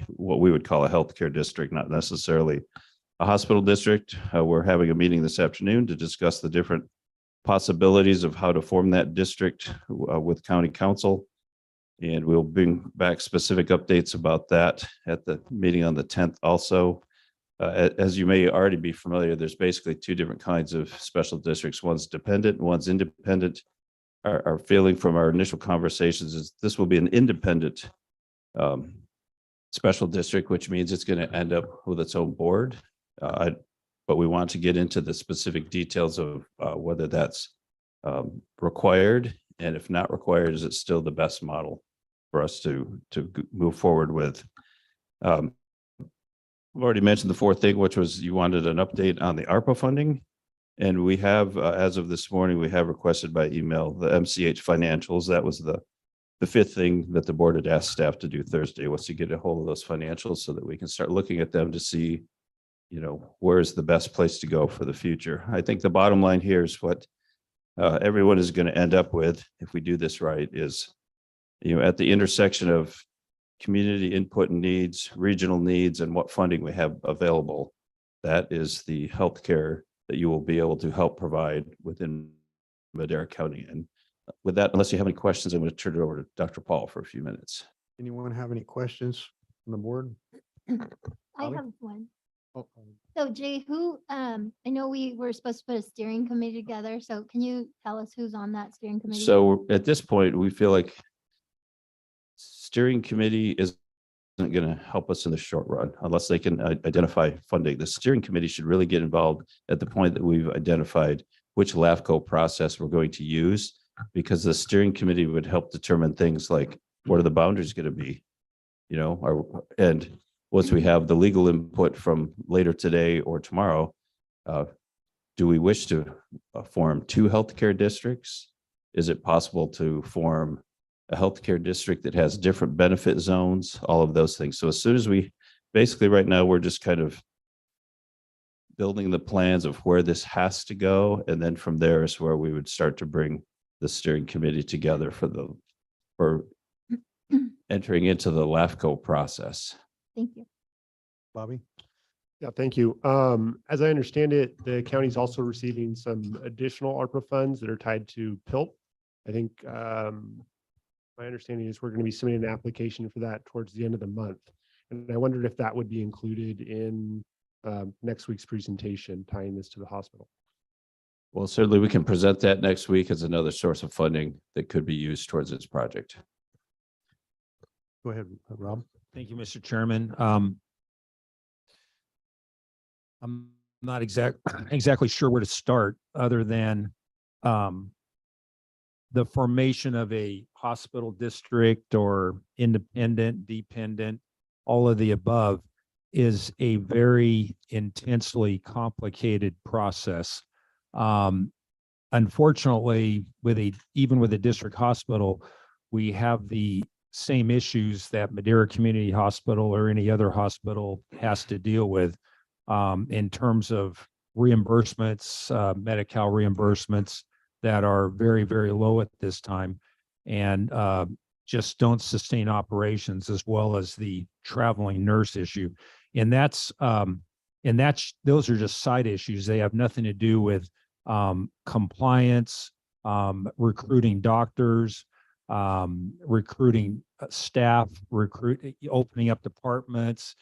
what we would call a healthcare district, not necessarily a hospital district. We're having a meeting this afternoon to discuss the different possibilities of how to form that district with county council. And we'll bring back specific updates about that at the meeting on the 10th also. As you may already be familiar, there's basically 2 different kinds of special districts. One's dependent, one's independent. Our feeling from our initial conversations is this will be an independent special district, which means it's going to end up with its own board. but we want to get into the specific details of whether that's required, and if not required, is it still the best model for us to move forward with? I've already mentioned the fourth thing, which was you wanted an update on the ARPA funding. And we have, as of this morning, we have requested by email the MCH financials. That was the fifth thing that the board had asked staff to do Thursday, was to get a hold of those financials so that we can start looking at them to see, you know, where's the best place to go for the future. I think the bottom line here is what everyone is going to end up with, if we do this right, is, you know, at the intersection of community input and needs, regional needs, and what funding we have available, that is the healthcare that you will be able to help provide within Madera County. And with that, unless you have any questions, I'm going to turn it over to Dr. Paul for a few minutes. Anyone have any questions on the board? I Holly? have one. Oh, So Jay, I know we were supposed to put a steering committee together, so can you tell us who's on that steering committee? So at this point, we feel like steering committee isn't going to help us in the short run unless they can identify funding. The steering committee should really get involved at the point that we've identified which LAFCO process we're going to use, because the steering committee would help determine things like what are the boundaries going to be, you know, and once we have the legal input from later today or tomorrow, do we wish to form two healthcare districts? Is it possible to form a healthcare district that has different benefit zones, all of those things? So as soon as we, basically right now, we're just kind of building the plans of where this has to go. And then from there is where we would start to bring the steering committee together for entering into the LAFCO process. Thank you. Bobby? Yeah, thank you. As I understand it, the county's also receiving some additional ARPA funds that are tied to PILT. I think my understanding is we're going to be submitting an application for that towards the end of the month. And I wondered if that would be included in next week's presentation, tying this to the hospital. Well, certainly we can present that next week as another source of funding that could be used towards this project. Go ahead, Rob. Thank you, Mr. Chairman. I'm not exactly sure where to start, other than the formation of a hospital district or independent, dependent, all of the above is a very intensely complicated process. Unfortunately, even with a district hospital, we have the same issues that Madera Community Hospital or any other hospital has to deal with in terms of reimbursements, Medi-Cal reimbursements that are very, very low at this time, and just don't sustain operations, as well as the traveling nurse issue. And those are just side issues. They have nothing to do with compliance, recruiting doctors, recruiting staff, opening up departments,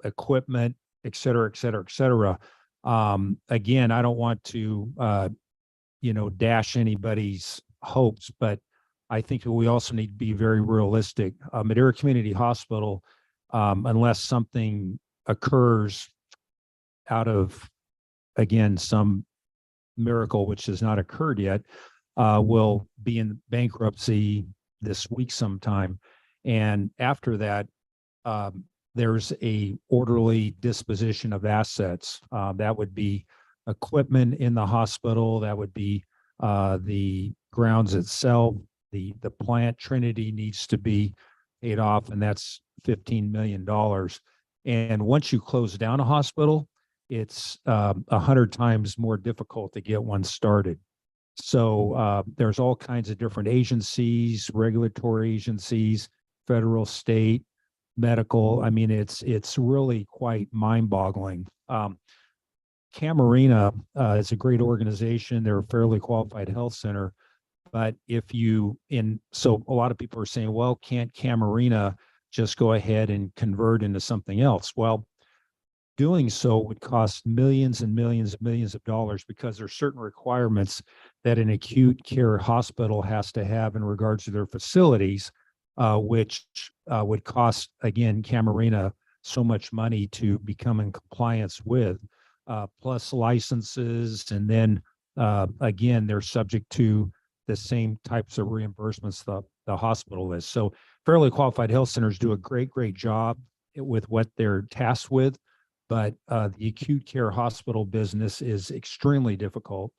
equipment, et cetera, et cetera, et cetera. Again, I don't want to, dash anybody's hopes, but I think we also need to be very realistic. Madera Community Hospital, unless something occurs out of, again, some miracle, which has not occurred yet, will be in bankruptcy this week sometime. And after that, there's a orderly disposition of assets. That would be equipment in the hospital. That would be the grounds itself. The plant Trinity needs to be paid off, and that's $15 million. And once you close down a hospital, it's 100 times more difficult to get one started. So there's all kinds of different agencies, regulatory agencies, federal, state, medical. I mean, it's really quite mind-boggling. Camarina is a great organization. They're a fairly qualified health center. But so a lot of people are saying, well, can't Camarina just go ahead and convert into something else? Well, doing so would cost millions and millions and millions of dollars, because there are certain requirements that an acute care hospital has to have in regards to their facilities, which would cost, again, Camarina so much money to become in compliance with. plus licenses. And then again, they're subject to the same types of reimbursements the hospital is. So fairly qualified health centers do a great job with what they're tasked with. But the acute care hospital business is extremely difficult.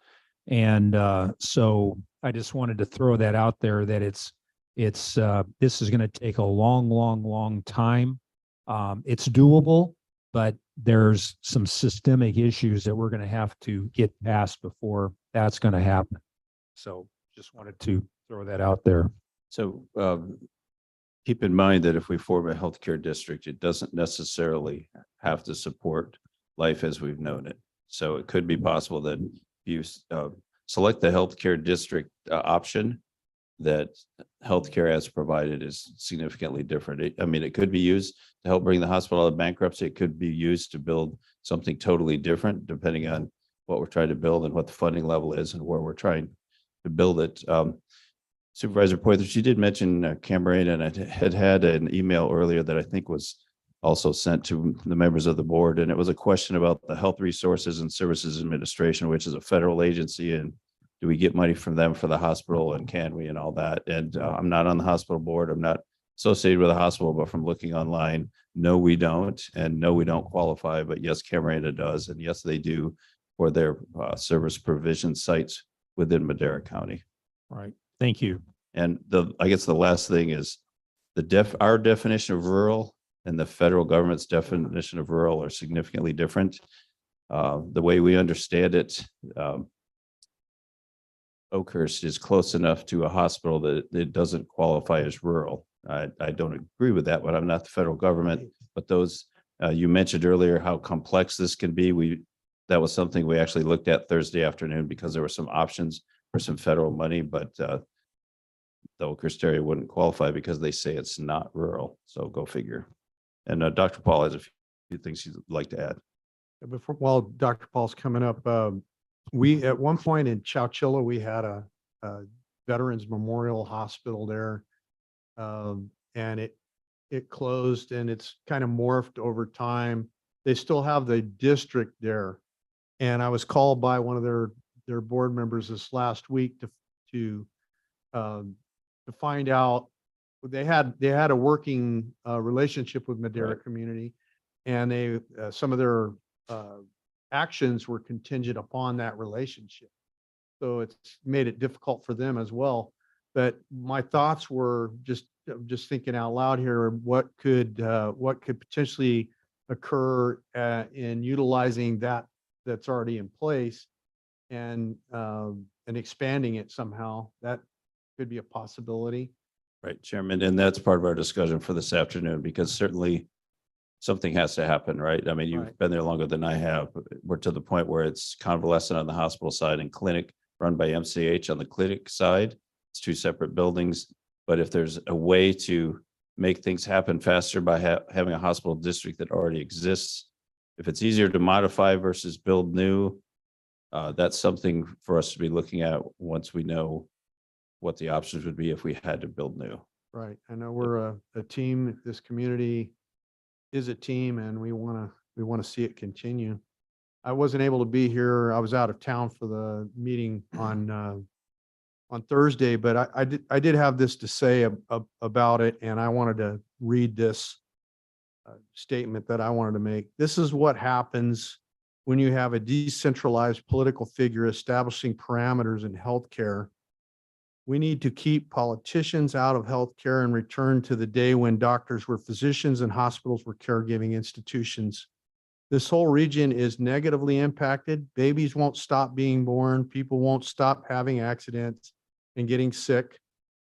And so I just wanted to throw that out there that this is going to take a long time. It's doable, but there's some systemic issues that we're going to have to get past before that's going to happen. So just wanted to throw that out there. So keep in mind that if we form a healthcare district, it doesn't necessarily have to support life as we've known it. So it could be possible that you select the healthcare district option, that healthcare as provided is significantly different. I mean, it could be used to help bring the hospital out of bankruptcy. It could be used to build something totally different, depending on what we're trying to build and what the funding level is and where we're trying to build it. Supervisor Poithers, you did mention Cameron, and I had an email earlier that I think was also sent to the members of the board, and it was a question about the Health Resources and Services Administration, which is a federal agency, and do we get money from them for the hospital, and can we, and all that. And I'm not on the hospital board. I'm not associated with the hospital, but from looking online, no, we don't, and no, we don't qualify. But yes, Camarena does, and yes, they do for their service provision sites within Madera County. Right. Thank you. And I guess the last thing is our definition of rural and the federal government's definition of rural are significantly different. The way we understand it, Oakhurst is close enough to a hospital that it doesn't qualify as rural. I don't agree with that, but I'm not the federal government. But those, you mentioned earlier how complex this can be. That was something we actually looked at Thursday afternoon because there were some options for some federal money, but the Oakhurst area wouldn't qualify because they say it's not rural. So go figure. And Dr. Paul has a few things he'd like to add. While Dr. Paul's coming up, we, at one point in Chowchilla, we had a Veterans Memorial Hospital there. And it closed, and it's kind of morphed over time. They still have the district there. And I was called by one of their board members this last week to find out. They had a working relationship with Madera community, and some of their actions were contingent upon that relationship. So it's made it difficult for them as well. But my thoughts were just thinking out loud here, what could potentially occur in utilizing that's already in place and expanding it somehow. That could be a possibility. Right, Chairman, and that's part of our discussion for this afternoon, because certainly something has to happen, right? I mean, you've been there longer than I have. We're to the point where it's convalescent on the hospital side and clinic run by MCH on the clinic side. It's two separate buildings. But if there's a way to make things happen faster by having a hospital district that already exists, if it's easier to modify versus build new, that's something for us to be looking at once we know what the options would be if we had to build new. Right. I know we're a team. This community is a team, and we want to see it continue. I wasn't able to be here. I was out of town for the meeting on Thursday, but I did have this to say about it, and I wanted to read this statement that I wanted to make. This is what happens when you have a decentralized political figure establishing parameters in healthcare. We need to keep politicians out of healthcare and return to the day when doctors were physicians and hospitals were caregiving institutions. This whole region is negatively impacted. Babies won't stop being born. People won't stop having accidents and getting sick.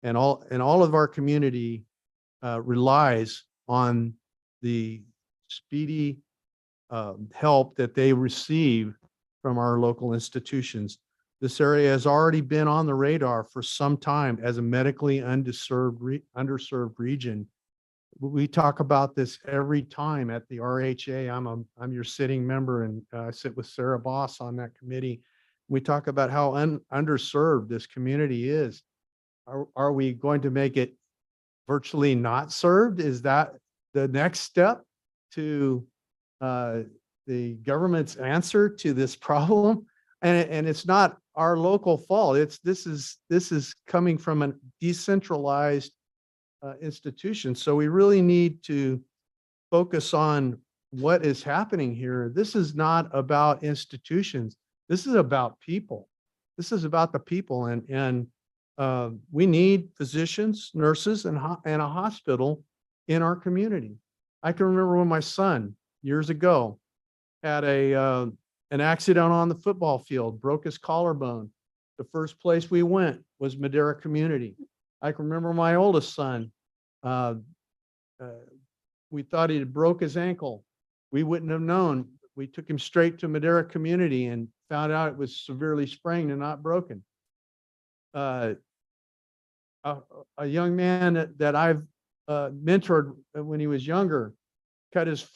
And all of our community relies on the speedy help that they receive from our local institutions. This area has already been on the radar for some time as a medically underserved region. We talk about this every time at the RHA. I'm your sitting member, and I sit with Sarah Boss on that committee. We talk about how underserved this community is. Are we going to make it virtually not served? Is that the next step to the government's answer to this problem. And it's not our local fault. This is coming from a decentralized institution. So we really need to focus on what is happening here. This is not about institutions. This is about people. This is about the people, and we need physicians, nurses, and a hospital in our community. I can remember when my son years ago had an accident on the football field, broke his collarbone. The first place we went was Madera Community. I can remember my oldest son. We thought he had broke his ankle. We wouldn't have known. We took him straight to Madera Community and found out it was severely sprained and not broken. A young man that I've mentored when he was younger cut his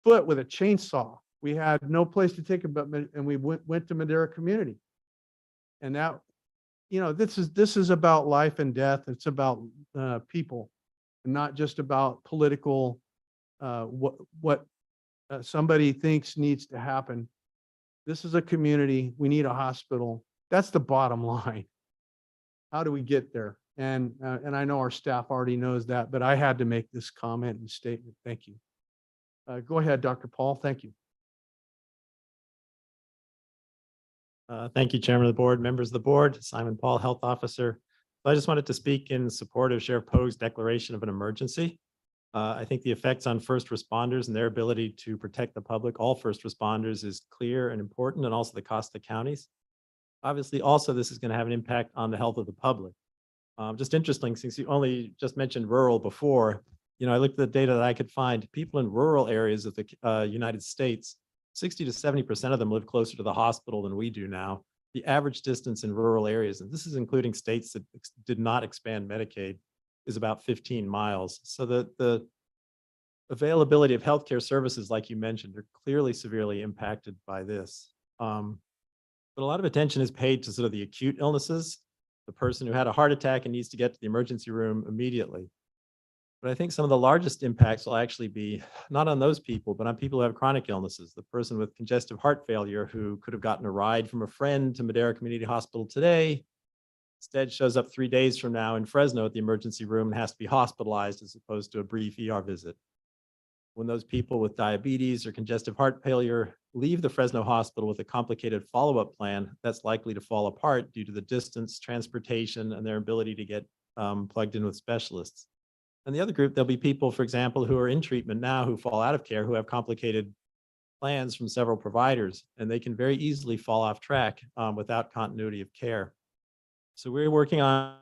foot with a chainsaw. We had no place to take him, and we went to Madera Community. And that, this is about life and death. It's about people, and not just about political, what somebody thinks needs to happen. This is a community. We need a hospital. That's the bottom line. How do we get there? And I know our staff already knows that, but I had to make this comment and statement. Thank you. Go ahead, Dr. Paul. Thank you. Thank you, Chairman of the Board, members of the board, Simon Paul, Health Officer. I just wanted to speak in support of Sheriff Pogue's declaration of an emergency. I think the effects on first responders and their ability to protect the public, all first responders, is clear and important, and also the cost to counties. Obviously, also, this is going to have an impact on the health of the public. Just interesting, since you only just mentioned rural before, I looked at the data that I could find. People in rural areas of the United States, 60 to 70% of them live closer to the hospital than we do now. The average distance in rural areas, and this is including states that did not expand Medicaid, is about 15 miles. So the availability of healthcare services, like you mentioned, are clearly severely impacted by this. But a lot of attention is paid to sort of the acute illnesses, the person who had a heart attack and needs to get to the emergency room immediately. But I think some of the largest impacts will actually be not on those people, but on people who have chronic illnesses. The person with congestive heart failure who could have gotten a ride from a friend to Madera Community Hospital today, instead shows up 3 days from now in Fresno at the emergency room and has to be hospitalized as opposed to a brief ER visit. When those people with diabetes or congestive heart failure leave the Fresno hospital with a complicated follow-up plan, that's likely to fall apart due to the distance, transportation, and their ability to get plugged in with specialists. And the other group, there'll be people, for example, who are in treatment now who fall out of care, who have complicated plans from several providers, and they can very easily fall off track without continuity of care. So we're working on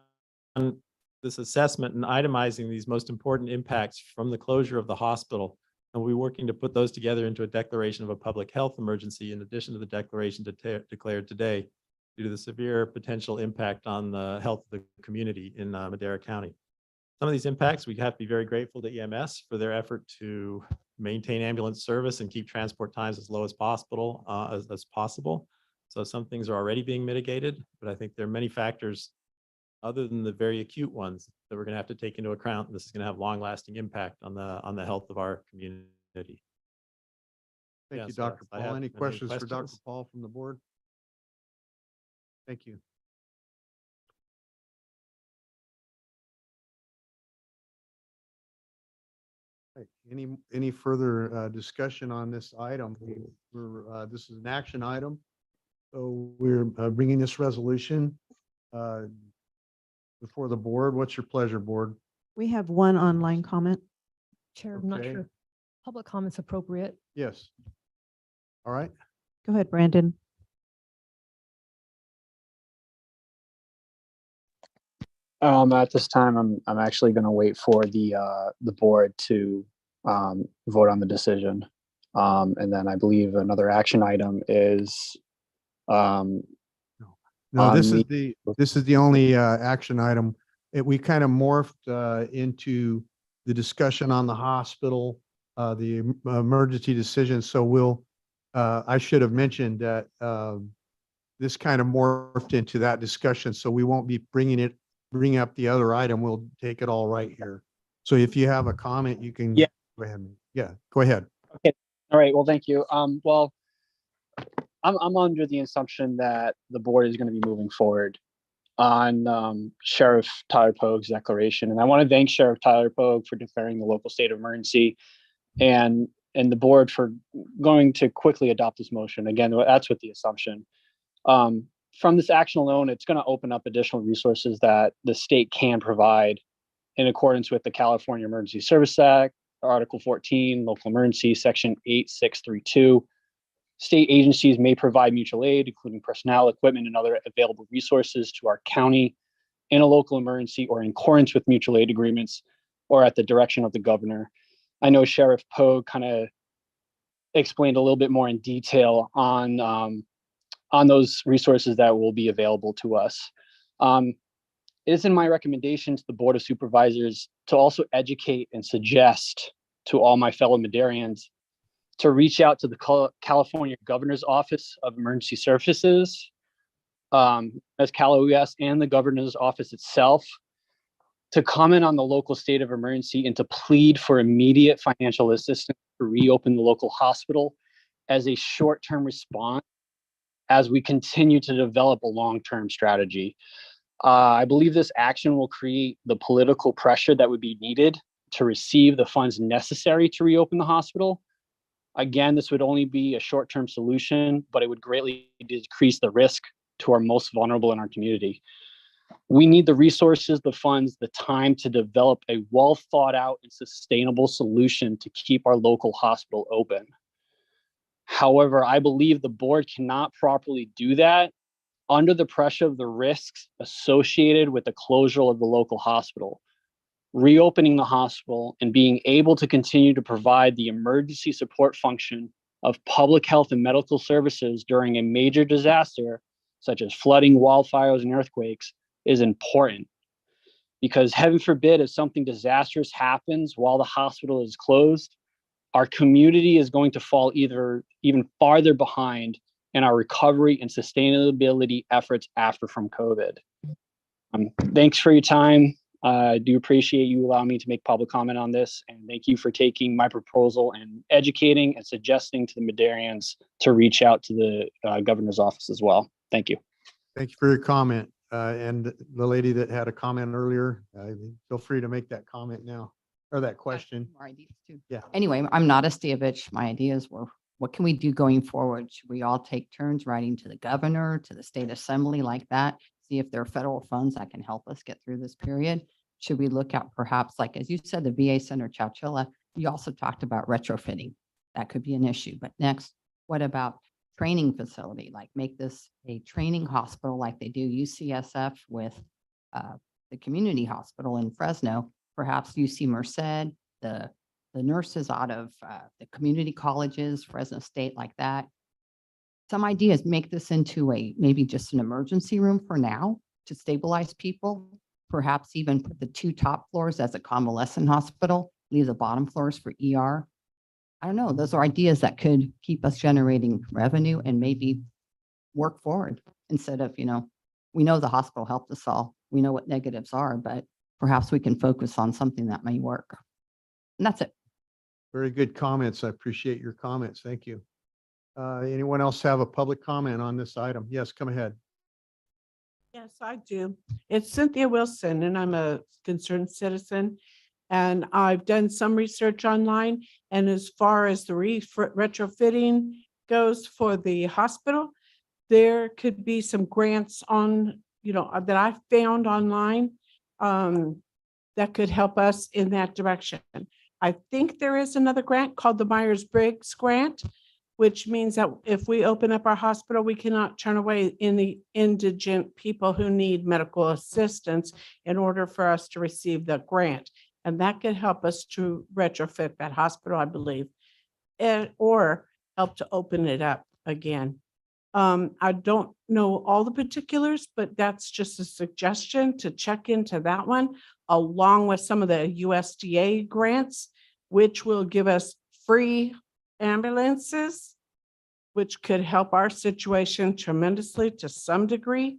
this assessment and itemizing these most important impacts from the closure of the hospital. And we'll be working to put those together into a declaration of a public health emergency in addition to the declaration declared today due to the severe potential impact on the health of the community in Madera County. Some of these impacts, we have to be very grateful to EMS for their effort to maintain ambulance service and keep transport times as low as possible. So some things are already being mitigated, but I think there are many factors other than the very acute ones that we're going to have to take into account. This is going to have long-lasting impact on the health of our community. Thank Yeah, you, so Dr. I Paul. have Any any questions for Dr. questions? Paul from the board? Thank you. Right. Any further discussion on this item? This is an action item. So we're bringing this resolution before the board. What's your pleasure, board? We have one online comment. Chair, I'm not Okay. sure. Public comment's appropriate. Yes. All right. Go ahead, Brandon. At this time, I'm actually going to wait for the board to vote on the decision. And then I believe another action item is No, on this the- is the only action item. We kind of morphed into the discussion on the hospital, the emergency decision. So I should have mentioned that this kind of morphed into that discussion. So we won't be bring up the other item. We'll take it all right here. So if you have a comment, you can. Yeah. Go ahead. Yeah, go ahead. Okay. All right, well, thank you. Well, I'm under the assumption that the board is going to be moving forward on Sheriff Tyler Pogue's declaration. And I want to thank Sheriff Tyler Pogue for declaring the local state of emergency and the board for going to quickly adopt this motion. Again, that's with the assumption. From this action alone, it's going to open up additional resources that the state can provide in accordance with the California Emergency Service Act, Article 14, Local Emergency, Section 8632. State agencies may provide mutual aid, including personnel, equipment, and other available resources to our county in a local emergency or in accordance with mutual aid agreements or at the direction of the governor. I know Sheriff Pogue kind of explained a little bit more in detail on those resources that will be available to us. It is in my recommendation to the Board of Supervisors to also educate and suggest to all my fellow Madarians to reach out to the California Governor's Office of Emergency Services, as Cal-OES, and the Governor's Office itself, to comment on the local state of emergency and to plead for immediate financial assistance to reopen the local hospital as a short-term response as we continue to develop a long-term strategy. I believe this action will create the political pressure that would be needed to receive the funds necessary to reopen the hospital. Again, this would only be a short-term solution, but it would greatly decrease the risk to our most vulnerable in our community. We need the resources, the funds, the time to develop a well thought out and sustainable solution to keep our local hospital open. However, I believe the board cannot properly do that under the pressure of the risks associated with the closure of the local hospital. Reopening the hospital and being able to continue to provide the emergency support function of public health and medical services during a major disaster, such as flooding, wildfires, and earthquakes, is important. Because heaven forbid, if something disastrous happens while the hospital is closed, our community is going to fall even farther behind in our recovery and sustainability efforts after from COVID. Thanks for your time. I do appreciate you allowing me to make public comment on this, and thank you for taking my proposal and educating and suggesting to the Madarians to reach out to the governor's office as well. Thank you. Thank you for your comment. And the lady that had a comment earlier, feel free to make that comment now, or that question. More ideas too. Yeah. Anyway, I'm not a Stevich. My ideas were, what can we do going forward? Should we all take turns writing to the governor, to the state assembly like that? See if there are federal funds that can help us get through this period. Should we look at perhaps, like, as you said, the VA Center Chowchilla, you also talked about retrofitting. That could be an issue. But next, what about training facility? Like make this a training hospital like they do UCSF with the community hospital in Fresno, perhaps UC Merced, the nurses out of the community colleges, Fresno State, like that. Some ideas, make this into maybe just an emergency room for now to stabilize people, perhaps even put the 2 top floors as a convalescent hospital, leave the bottom floors for ER. I don't know, those are ideas that could keep us generating revenue and maybe work forward instead of, we know the hospital helped us all. We know what negatives are, but perhaps we can focus on something that may work. And that's it. Very good comments. I appreciate your comments. Thank you. Anyone else have a public comment on this item? Yes, come ahead. Yes, I do. It's Cynthia Wilson, and I'm a concerned citizen. And I've done some research online. And as far as the retrofitting goes for the hospital, there could be some grants on, that I found online that could help us in that direction. I think there is another grant called the Myers-Briggs grant, which means that if we open up our hospital, we cannot turn away any indigent people who need medical assistance in order for us to receive the grant. And that could help us to retrofit that hospital, I believe, or help to open it up again. I don't know all the particulars, but that's just a suggestion to check into that one, along with some of the USDA grants, which will give us free ambulances, which could help our situation tremendously to some degree.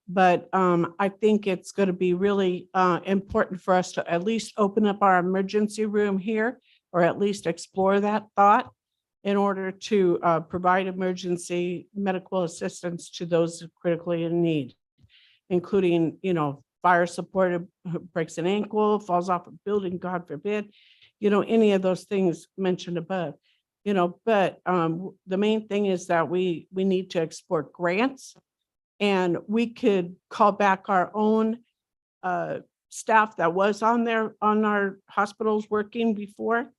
But I think it's going to be really important for us to at least open up our emergency room here, or at least explore that thought in order to provide emergency medical assistance to those critically in need, including, fire support, breaks an ankle, falls off a building, God forbid, any of those things mentioned above. But the main thing is that we need to export grants, and we could call back our own staff that was on our hospitals working before,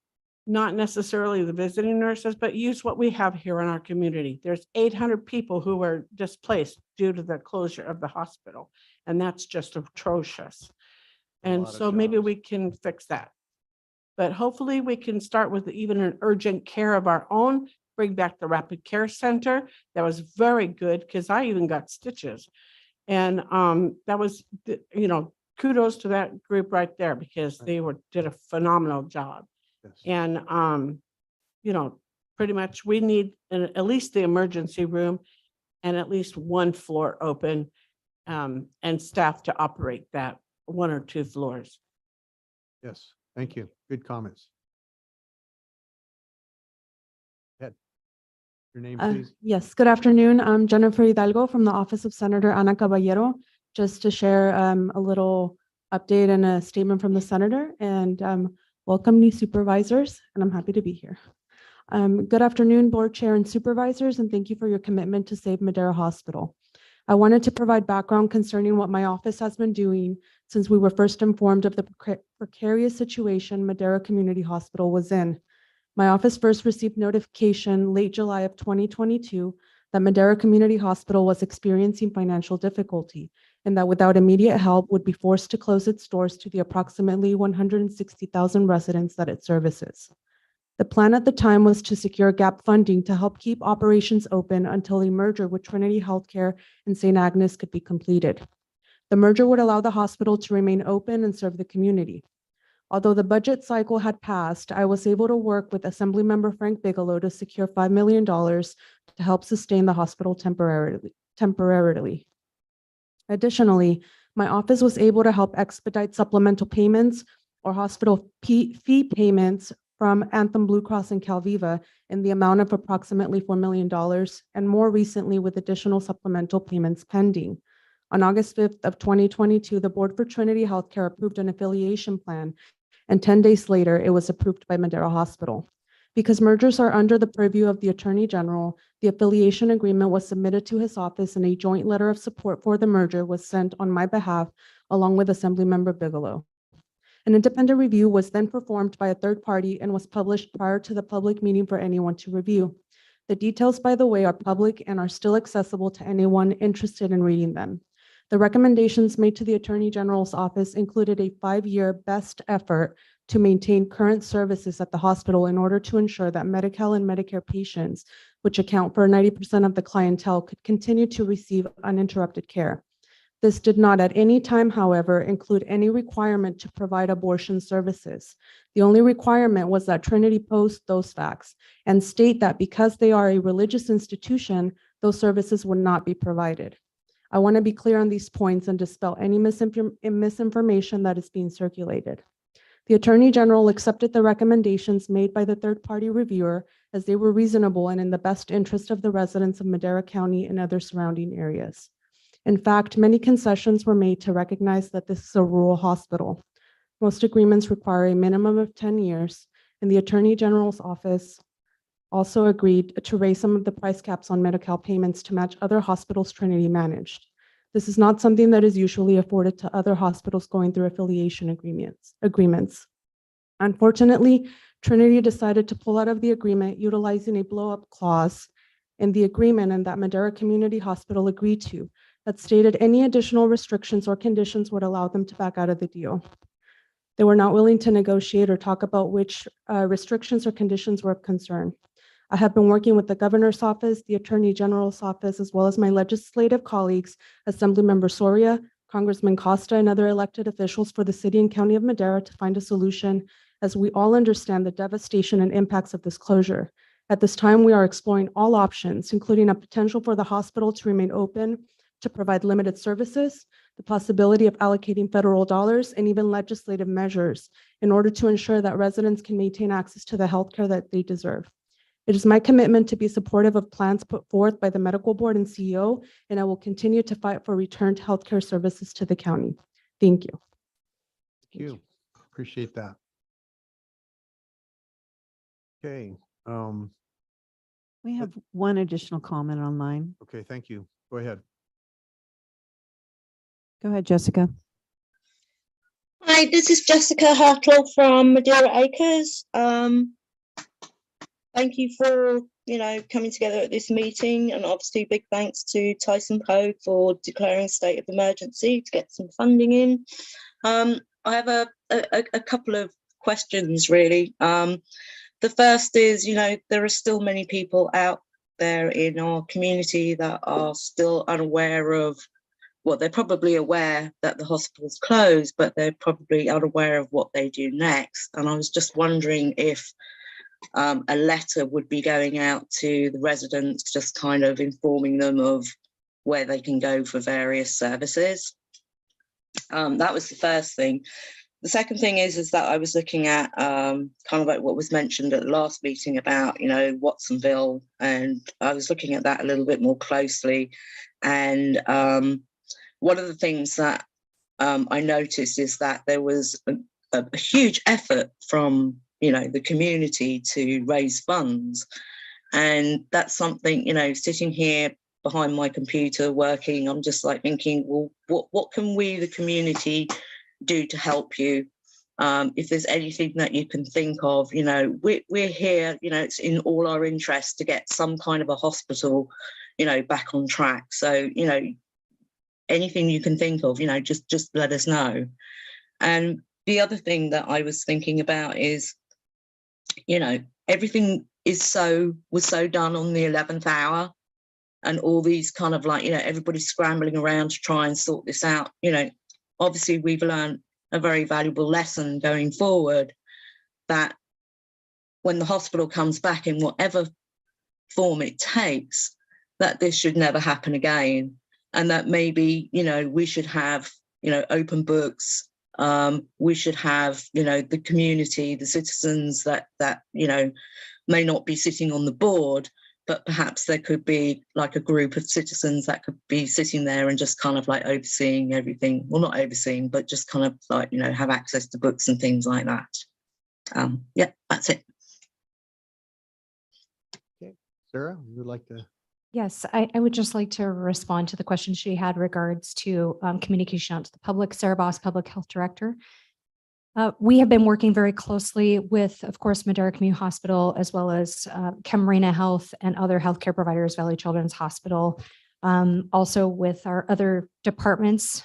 not necessarily the visiting nurses, but use what we have here in our community. There's 800 people who were displaced due to the closure of the hospital, and that's just atrocious. And so maybe we can fix that. But hopefully we can start with even an urgent care of our own, bring back the rapid care center. That was very good because I even got stitches. And that was, kudos to that group right there because they did a phenomenal job. And, pretty much we need at least the emergency room and at least one floor open, and staff to operate that 1 or 2 floors. Yes, thank you. Good comments. Ed, your name, please. Yes, good afternoon. I'm Jennifer Hidalgo from the Office of Senator Ana Caballero, just to share a little update and a statement from the senator, and welcome new supervisors, and I'm happy to be here. Good afternoon, board chair and supervisors, and thank you for your commitment to save Madera Hospital. I wanted to provide background concerning what my office has been doing since we were first informed of the precarious situation Madera Community Hospital was in. My office first received notification late July of 2022 that Madera Community Hospital was experiencing financial difficulty and that without immediate help would be forced to close its doors to the approximately 160,000 residents that it services. The plan at the time was to secure gap funding to help keep operations open until a merger with Trinity Healthcare and St. Agnes could be completed. The merger would allow the hospital to remain open and serve the community. Although the budget cycle had passed, I was able to work with Assemblymember Frank Bigelow to secure $5 million to help sustain the hospital temporarily. Additionally, my office was able to help expedite supplemental payments or hospital fee payments from Anthem Blue Cross and Calviva in the amount of approximately $4 million, and more recently with additional supplemental payments pending. On August 5th of 2022, the Board for Trinity Healthcare approved an affiliation plan, and 10 days later, it was approved by Madera Hospital. Because mergers are under the purview of the Attorney General, the affiliation agreement was submitted to his office and a joint letter of support for the merger was sent on my behalf along with Assemblymember Bigelow. An independent review was then performed by a third party and was published prior to the public meeting for anyone to review. The details, by the way, are public and are still accessible to anyone interested in reading them. The recommendations made to the Attorney General's office included a 5-year best effort to maintain current services at the hospital in order to ensure that Medi-Cal and Medicare patients, which account for 90% of the clientele, could continue to receive uninterrupted care. This did not at any time, however, include any requirement to provide abortion services. The only requirement was that Trinity post those facts and state that because they are a religious institution, those services would not be provided. I want to be clear on these points and dispel any misinformation that is being circulated. The Attorney General accepted the recommendations made by the third-party reviewer as they were reasonable and in the best interest of the residents of Madera County and other surrounding areas. In fact, many concessions were made to recognize that this is a rural hospital. Most agreements require a minimum of 10 years, and the Attorney General's office also agreed to raise some of the price caps on Medi-Cal payments to match other hospitals Trinity managed. This is not something that is usually afforded to other hospitals going through affiliation agreements. Unfortunately, Trinity decided to pull out of the agreement utilizing a blow-up clause in the agreement and that Madera Community Hospital agreed to, that stated any additional restrictions or conditions would allow them to back out of the deal. They were not willing to negotiate or talk about which restrictions or conditions were of concern. I have been working with the governor's office, the attorney general's office, as well as my legislative colleagues, Assemblymember Soria, Congressman Costa, and other elected officials for the city and county of Madera to find a solution, as we all understand the devastation and impacts of this closure. At this time, we are exploring all options, including a potential for the hospital to remain open, to provide limited services, the possibility of allocating federal dollars, and even legislative measures in order to ensure that residents can maintain access to the healthcare that they deserve. It is my commitment to be supportive of plans put forth by the medical board and CEO, and I will continue to fight for return to healthcare services to the county. Thank you. Thank you. Appreciate that. Okay, We have one additional comment online. okay, thank you. Go ahead. Go ahead, Jessica. Hi, this is Jessica Hartle from Madeira Acres. Thank you for, coming together at this meeting, and obviously big thanks to Tyson Pogue for declaring a state of emergency to get some funding in. I have a couple of questions really. The first is, there are still many people out there in our community that are still unaware of, well, they're probably aware that the hospital's closed, but they're probably unaware of what they do next. And I was just wondering if a letter would be going out to the residents, just kind of informing them of where they can go for various services. That was the first thing. The second thing is that I was looking at kind of like what was mentioned at the last meeting about, Watsonville, and I was looking at that a little bit more closely. And one of the things that I noticed is that there was a huge effort from, the community to raise funds. And that's something, sitting here behind my computer working, I'm just like thinking, well, what can we, the community, do to help you? If there's anything that you can think of, we're here, it's in all our interest to get some kind of a hospital, back on track. So, anything you can think of, just let us know. And the other thing that I was thinking about is, everything was so done on the 11th hour, and all these kind of like, everybody's scrambling around to try and sort this out. Obviously we've learned a very valuable lesson going forward, that when the hospital comes back in whatever form it takes, that this should never happen again. And that maybe, we should have, open books. We should have, the community, the citizens that may not be sitting on the board, but perhaps there could be like a group of citizens that could be sitting there and just kind of like overseeing everything. Well, not overseeing, but just kind of like, have access to books and things like that. Yeah, that's it. Okay, Sarah, you would like to? Yes, I would just like to respond to the question she had regards to communication out to the public. Sarah Boss, Public Health Director. We have been working very closely with, of course, Madera Community Hospital, as well as Camarena Health and other healthcare providers, Valley Children's Hospital, also with our other departments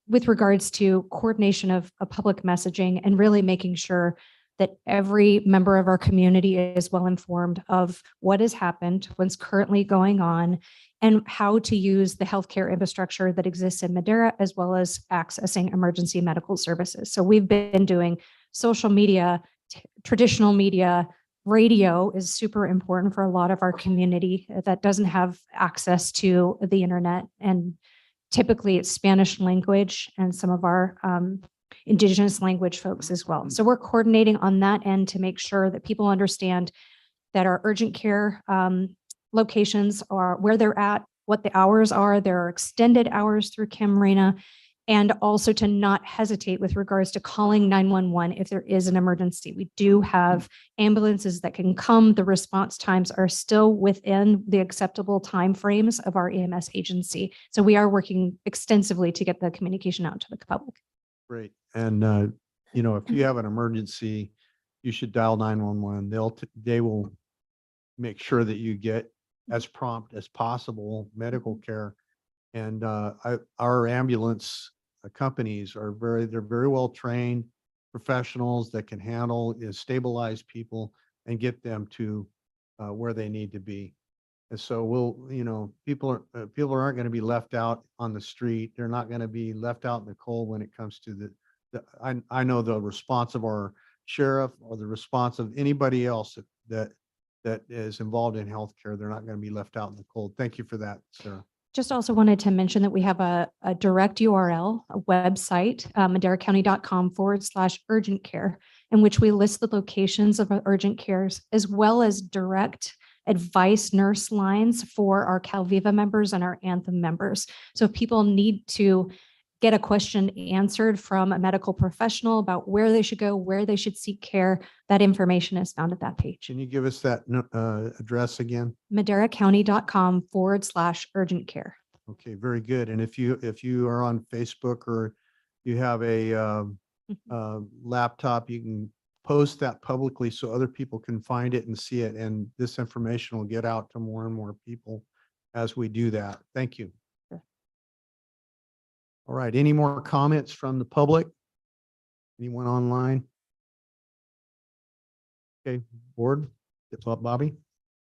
with regards to coordination of public messaging and really making sure that every member of our community is well informed of what has happened, what's currently going on, and how to use the healthcare infrastructure that exists in Madera, as well as accessing emergency medical services. So we've been doing social media, traditional media, radio is super important for a lot of our community that doesn't have access to the internet. And typically it's Spanish language and some of our Indigenous language folks as well. So we're coordinating on that end to make sure that people understand that our urgent care locations are where they're at, what the hours are. There are extended hours through Camarena, and also to not hesitate with regards to calling 911 if there is an emergency. We do have ambulances that can come. The response times are still within the acceptable timeframes of our EMS agency. So we are working extensively to get the communication out to the public. Great. And, if you have an emergency, you should dial 911. They will make sure that you get as prompt as possible medical care. And our ambulance companies they're very well trained professionals that can handle stabilize people and get them to where they need to be. And so people aren't going to be left out on the street. They're not going to be left out in the cold when it comes to I know the response of our sheriff or the response of anybody else that is involved in healthcare. They're not going to be left out in the cold. Thank you for that, Sarah. Just also wanted to mention that we have a direct URL, a website, maderacounty.com/urgent care. in which we list the locations of our urgent cares as well as direct advice nurse lines for our Calviva members and our Anthem members. So if people need to get a question answered from a medical professional about where they should go, where they should seek care, that information is found at that page. Can you give us that address again? MaderaCounty.com/urgent care. Okay, very good. And if you are on Facebook or you have a laptop, you can post that publicly so other people can find it and see it. And this information will get out to more and more people as we do that. Thank you. Sure. All right, any more comments from the public? Anyone online? Okay, board, Bobby?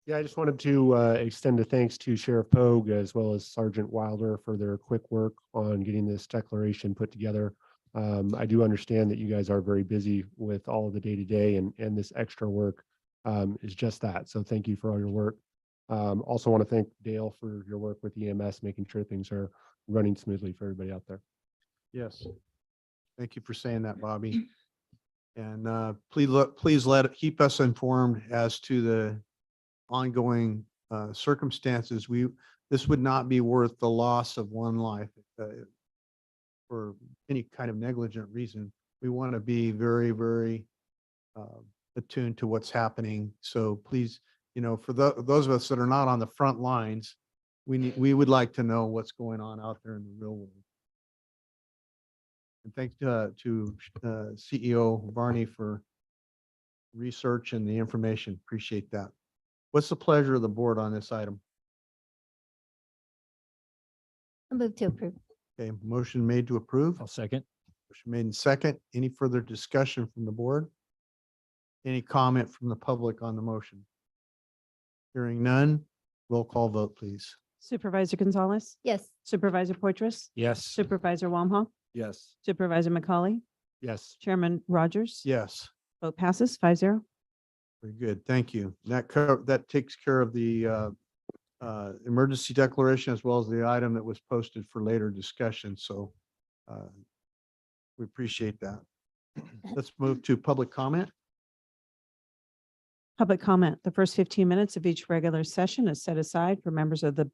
Yeah, I just wanted to extend a thanks to Sheriff Pogue as well as Sergeant Wilder for their quick work on getting this declaration put together. I do understand that you guys are very busy with all of the day-to-day and this extra work is just that. So thank you for all your work. Also want to thank Dale for your work with EMS, making sure things are running smoothly for everybody out there. Yes. Thank you for saying that, Bobby. And please keep us informed as to the ongoing circumstances. This would not be worth the loss of one life for any kind of negligent reason. We want to be very, very attuned to what's happening. So please, for those of us that are not on the front lines, we would like to know what's going on out there in the real world. And thanks to CEO Barney for research and the information. Appreciate that. What's the pleasure of the board on this item? I move to approve. Okay, motion made to approve. I'll second. Motion made in second. Any further discussion from the board? Any comment from the public on the motion? Hearing none, roll call vote, please. Supervisor Gonzalez, Yes. Supervisor Poitras, Yes. Supervisor Wamhaugh, Yes. Supervisor McCauley, Yes. Chairman Rogers. Yes, Vote passes 5-0. very good. Thank you. That takes care of the emergency declaration as well as the item that was posted for later discussion. So we appreciate that. Let's move to public comment. Public comment. The first 15 minutes of each regular session is set aside for members of the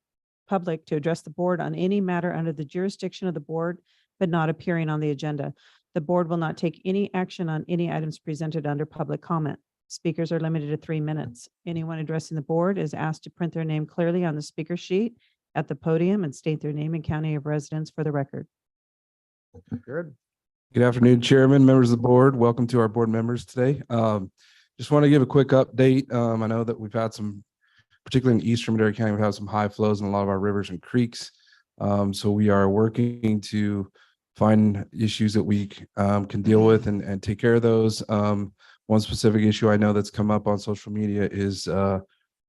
public to address the board on any matter under the jurisdiction of the board, but not appearing on the agenda. The board will not take any action on any items presented under public comment. Speakers are limited to 3 minutes. Anyone addressing the board is asked to print their name clearly on the speaker sheet at the podium and state their name and county of residence for the record. Good. Good afternoon, Chairman, members of the board. Welcome to our board members today. Just want to give a quick update. I know that we've had some, particularly in Eastern Madera County, we've had some high flows in a lot of our rivers and creeks. So we are working to find issues that we can deal with and take care of those. One specific issue I know that's come up on social media is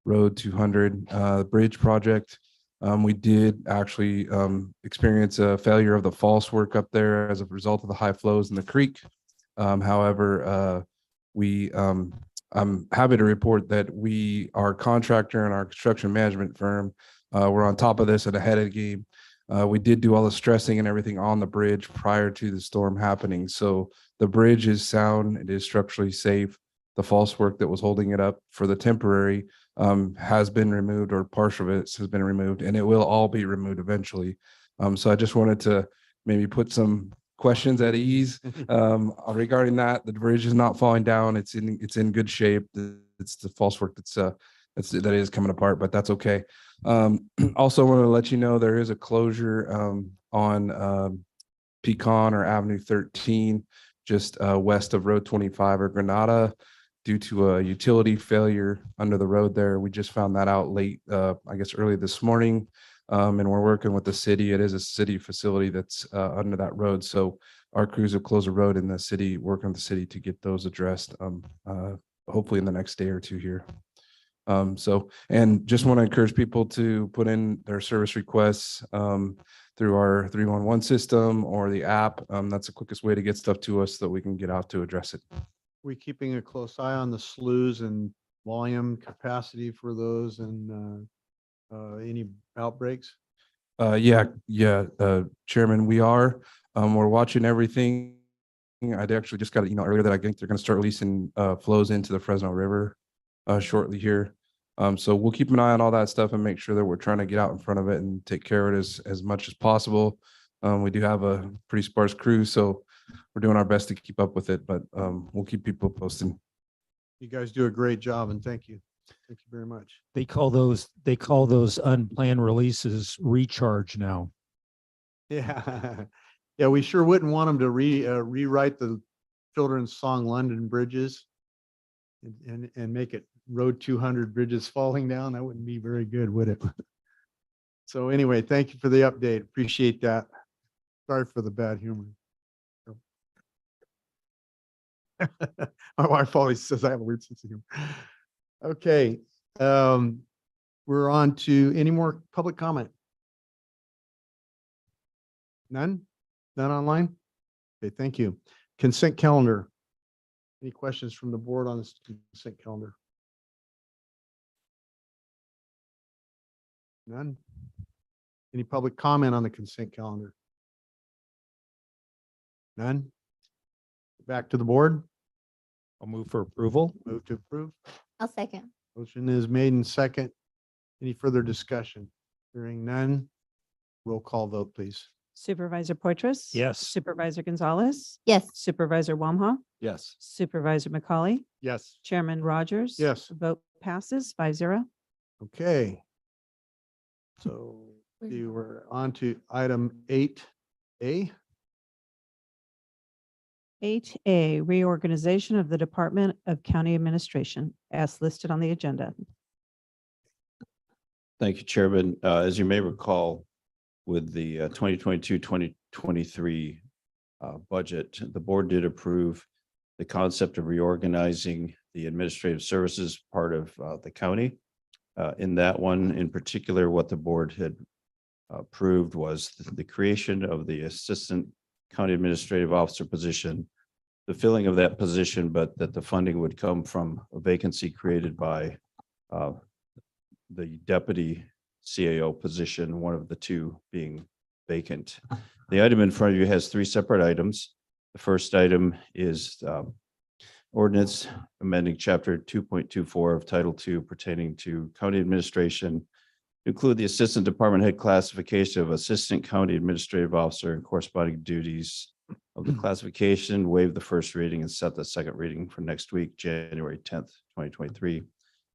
Road 200 bridge project. We did actually experience a failure of the false work up there as a result of the high flows in the creek. However, I'm happy to report that our contractor and our construction management firm were on top of this and ahead of the game. We did do all the stressing and everything on the bridge prior to the storm happening. So the bridge is sound, it is structurally safe. The false work that was holding it up for the temporary has been removed, or partial of it has been removed, and it will all be removed eventually. So I just wanted to maybe put some questions at ease regarding that. The bridge is not falling down. It's in good shape. It's the false work that is coming apart, but that's okay. Also want to let you know there is a closure on Pecan or Avenue 13, just west of Road 25 or Granada, due to a utility failure under the road there. We just found that out late, I guess early this morning. And we're working with the city. It is a city facility that's under that road. So our crews have closed the road in the city, working with the city to get those addressed, hopefully in the next day or two here. And just want to encourage people to put in their service requests through our 311 system or the app. That's the quickest way to get stuff to us so that we can get out to address it. We keeping a close eye on the sloughs and volume capacity for those and any outbreaks? Yeah, Chairman, we are. We're watching everything. I actually just got an email earlier that I think they're going to start releasing flows into the Fresno River shortly here. So we'll keep an eye on all that stuff and make sure that we're trying to get out in front of it and take care of it as much as possible. We do have a pretty sparse crew, so we're doing our best to keep up with it, but we'll keep people posted. You guys do a great job and thank you. Thank you very much. They call those unplanned releases recharge now. Yeah. Yeah, we sure wouldn't want them to rewrite the children's song London Bridges and make it Road 200 Bridges Falling Down. That wouldn't be very good, would it? So anyway, thank you for the update. Appreciate that. Sorry for the bad humor. My wife always says I have a weird sense of humor. Okay. We're on to any more public comment? None? None online? Okay, thank you. Consent calendar. Any questions from the board on this consent calendar? None? Any public comment on the consent calendar? None? Back to the board. I'll move for approval. Move to approve. I'll second. Motion is made in second. Any further discussion? Hearing none. Roll call vote, please. Supervisor Poitras? Yes. Supervisor Gonzalez? Yes. Supervisor Wamha? Yes. Supervisor McCauley? Yes. Chairman Rogers? Yes. Vote passes 5-0. Okay. So we were on to item 8A. 8A, reorganization of the Department of County Administration as listed on the agenda. Thank you, Chairman. As you may recall, with the 2022-2023 budget, the board did approve the concept of reorganizing the administrative services part of the county. In that one in particular, what the board had approved was the creation of the Assistant County Administrative Officer position, the filling of that position, but that the funding would come from a vacancy created by the deputy CAO position, one of the two being vacant. The item in front of you has three separate items. The first item is ordinance amending chapter 2.24 of Title II pertaining to county administration, include the assistant department head classification of assistant county administrative officer and corresponding duties of the classification, waive the first reading and set the second reading for next week, January 10th, 2023.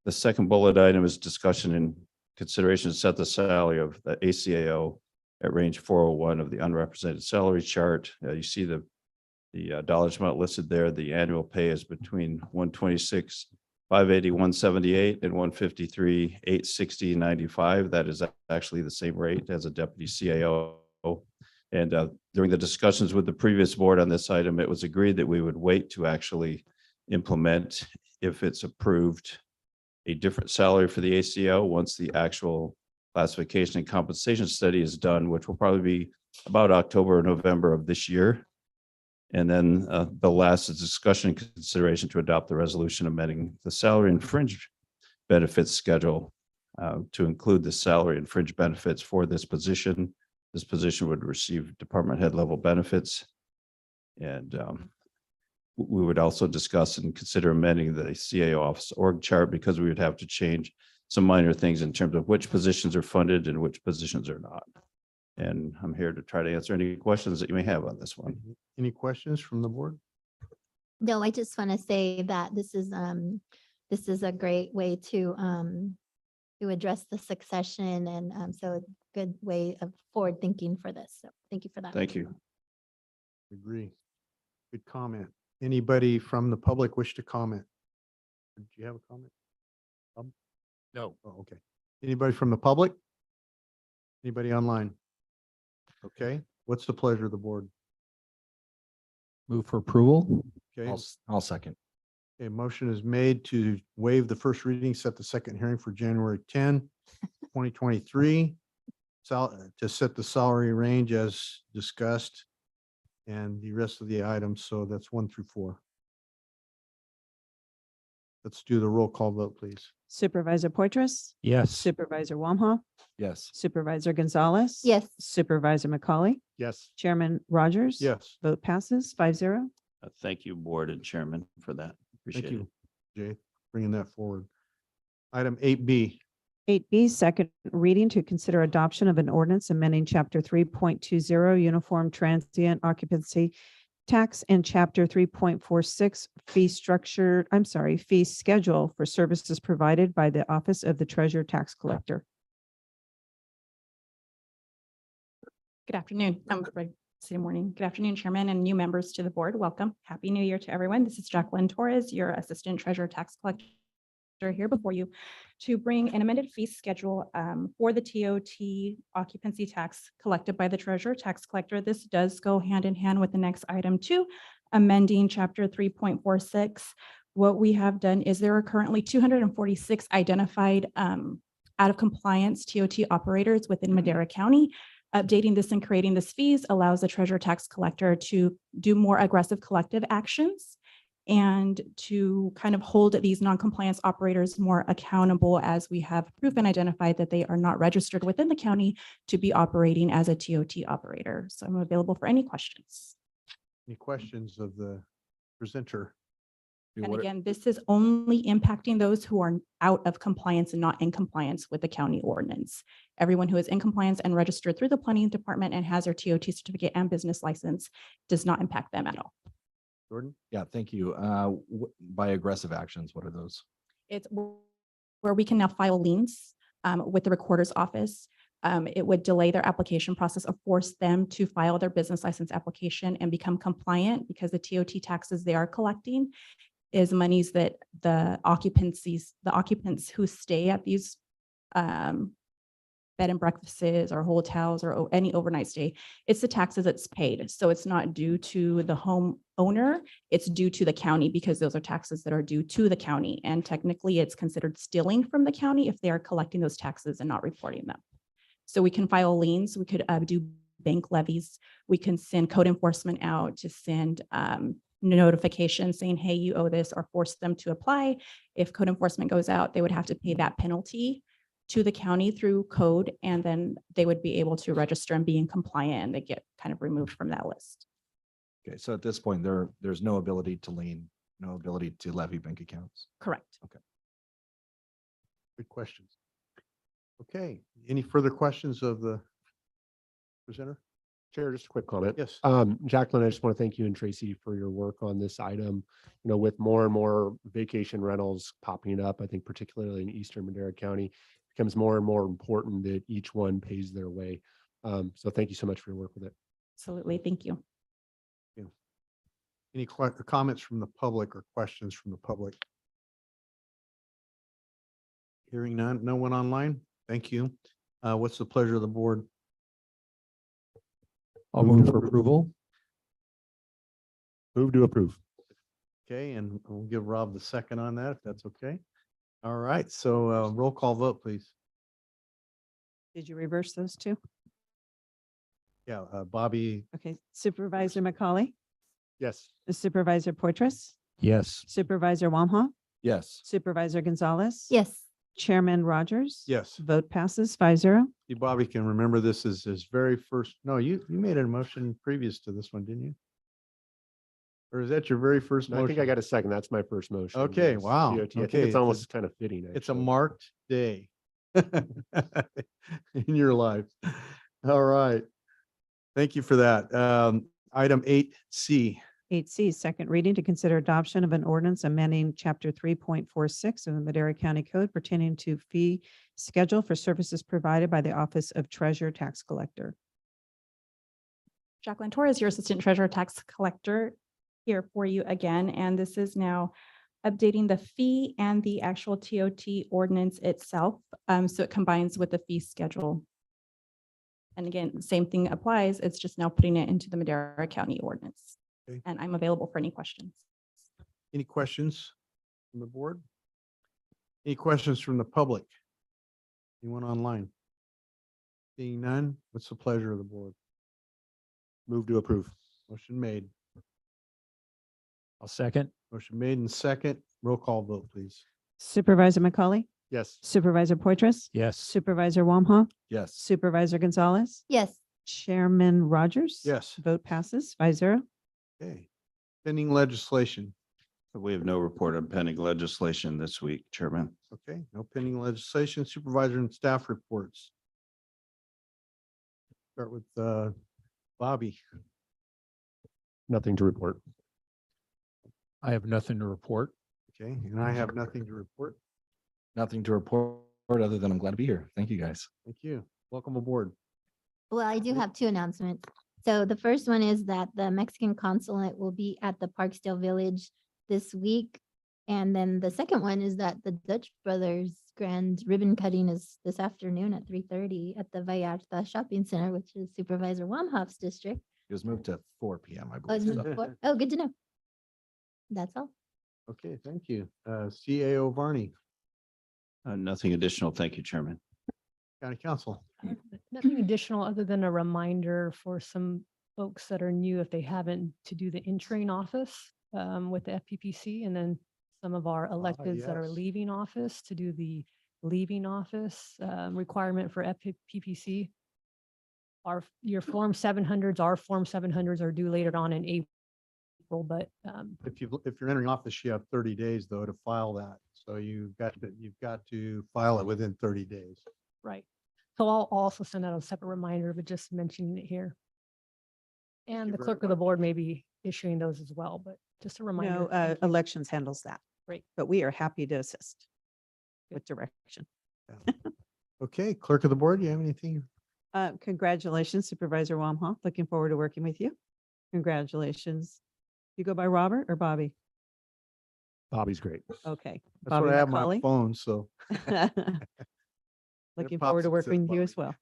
The second bullet item is discussion and consideration to set the salary of the ACAO at range 401 of the unrepresented salary chart. You see the dollars amount listed there. The annual pay is between 126,580, 178 and 153, 860, 95. That is actually the same rate as a deputy CAO. And during the discussions with the previous board on this item, it was agreed that we would wait to actually implement, if it's approved, a different salary for the ACO once the actual classification and compensation study is done, which will probably be about October or November of this year. And then the last is discussion and consideration to adopt the resolution amending the salary and fringe benefits schedule to include the salary and fringe benefits for this position. This position would receive department head level benefits. And we would also discuss and consider amending the CAO office org chart because we would have to change some minor things in terms of which positions are funded and which positions are not. And I'm here to try to answer any questions that you may have on this one. Any questions from the board? No, I just want to say that this is a great way to address the succession and so a good way of forward thinking for this. So thank you for that. Thank you. Agree. Good comment. Anybody from the public wish to comment? Do you have a comment? No. Oh, okay. Anybody from the public? Anybody online? Okay, what's the pleasure of the board? Move for approval. Okay, I'll second. a motion is made to waive the first reading, set the second hearing for January 10, 2023. To set the salary range as discussed and the rest of the items. So that's 1 through 4. Let's do the roll call vote, please. Supervisor Poitras? Yes. Supervisor Wamha? Yes. Supervisor Gonzalez? Yes. Supervisor McCauley? Yes. Chairman Rogers? Yes. Vote passes 5-0. Thank you, Board and Chairman, for that. Thank Appreciate it. you, Jay, bringing that forward. Item 8B. 8B, second reading to consider adoption of an ordinance amending Chapter 3.20 Uniform Transient Occupancy Tax and Chapter 3.46 fee schedule for services provided by the Office of the Treasurer Tax Collector. Good afternoon. City morning. Good afternoon, Chairman and new members to the board. Welcome. Happy New Year to everyone. This is Jacqueline Torres, your Assistant Treasurer Tax Collector here before you to bring an amended fee schedule for the TOT occupancy tax collected by the Treasurer Tax Collector. This does go hand in hand with the next item 2, amending Chapter 3.46. What we have done is there are currently 246 identified out of compliance TOT operators within Madera County. Updating this and creating this fees allows the Treasurer Tax Collector to do more aggressive collective actions and to kind of hold these non-compliance operators more accountable as we have proof and identified that they are not registered within the county to be operating as a TOT operator. So I'm available for any questions. Any questions of the presenter? And again, this is only impacting those who are out of compliance and not in compliance with the county ordinance. Everyone who is in compliance and registered through the planning department and has their TOT certificate and business license does not impact them at all. Jordan? Yeah, thank you. By aggressive actions, what are those? It's where we can now file liens with the recorder's office. It would delay their application process or force them to file their business license application and become compliant because the TOT taxes they are collecting is monies that the occupants who stay at these bed and breakfasts or hotels or any overnight stay, it's the taxes that's paid. So it's not due to the home owner, it's due to the county because those are taxes that are due to the county. And technically it's considered stealing from the county if they are collecting those taxes and not reporting them. So we can file liens, we could do bank levies, we can send code enforcement out to send notification saying, hey, you owe this, or force them to apply. If code enforcement goes out, they would have to pay that penalty to the county through code, and then they would be able to register and be in compliant and they get kind of removed from that list. Okay, so at this point, there's no ability to lien, no ability to levy bank accounts. Correct. Okay. Good questions. Okay, any further questions of the presenter? Chair, just a quick comment. Yes. Jacqueline, I just want to thank you and Tracy for your work on this item. You know, with more and more vacation rentals popping up, I think particularly in Eastern Madera County, it becomes more and more important that each one pays their way. So thank you so much for your work with it. Absolutely. Thank you. Any comments from the public or questions from the public? Hearing none, no one online? Thank you. What's the pleasure of the board? I'll move for approval. Move to approve. Okay, and we'll give Rob the second on that, if that's okay. All right, so roll call vote, please. Did you reverse those two? Yeah, Bobby. Okay, Supervisor McCauley, Yes. Supervisor Poitras, Yes. Supervisor Wamha, Yes. Supervisor Gonzalez. Yes. Chairman Rogers. Yes. Vote passes 5-0. See, Bobby can remember this is his very first, no, you made a motion previous to this one, didn't you? Or is that your very first No, motion? I think I got a second. That's my first motion. Okay, Yes, wow. DOT. I think Okay, it's almost kind of fitting. It's a actually. marked day in your life. All right. Thank you for that. Item 8C. 8C, second reading to consider adoption of an ordinance amending Chapter 3.46 of the Madera County Code pertaining to fee schedule for services provided by the Office of Treasurer Tax Collector. Jacqueline Torres, your Assistant Treasurer Tax Collector here for you again. And this is now updating the fee and the actual TOT ordinance itself. So it combines with the fee schedule. And again, the same thing applies. It's just now putting it into the Madera County ordinance. Okay. And I'm available for any questions. Any questions from the board? Any questions from the public? Anyone online? Seeing none, what's the pleasure of the board? Move to approve. Motion made. I'll second. Motion made and second. Roll call vote, please. Supervisor McCauley, Yes. Supervisor Poitras, Yes. Supervisor Wamha, Yes. Supervisor Gonzalez, Yes. Chairman Rogers. Yes. Vote passes 5-0. Okay. Pending legislation. We have no report on pending legislation this week, Chairman. Okay, no pending legislation. Supervisor and staff reports. Start with Bobby. Nothing to report. I have nothing to report. Okay, and I have nothing to report. Nothing to report other than I'm glad to be here. Thank you, guys. Thank you. Welcome aboard. Well, I do have two announcements. So the first one is that the Mexican consulate will be at the Parksdale Village this week. And then the second one is that the Dutch Brothers Grand Ribbon Cutting is this afternoon at 3:30 at the Vallarta Shopping Center, which is Supervisor Wamhoff's district. It was moved to 4 PM, I Oh, it's believe. moved so. forward. Oh, good to know. That's all. Okay, thank you. CAO Varney, Nothing additional. Thank you, Chairman. County Council. Nothing additional other than a reminder for some folks that are new, if they haven't, to do the in-train office with the FPPC, and then some of our electeds that are yes. leaving office to do the leaving office requirement for FPPC. Your Form 700s, our Form 700s are due later on in April, but If you're entering office, you have 30 days though to file that. So you've got to file it within 30 days. right. So I'll also send out a separate reminder, but just mentioning it here. And you the very clerk of the board may be issuing those as well, but just a reminder. No, Thank you. elections handles that. Great. But we are happy to assist with direction. Okay, Clerk of the Board, you have anything? Congratulations Supervisor Wamhoff. Looking forward to working with you. Congratulations. You go by Robert or Bobby? Bobby's great. Okay. That's Bobby what I have my Macaulay. phone, so. Looking pops forward to and says working with you Bobby. as well.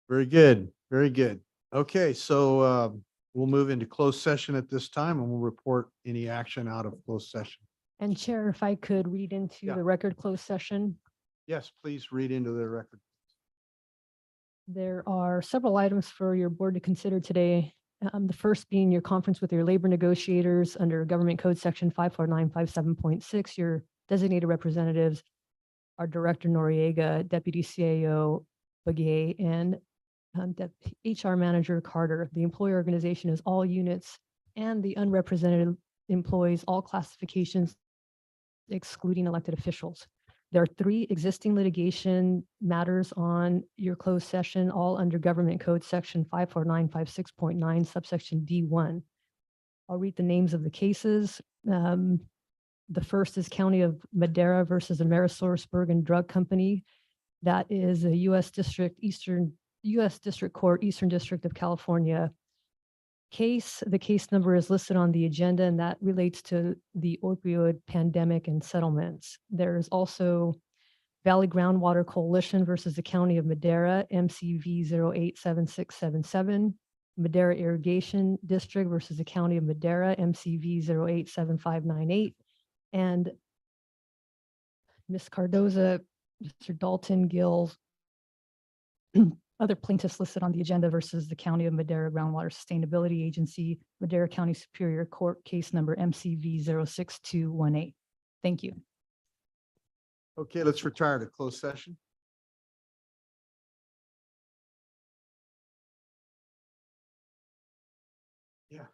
Very good, very good. Okay, so we'll move into closed session at this time and we'll report any action out of closed session. And Chair, if I could read into Yeah. the record closed session. Yes, please read into the record. There are several items for your board to consider today. The first being your conference with your labor negotiators under Government Code Section 54957.6. Your designated representatives are Director Noriega, Deputy CAO Begay, and HR Manager Carter. The employer organization is all units and the unrepresented employees, all classifications, excluding elected officials. There are 3 existing litigation matters on your closed session, all under Government Code Section 54956.9, subsection D1. I'll read the names of the cases. The first is County of Madera versus Amerisource Bergen Drug Company. That is a U.S. District Court, Eastern District of California case. The case number is listed on the agenda, and that relates to the opioid pandemic and settlements. There's also Valley Groundwater Coalition versus the County of Madera, MCV 087677. Madera Irrigation District versus the County of Madera, MCV 087598. And Ms. Cardoza, Mr. Dalton Gills, other plaintiffs listed on the agenda versus the County of Madera Groundwater Sustainability Agency, Madera County Superior Court, case number MCV 06218. Thank you. Okay, let's retire to closed session. Yeah.